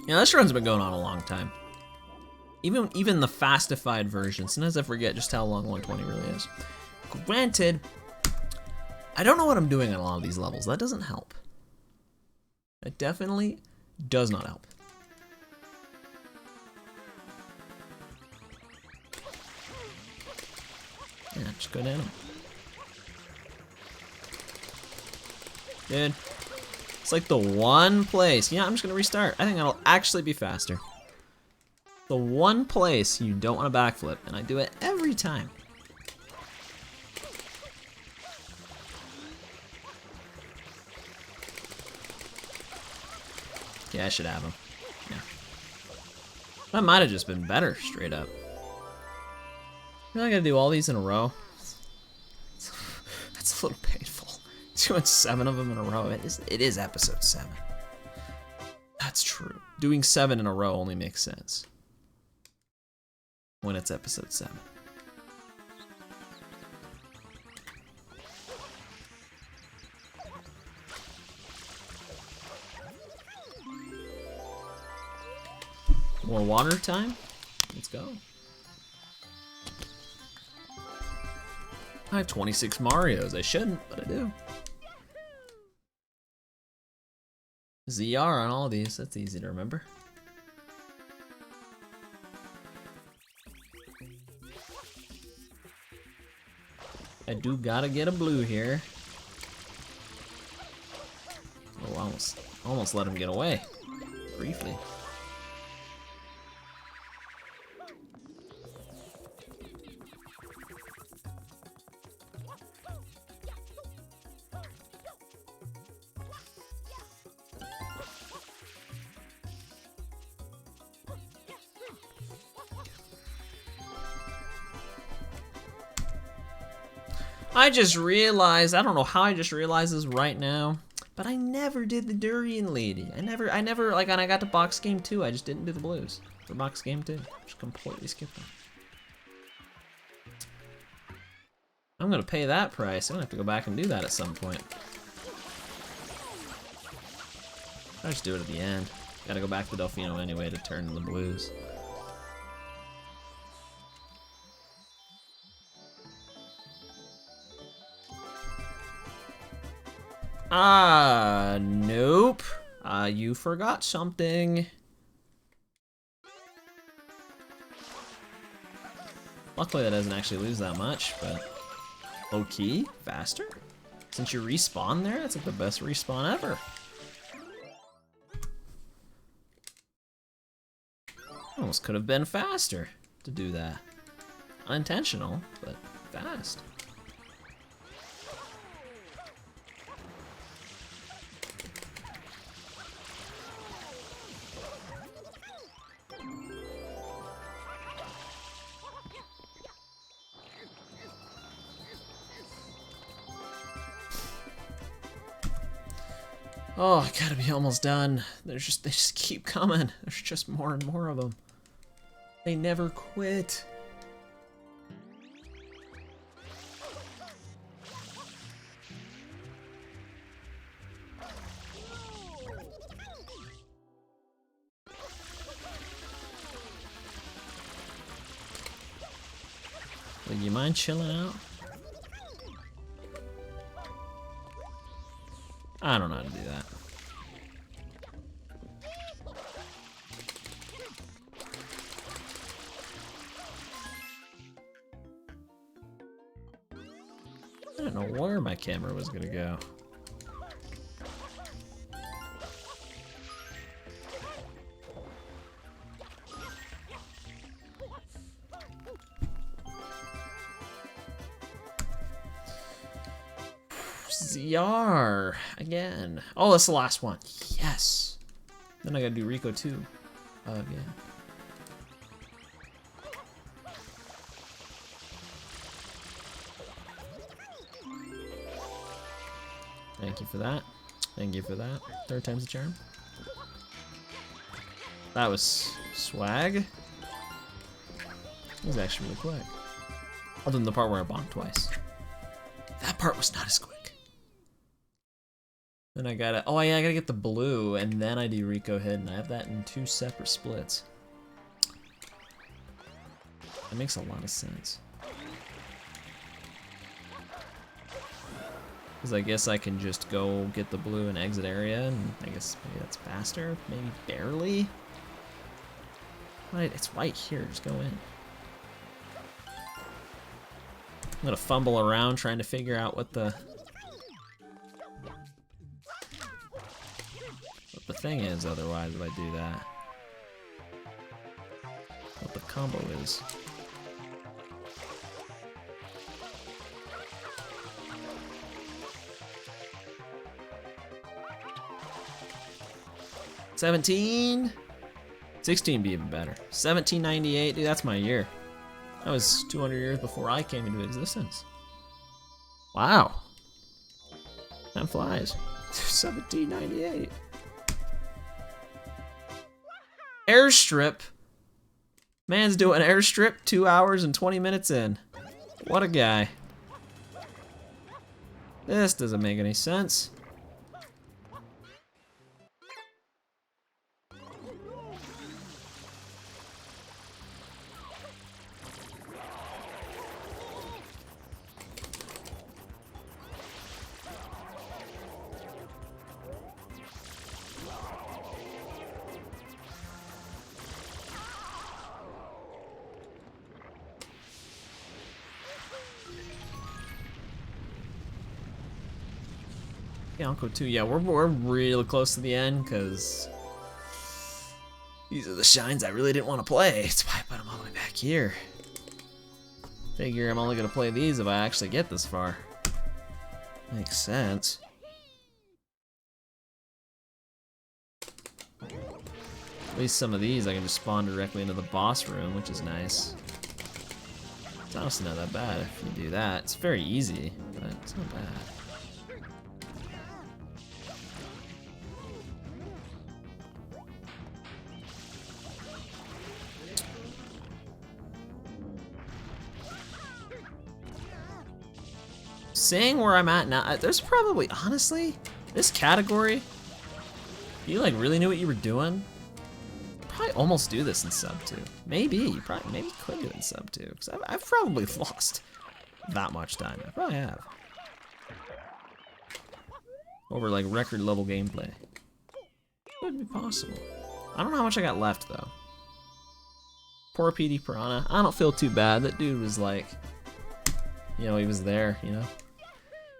Yeah, this run's been going on a long time. Even the fastified version. Sometimes I forget just how long 120 really is. Granted, I don't know what I'm doing on a lot of these levels. That doesn't help. It definitely does not help. Yeah, just go down. Dude, it's like the one place. Yeah, I'm just gonna restart. I think that'll actually be faster. The one place you don't want to backflip, and I do it every time. Yeah, I should have him. Yeah. That might have just been better, straight up. I gotta do all these in a row. That's a little painful. Doing 7 of them in a row. It is episode 7. That's true. Doing 7 in a row only makes sense when it's episode 7. More water time? Let's go. I have 26 Marios. I shouldn't, but I do. ZR on all these. That's easy to remember. I do gotta get a blue here. Oh, almost let him get away. Briefly. I just realized, I don't know how I just realized this right now, but I never did the durian lady. I never, like, when I got to box game 2, I just didn't do the blues for box game 2. Just completely skipped them. I'm gonna pay that price. I'm gonna have to go back and do that at some point. I'll just do it at the end. Gotta go back to Delfino anyway to turn the blues. Nope. You forgot something. Luckily that doesn't actually lose that much, but low key, faster? Since you respawn there, that's like the best respawn ever. Almost could have been faster to do that. Unintentional, but fast. Oh, I gotta be almost done. They just keep coming. There's just more and more of them. They never quit. Would you mind chilling out? I don't know how to do that. I don't know where my camera was gonna go. ZR again. Oh, that's the last one. Yes. Then I gotta do Rico too. Yeah. Thank you for that. Thank you for that. Third time's the charm. That was swag. It was actually really quick. Other than the part where I bonked twice. That part was not as quick. Then I gotta, oh yeah, I gotta get the blue, and then I do Rico Hidden. I have that in 2 separate splits. That makes a lot of sense. Because I guess I can just go get the blue and exit area, and I guess maybe that's faster, maybe barely. Right, it's white here, just go in. I'm gonna fumble around trying to figure out what the thing is otherwise if I do that. What the combo is. $17? $16 be even better. $17.98, dude, that's my year. That was 200 years before I came into existence. Wow. Time flies. $17.98. Airstrip. Man's doing airstrip 2 hours and 20 minutes in. What a guy. This doesn't make any sense. Bianco 2. Yeah, we're really close to the end because these are the shines I really didn't want to play. That's why I put them all the way back here. Figure I'm only gonna play these if I actually get this far. Makes sense. At least some of these I can just spawn directly into the boss room, which is nice. It's honestly not that bad if you do that. It's very easy, but it's not bad. Seeing where I'm at now, there's probably, honestly, this category, if you like really knew what you were doing, probably almost do this in sub 2. Maybe, you probably, maybe could do it in sub 2, because I've probably lost that much time. I probably have. Over like record level gameplay. Could be possible. I don't know how much I got left though. Poor PD Piranha. I don't feel too bad. That dude was like, you know, he was there, you know.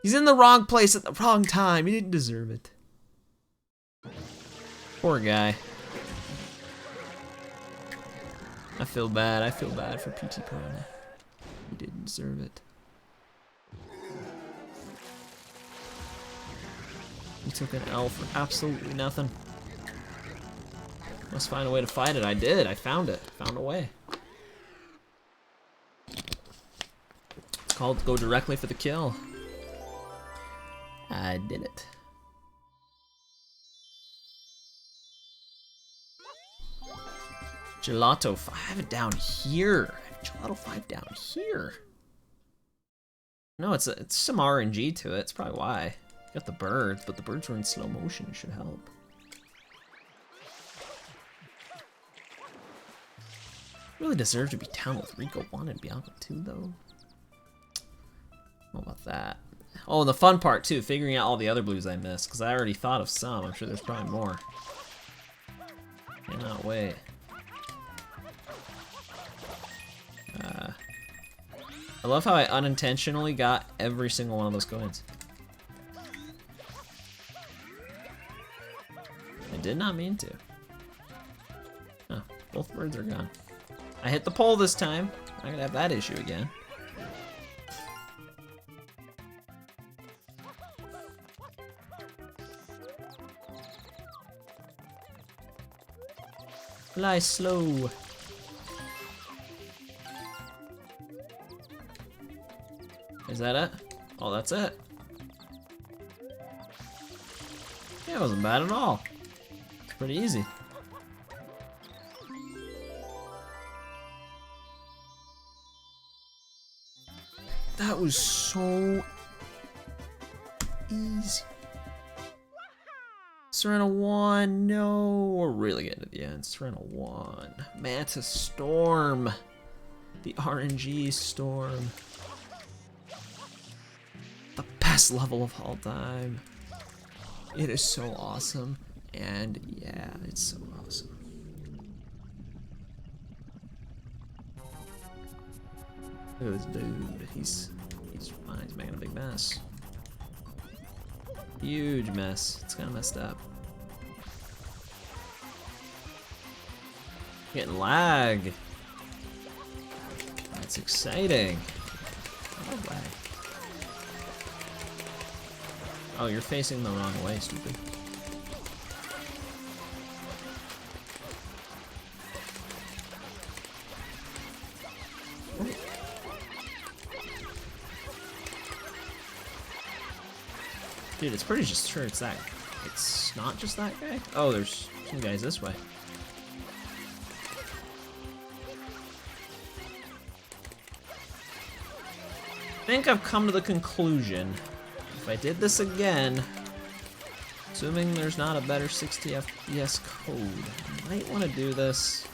He's in the wrong place at the wrong time. He didn't deserve it. Poor guy. I feel bad. I feel bad for PT Piranha. He didn't deserve it. He took an L for absolutely nothing. Must find a way to fight it. I did. I found it. Found a way. It's called go directly for the kill. I did it. Gelato 5. I have it down here. I have Gelato 5 down here. No, it's some RNG to it. It's probably why. Got the birds, but the birds were in slow motion. It should help. Really deserve to be down with Rico 1 and Bianca 2, though. How about that? Oh, and the fun part, too, figuring out all the other blues I missed, because I already thought of some. I'm sure there's probably more. Cannot wait. I love how I unintentionally got every single one of those coins. I did not mean to. Oh, both birds are gone. I hit the pole this time. I'm not gonna have that issue again. Fly slow. Is that it? Oh, that's it. Yeah, it wasn't bad at all. It's pretty easy. That was so easy. Serena 1, no. We're really getting to the end. Serena 1. Manta Storm. The RNG Storm. The best level of all time. It is so awesome. And yeah, it's so awesome. Look at this dude. He's fine. He's making a big mess. Huge mess. It's kind of messed up. Getting lag. That's exciting. I love lag. Oh, you're facing the wrong way, stupid. Dude, it's pretty sure it's that. It's not just that guy? Oh, there's some guys this way. I think I've come to the conclusion. If I did this again, assuming there's not a better 60 FPS code, I might want to do this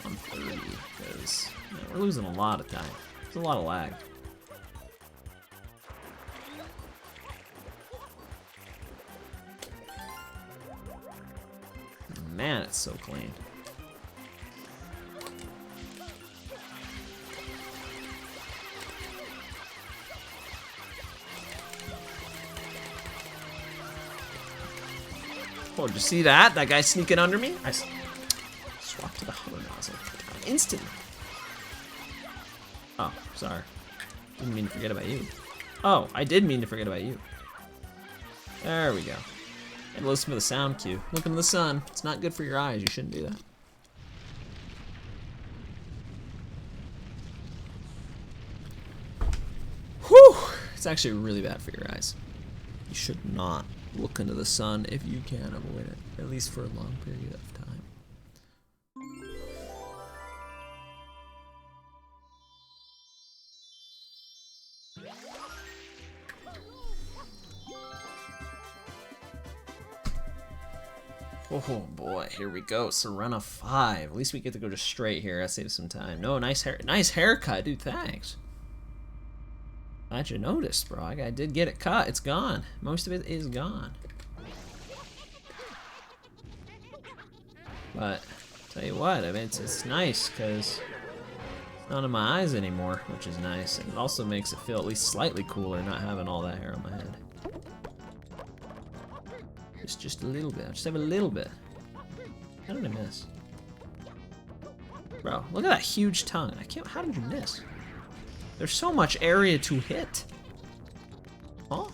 on 30, because we're losing a lot of time. There's a lot of lag. Man, it's so clean. Oh, did you see that? That guy sneaking under me? I swapped to the hover nozzle. Instantly. Oh, sorry. Didn't mean to forget about you. Oh, I did mean to forget about you. There we go. And listen for the sound cue. Look into the sun. It's not good for your eyes. You shouldn't do that. Whew! It's actually really bad for your eyes. You should not look into the sun if you can avoid it, at least for a long period of time. Oh boy, here we go. Serena 5. At least we get to go just straight here. I saved some time. No, nice haircut, dude. Thanks. Glad you noticed, bro. I did get it cut. It's gone. Most of it is gone. But tell you what, I mean, it's nice because it's not in my eyes anymore, which is nice, and it also makes it feel at least slightly cooler not having all that hair on my head. Just a little bit. I just have a little bit. How did I miss? Bro, look at that huge tongue. How did you miss? There's so much area to hit. Huh?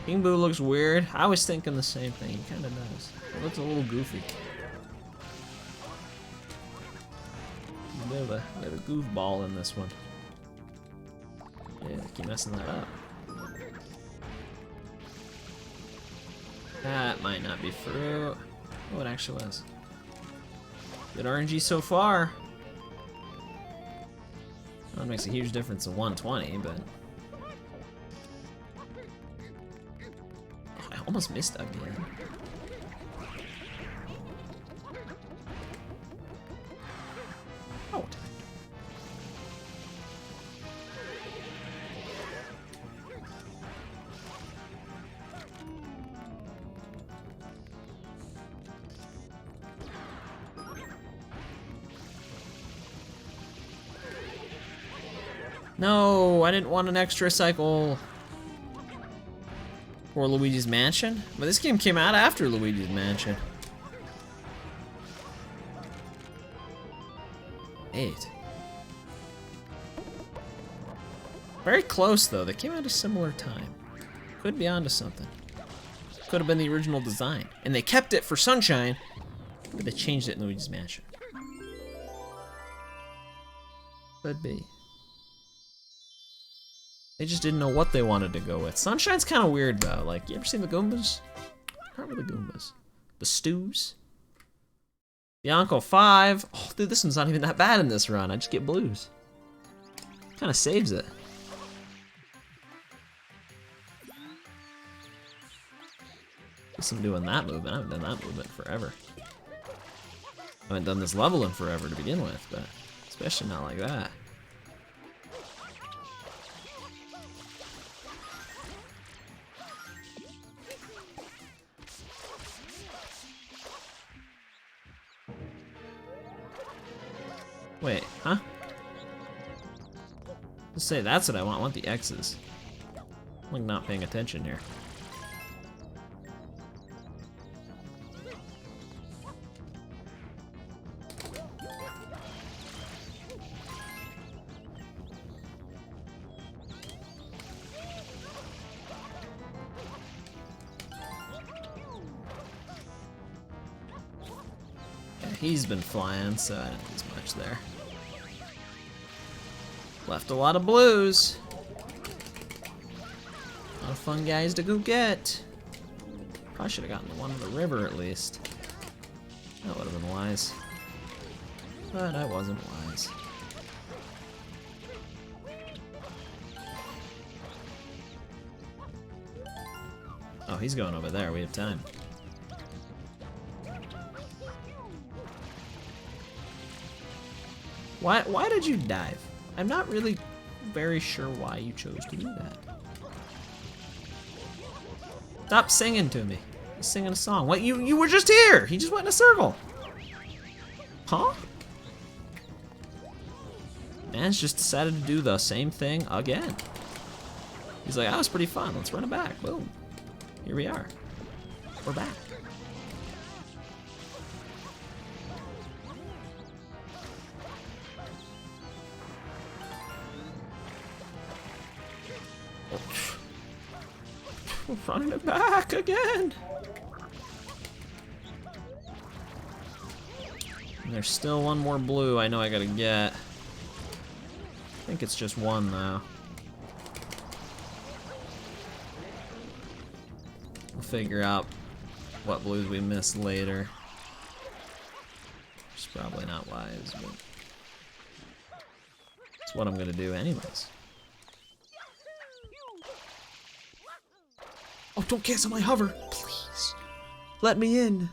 King Boo looks weird. I was thinking the same thing. He kind of does. It looks a little goofy. A bit of a goofball in this one. Yeah, I keep messing that up. That might not be fruit. Oh, it actually was. Good RNG so far. Well, it makes a huge difference in 120, but... Oh, I almost missed again. Oh. No, I didn't want an extra cycle for Luigi's Mansion. But this game came out after Luigi's Mansion. 8. Very close though. They came out at a similar time. Could be onto something. Could have been the original design. And they kept it for Sunshine, but they changed it in Luigi's Mansion. Could be. They just didn't know what they wanted to go with. Sunshine's kind of weird though. Like, you ever seen the Goombas? Not really Goombas. The Stews. Bianco 5. Oh, dude, this one's not even that bad in this run. I just get blues. Kind of saves it. Guess I'm doing that movement. I haven't done that movement in forever. I haven't done this level in forever to begin with, but especially not like that. Wait, huh? Let's say that's what I want. I want the X's. I'm like not paying attention here. Yeah, he's been flying, so I didn't lose much there. Left a lot of blues. A lot of fun guys to go get. Probably should have gotten the one in the river at least. That would have been wise. But I wasn't wise. Oh, he's going over there. We have time. Why did you dive? I'm not really very sure why you chose to do that. Stop singing to me. You're singing a song. What? You were just here. He just went in a circle. Huh? Man's just decided to do the same thing again. He's like, that was pretty fun. Let's run it back. Boom. Here we are. we're back. We're running it back again. And there's still one more blue I know I gotta get. I think it's just one though. We'll figure out what blues we missed later. It's probably not wise, but it's what I'm gonna do anyways. Oh, don't cancel my hover, please. Let me in.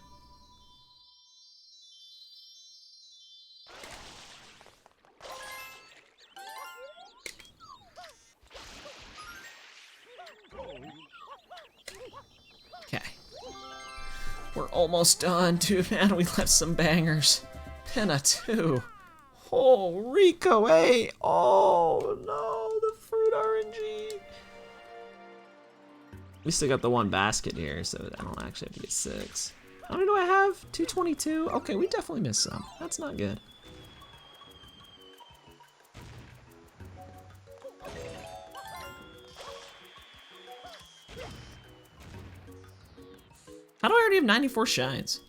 Okay. We're almost done, too, man. We left some bangers. Pinna 2. Oh, Rico 8. Oh, no, the fruit RNG. We still got the one basket here, so I don't actually have to get 6. How many do I have? 222? Okay, we definitely missed some. That's not good. How do I already have 94 shines?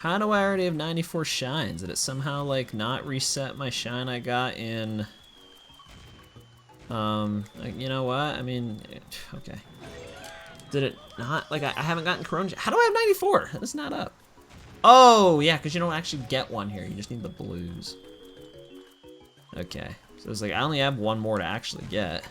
How do I already have 94 shines? Did it somehow like not reset my shine I got in? Like, you know what? I mean, okay. Did it not? Like I haven't gotten Corona. How do I have 94? That's not up. Oh yeah, because you don't actually get one here. You just need the blues. Okay, so it's like I only have one more to actually get.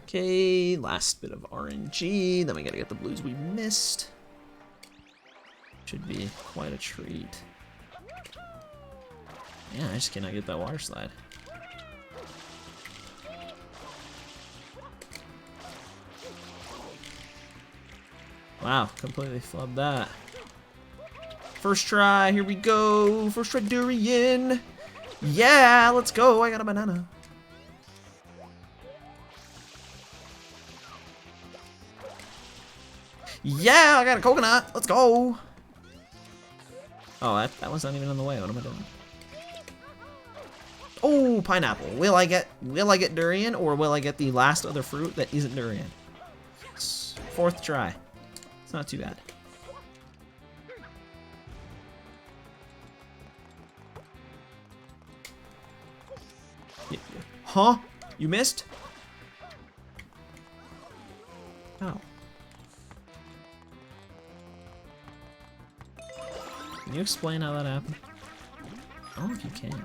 Okay, last bit of RNG, then we gotta get the blues we missed. Should be quite a treat. Yeah, I just cannot get that water slide. Wow, completely flubbed that. First try, here we go. First try durian. Yeah, let's go, I got a banana. Yeah, I got a coconut. Let's go. Oh, that was not even on the way. What am I doing? Oh, pineapple. Will I get durian, or will I get the last other fruit that isn't durian? Yes. 4th try. It's not too bad. Huh? You missed? Oh. Can you explain how that happened? I don't know if you can.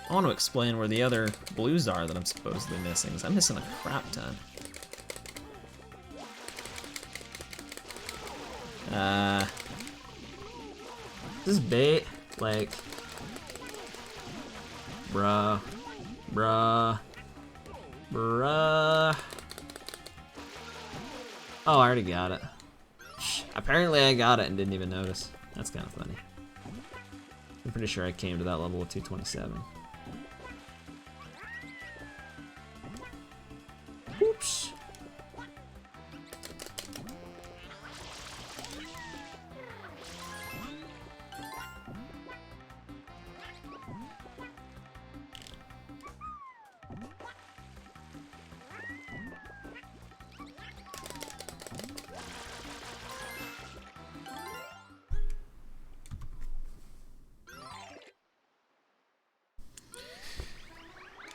I want to explain where the other blues are that I'm supposedly missing, because I'm missing a crap ton. This is bait, like, bruh. Oh, I already got it. Apparently I got it and didn't even notice. That's kind of funny. I'm pretty sure I came to that level with 227. Oops.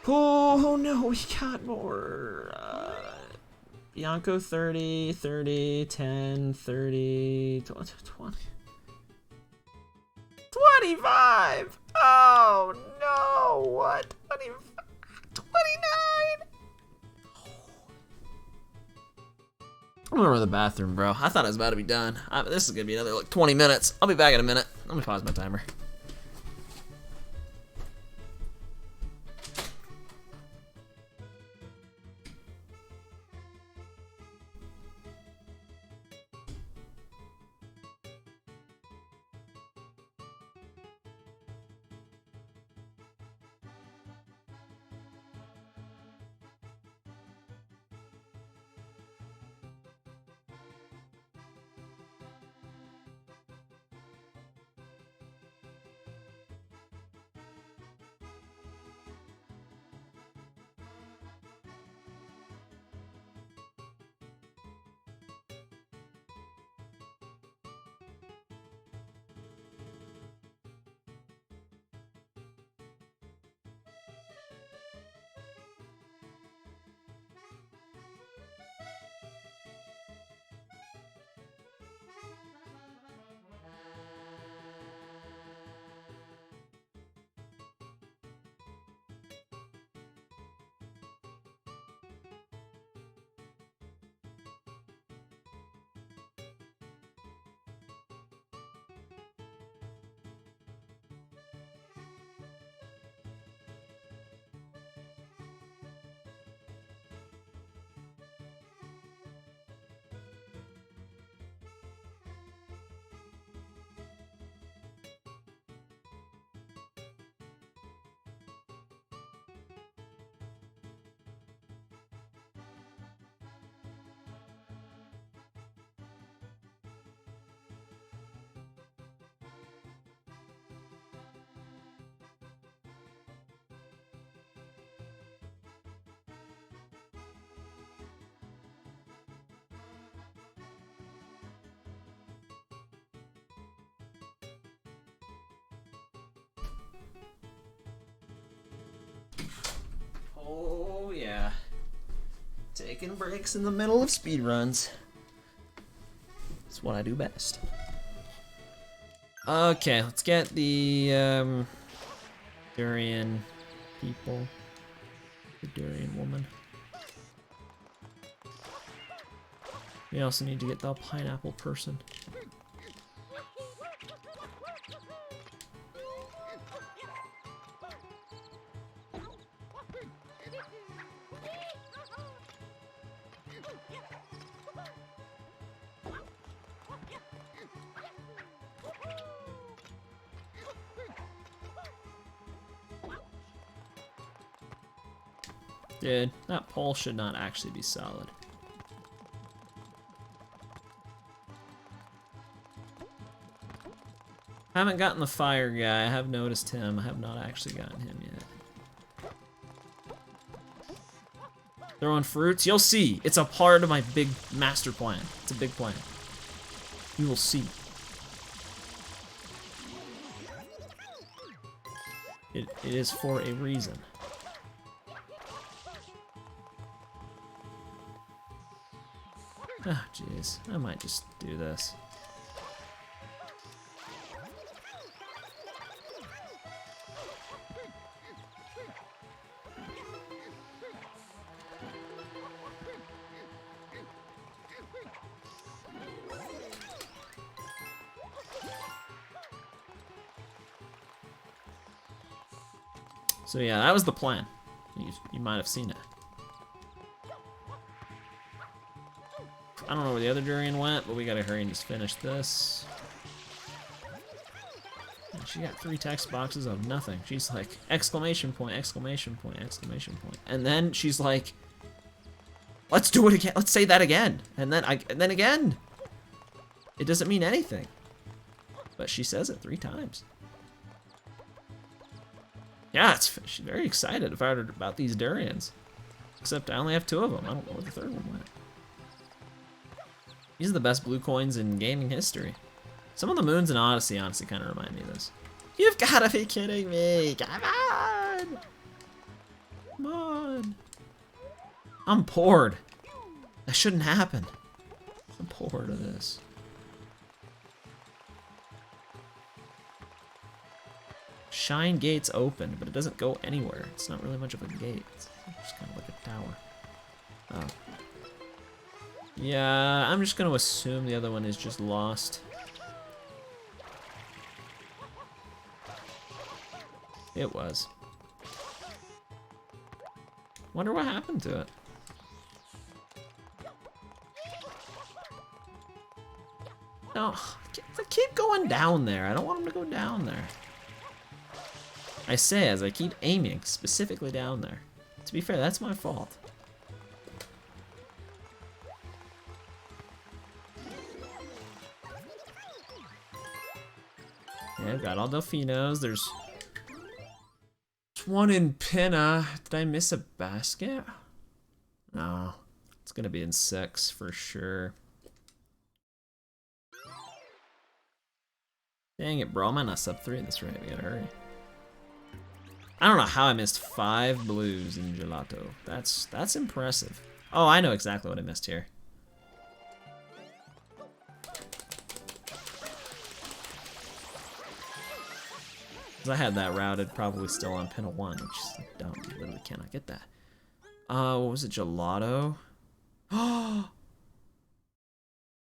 Oh no, we got more. Bianco 30, 30, 10, 30, 20, 25! Oh no, what? 29! I'm going to the bathroom, bro. I thought I was about to be done. This is going to be another like 20 minutes. I'll be back in a minute. Let me pause my timer. Oh yeah. Taking breaks in the middle of speedruns. That's what I do best. Okay, let's get the durian people. The durian woman. We also need to get the pineapple person. Dude, that pole should not actually be solid. Haven't gotten the fire guy. I have noticed him. I have not actually gotten him yet. Throwing fruits? You'll see. It's a part of my big master plan. It's a big plan. You will see. It is for a reason. Ah, jeez. I might just do this. So yeah, that was the plan. You might have seen it. I don't know where the other durian went, but we gotta hurry and just finish this. And she got 3 text boxes of nothing. She's like, exclamation point, exclamation point, exclamation point. And then she's like, let's do it again. Let's say that again. And then again. It doesn't mean anything. But she says it 3 times. Yeah, she's very excited about these durians. Except I only have 2 of them. I don't know where the 3rd one went. These are the best blue coins in gaming history. Some of the moons in Odyssey honestly kind of remind me of this. You've got to be kidding me! Come on! Come on! I'm bored. That shouldn't happen. I'm bored of this. Shine gates open, but it doesn't go anywhere. It's not really much of a gate. It's just kind of like a tower. Oh. Yeah, I'm just gonna assume the other one is just lost. It was. Wonder what happened to it. No, I keep going down there. I don't want him to go down there. I say as I keep aiming specifically down there. To be fair, that's my fault. Yeah, I've got all Delfinos. There's one in Pinna. Did I miss a basket? No. It's gonna be in 6 for sure. Dang it, bro. I might not sub 3 at this rate. We gotta hurry. I don't know how I missed 5 blues in gelato. That's impressive. Oh, I know exactly what I missed here. I had that routed probably still on Pinna 1, which is dumb. You literally cannot get that. What was it? Gelato? Oh!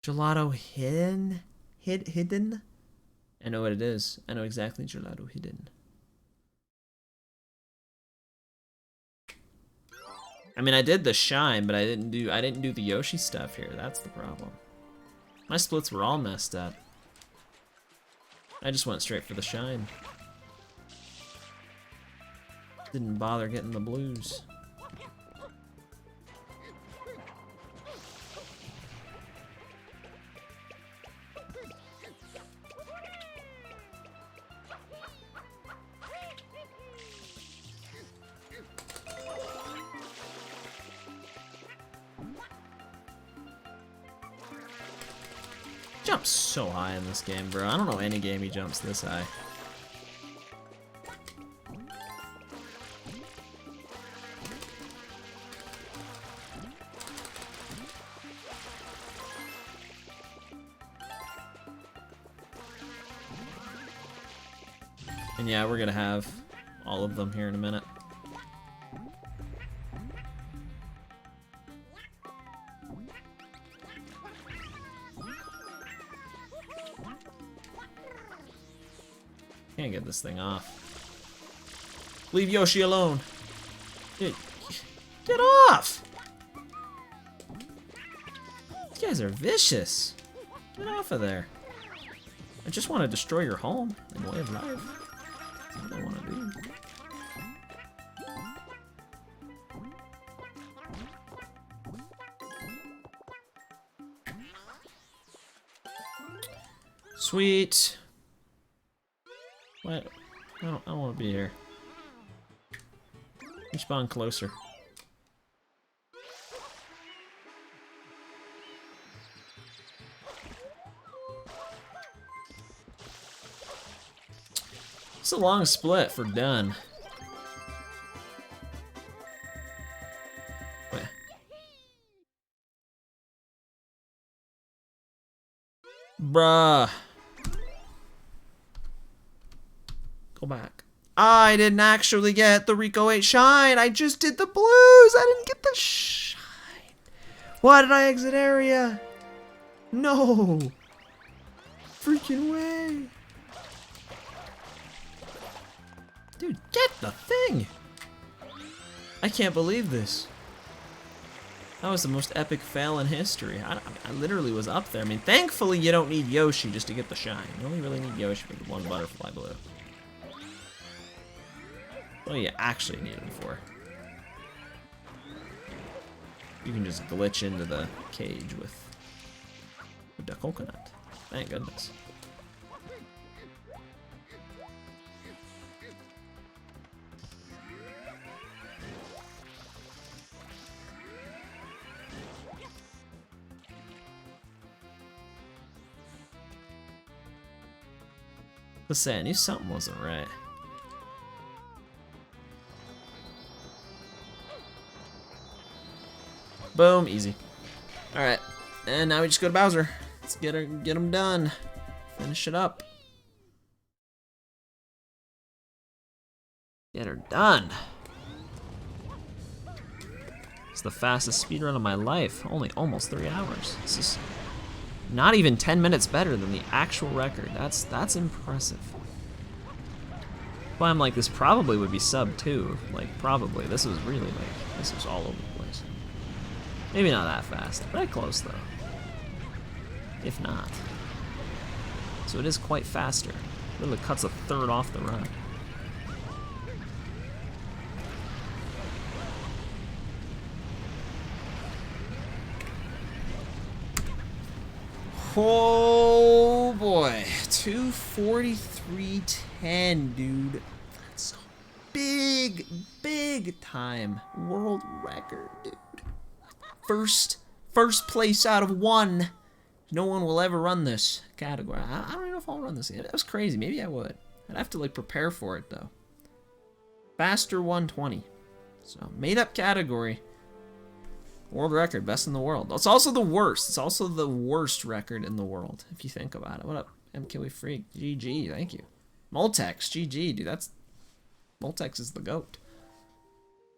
Gelato hidden? Hidden? I know what it is. I know exactly gelato hidden. I mean, I did the shine, but I didn't do the Yoshi stuff here. That's the problem. My splits were all messed up. I just went straight for the shine. Didn't bother getting the blues. Jumps so high in this game, bro. I don't know any game he jumps this high. And yeah, we're gonna have all of them here in a minute. Can't get this thing off. Leave Yoshi alone. Dude, get off! These guys are vicious. Get off of there. I just want to destroy your home and way of life. That's what I want to do. Sweet. What? I don't want to be here. Respawn closer. It's a long split for done. Wait. Bruh. Go back. I didn't actually get the Rico 8 shine. I just did the blues. I didn't get the shine. Why did I exit area? No. Freaking way. Dude, get the thing. I can't believe this. That was the most epic fail in history. I literally was up there. I mean, thankfully you don't need Yoshi just to get the shine. You only really need Yoshi for the one butterfly blue. What do you actually need him for? You can just glitch into the cage with the coconut. Thank goodness. Let's say I knew something wasn't right. Boom, easy. All right, and now we just go to Bowser. Let's get him done. Finish it up. Get her done. It's the fastest speedrun of my life. Only almost 3 hours. This is not even 10 minutes better than the actual record. That's impressive. But I'm like, this probably would be sub 2. Like, probably. This was really like, this was all over the place. Maybe not that fast. Very close though. If not. So it is quite faster. Really cuts a third off the run. Oh boy, 2:43.10, dude. That's a big, big time world record, dude. First place out of 1. No one will ever run this category. I don't even know if I'll run this again. That was crazy. Maybe I would. I'd have to like prepare for it though. Faster 120. So made up category. World record, best in the world. It's also the worst. It's also the worst record in the world, if you think about it. What up, MKW Freak? GG, thank you. Multex, GG, dude. That's Multex is the GOAT.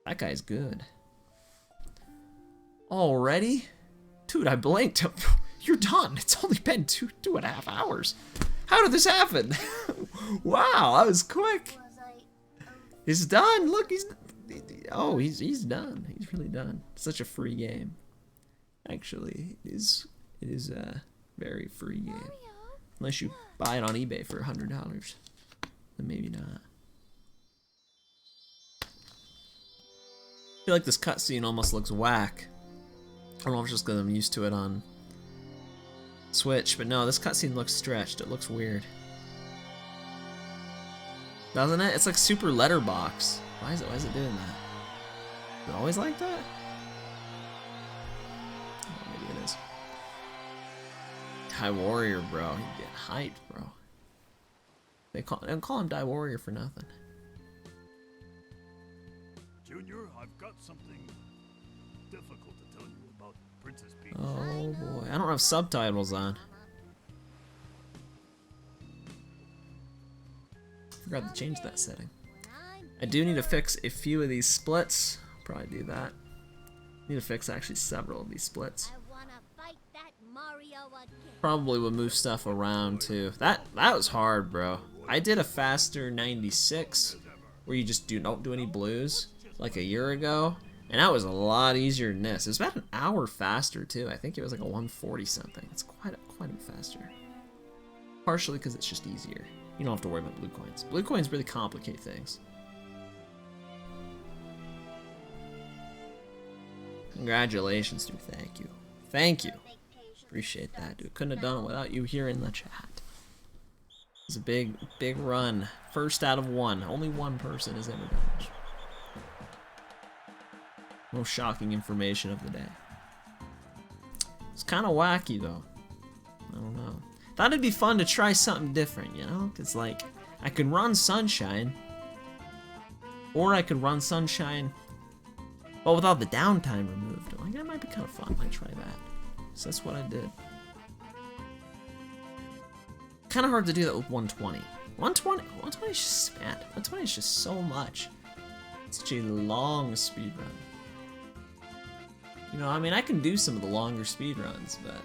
That guy's good. Already? Dude, I blinked. You're done. It's only been 2.5 hours. How did this happen? Wow, that was quick. He's done. Look, he's done. He's really done. Such a free game. Actually, it is a very free game. Unless you buy it on eBay for $100, then maybe not. I feel like this cutscene almost looks whack. I don't know if it's just because I'm used to it on Switch, but no, this cutscene looks stretched. It looks weird. Doesn't it? It's like super letterbox. Why is it doing that? Is it always like that? Oh, maybe it is. Die Warrior, bro. You get hyped, bro. They don't call him Die Warrior for nothing. Junior, I've got something difficult to tell you about Princess Peach. Oh boy, I don't have subtitles on. Forgot to change that setting. I do need to fix a few of these splits. Probably do that. Need to fix actually several of these splits. Probably will move stuff around too. That was hard, bro. I did a faster 96 where you just don't do any blues like a year ago, and that was a lot easier than this. It was about an hour faster too. I think it was like a 140 something. It's quite a bit faster. Partially because it's just easier. You don't have to worry about blue coins. Blue coins really complicate things. Congratulations, dude. Thank you. Thank you. Appreciate that, dude. Couldn't have done it without you here in the chat. It's a big, big run. First out of 1. Only one person has ever done this. Most shocking information of the day. It's kind of wacky, though. I don't know. Thought it'd be fun to try something different, you know? Because, like, I could run Sunshine. Or I could run Sunshine, but without the downtime removed. Like, that might be kind of fun. I might try that. So that's what I did. Kind of hard to do that with 120. 120 is just, man, 120 is just so much. It's such a long speed run. You know, I mean, I can do some of the longer speed runs, but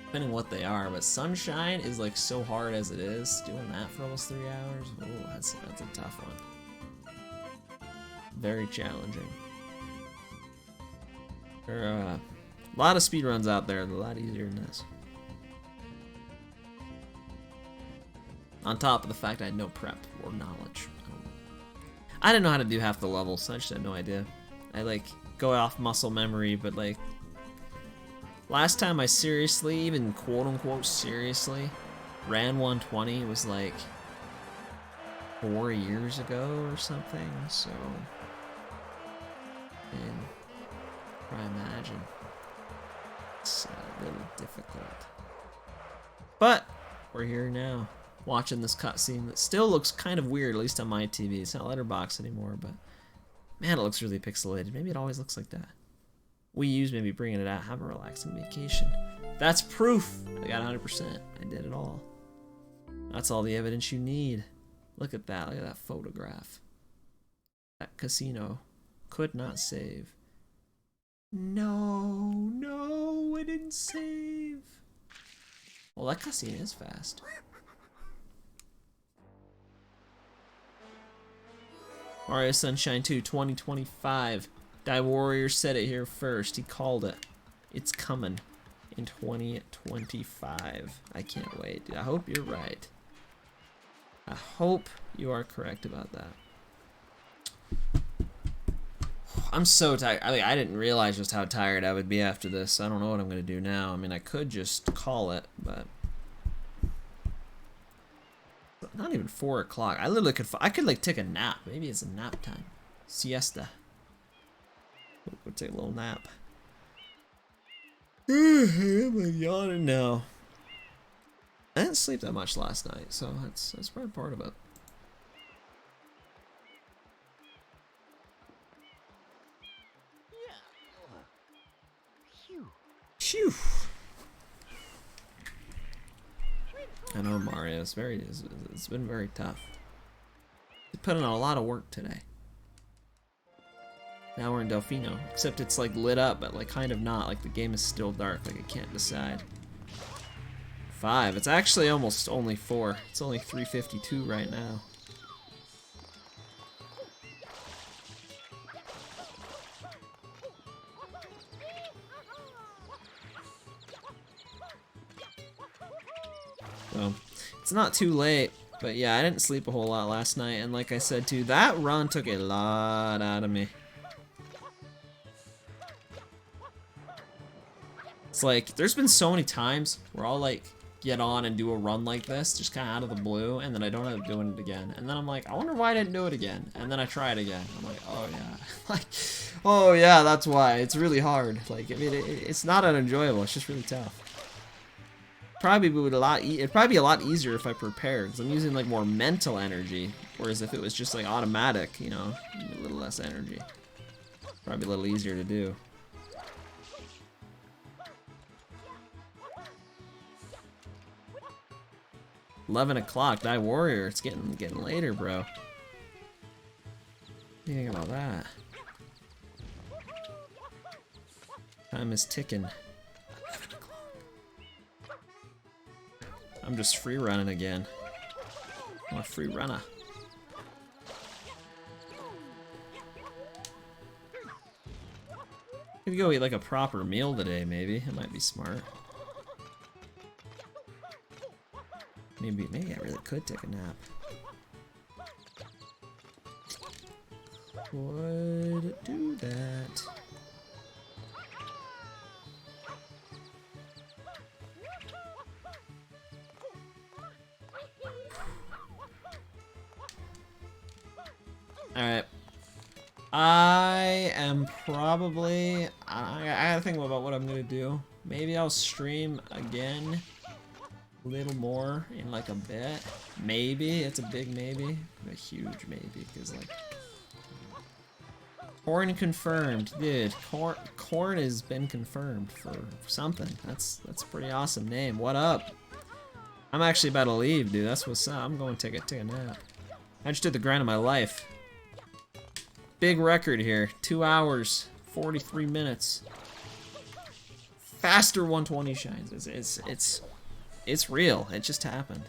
depending on what they are. But Sunshine is like so hard as it is. Doing that for almost 3 hours. Oh, that's a tough one. Very challenging. There are a lot of speedruns out there, a lot easier than this. On top of the fact I had no prep or knowledge. I didn't know how to do half the levels, so I just had no idea. I like go off muscle memory, but like last time I seriously, even quote unquote seriously, ran 120 was like 4 years ago or something, so I imagine it's a little difficult. But we're here now, watching this cutscene that still looks kind of weird, at least on my TV. It's not letterbox anymore, but man, it looks really pixelated. Maybe it always looks like that. Wii U's maybe bringing it out, have a relaxing vacation. That's proof. I got 100%. I did it all. That's all the evidence you need. Look at that. Look at that photograph. That casino could not save. No, it didn't save. Well, that cutscene is fast. Mario Sunshine 2 2025. Die Warrior said it here first. He called it. It's coming in 2025. I can't wait, dude. I hope you're right. I hope you are correct about that. I'm so tired. I mean, I didn't realize just how tired I would be after this. I don't know what I'm gonna do now. I mean, I could just call it, but not even 4 o'clock. I literally could. I could like take a nap. Maybe it's a nap time. Siesta. We'll take a little nap. I'm yawning now. I didn't sleep that much last night, so that's probably part of it. Phew. I know Mario. It's been very tough. He put in a lot of work today. Now we're in Delfino, except it's like lit up, but like kind of not. Like the game is still dark. Like I can't decide. 5. It's actually almost only 4. It's only 3:52 right now. So it's not too late, but yeah, I didn't sleep a whole lot last night, and like I said too, that run took a lot out of me. It's like there's been so many times where I'll like get on and do a run like this, just kind of out of the blue, and then I don't end up doing it again, and then I'm like, I wonder why I didn't do it again, and then I try it again. I'm like, oh yeah, like, oh yeah, that's why. It's really hard. Like, I mean, it's not unenjoyable. It's just really tough. Probably would it'd probably be a lot easier if I prepared, because I'm using like more mental energy, whereas if it was just like automatic, you know, a little less energy. Probably a little easier to do. $11 o'clock, Die Warrior. It's getting later, bro. What do you think about that? Time is ticking. 11 o'clock. I'm just free running again. I'm a free runner. Could go eat like a proper meal today, maybe. It might be smart. Maybe I really could take a nap. Would do that. Alright. I am probably... I gotta think about what I'm gonna do. Maybe I'll stream again a little more in like a bit. Maybe. It's a big maybe. A huge maybe, because like... Corn confirmed. Dude, Corn has been confirmed for something. That's a pretty awesome name. What up? I'm actually about to leave, dude. That's what's up. I'm going to take a nap. I just did the grind of my life. Big record here. 2 hours, 43 minutes. Faster 120 shines. It's real. It just happened.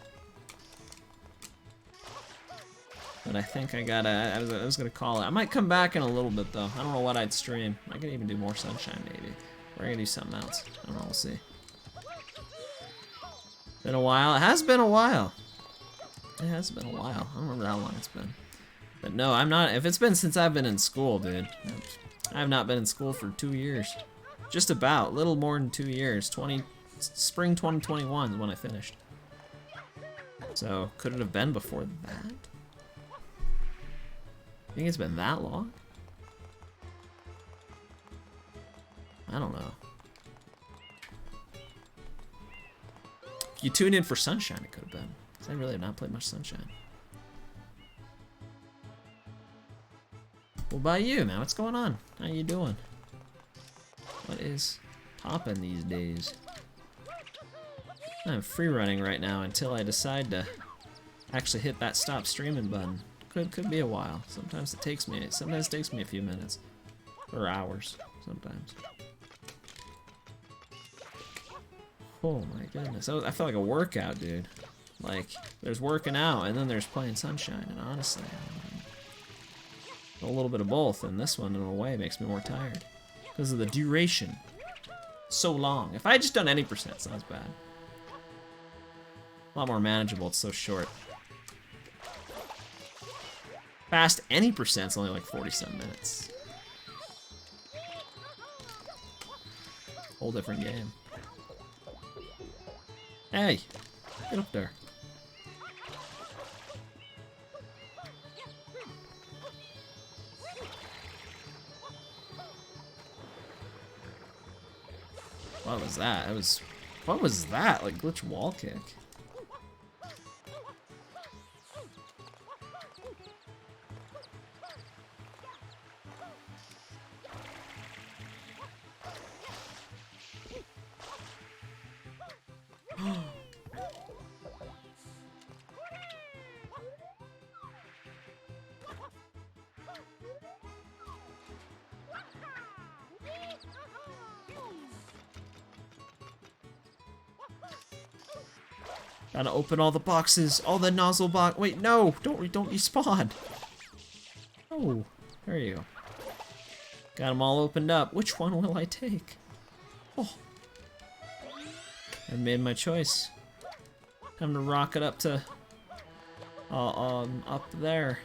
But I think I gotta. I was gonna call it. I might come back in a little bit though. I don't know what I'd stream. I could even do more Sunshine maybe. Or I could do something else. I don't know. We'll see. Been a while. It has been a while. It has been a while. I don't remember how long it's been. But no, I'm not. If it's been since I've been in school, dude. I have not been in school for 2 years. Just about. Little more than 2 years. Spring 2021 is when I finished. So could it have been before that? I think it's been that long? I don't know. If you tuned in for Sunshine, it could have been. Because I really have not played much Sunshine. What about you, man? What's going on? How you doing? What is poppin' these days? I'm free running right now until I decide to actually hit that stop streaming button. Could be a while. Sometimes it takes me a few minutes. Or hours, sometimes. Oh my goodness. I felt like a workout, dude. Like, there's working out, and then there's playing Sunshine, and honestly, A little bit of both, and this one in a way makes me more tired because of the duration. So long. If I had just done any percent, it's not as bad. A lot more manageable, it's so short. Fast any percent's only like 47 minutes. Whole different game. Hey, get up there. What was that? What was that? Like glitch wall kick. Gotta open all the boxes, all the nozzle box. Wait, no, don't respawn. Oh, there you go. Got them all opened up. Which one will I take? Oh, I made my choice. Time to rock it up to, up there.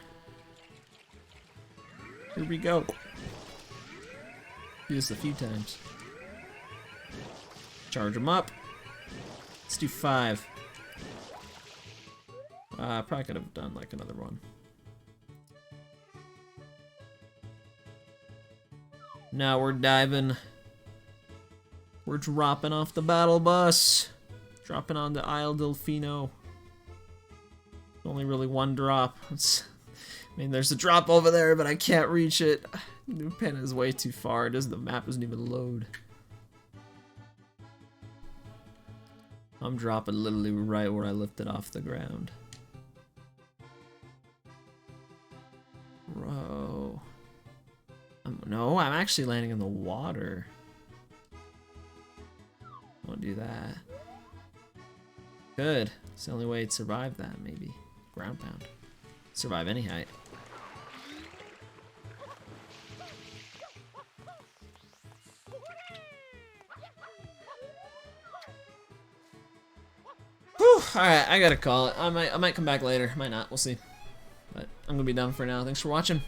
Here we go. Used a few times. Charge them up. Let's do 5. Probably could have done like another one. Now we're diving. We're dropping off the battle bus. Dropping onto Isle Delfino. Only really one drop. I mean, there's a drop over there, but I can't reach it. New pen is way too far. The map doesn't even load. I'm dropping literally right where I lifted off the ground. Bro. No, I'm actually landing in the water. I won't do that. Good. It's the only way to survive that, maybe. Ground pound. Survive any height. Whew, alright, I gotta call it. I might come back later. Might not. We'll see. But I'm gonna be done for now. Thanks for watching.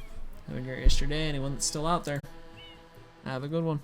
Have a great yesterday. Anyone that's still out there, have a good one.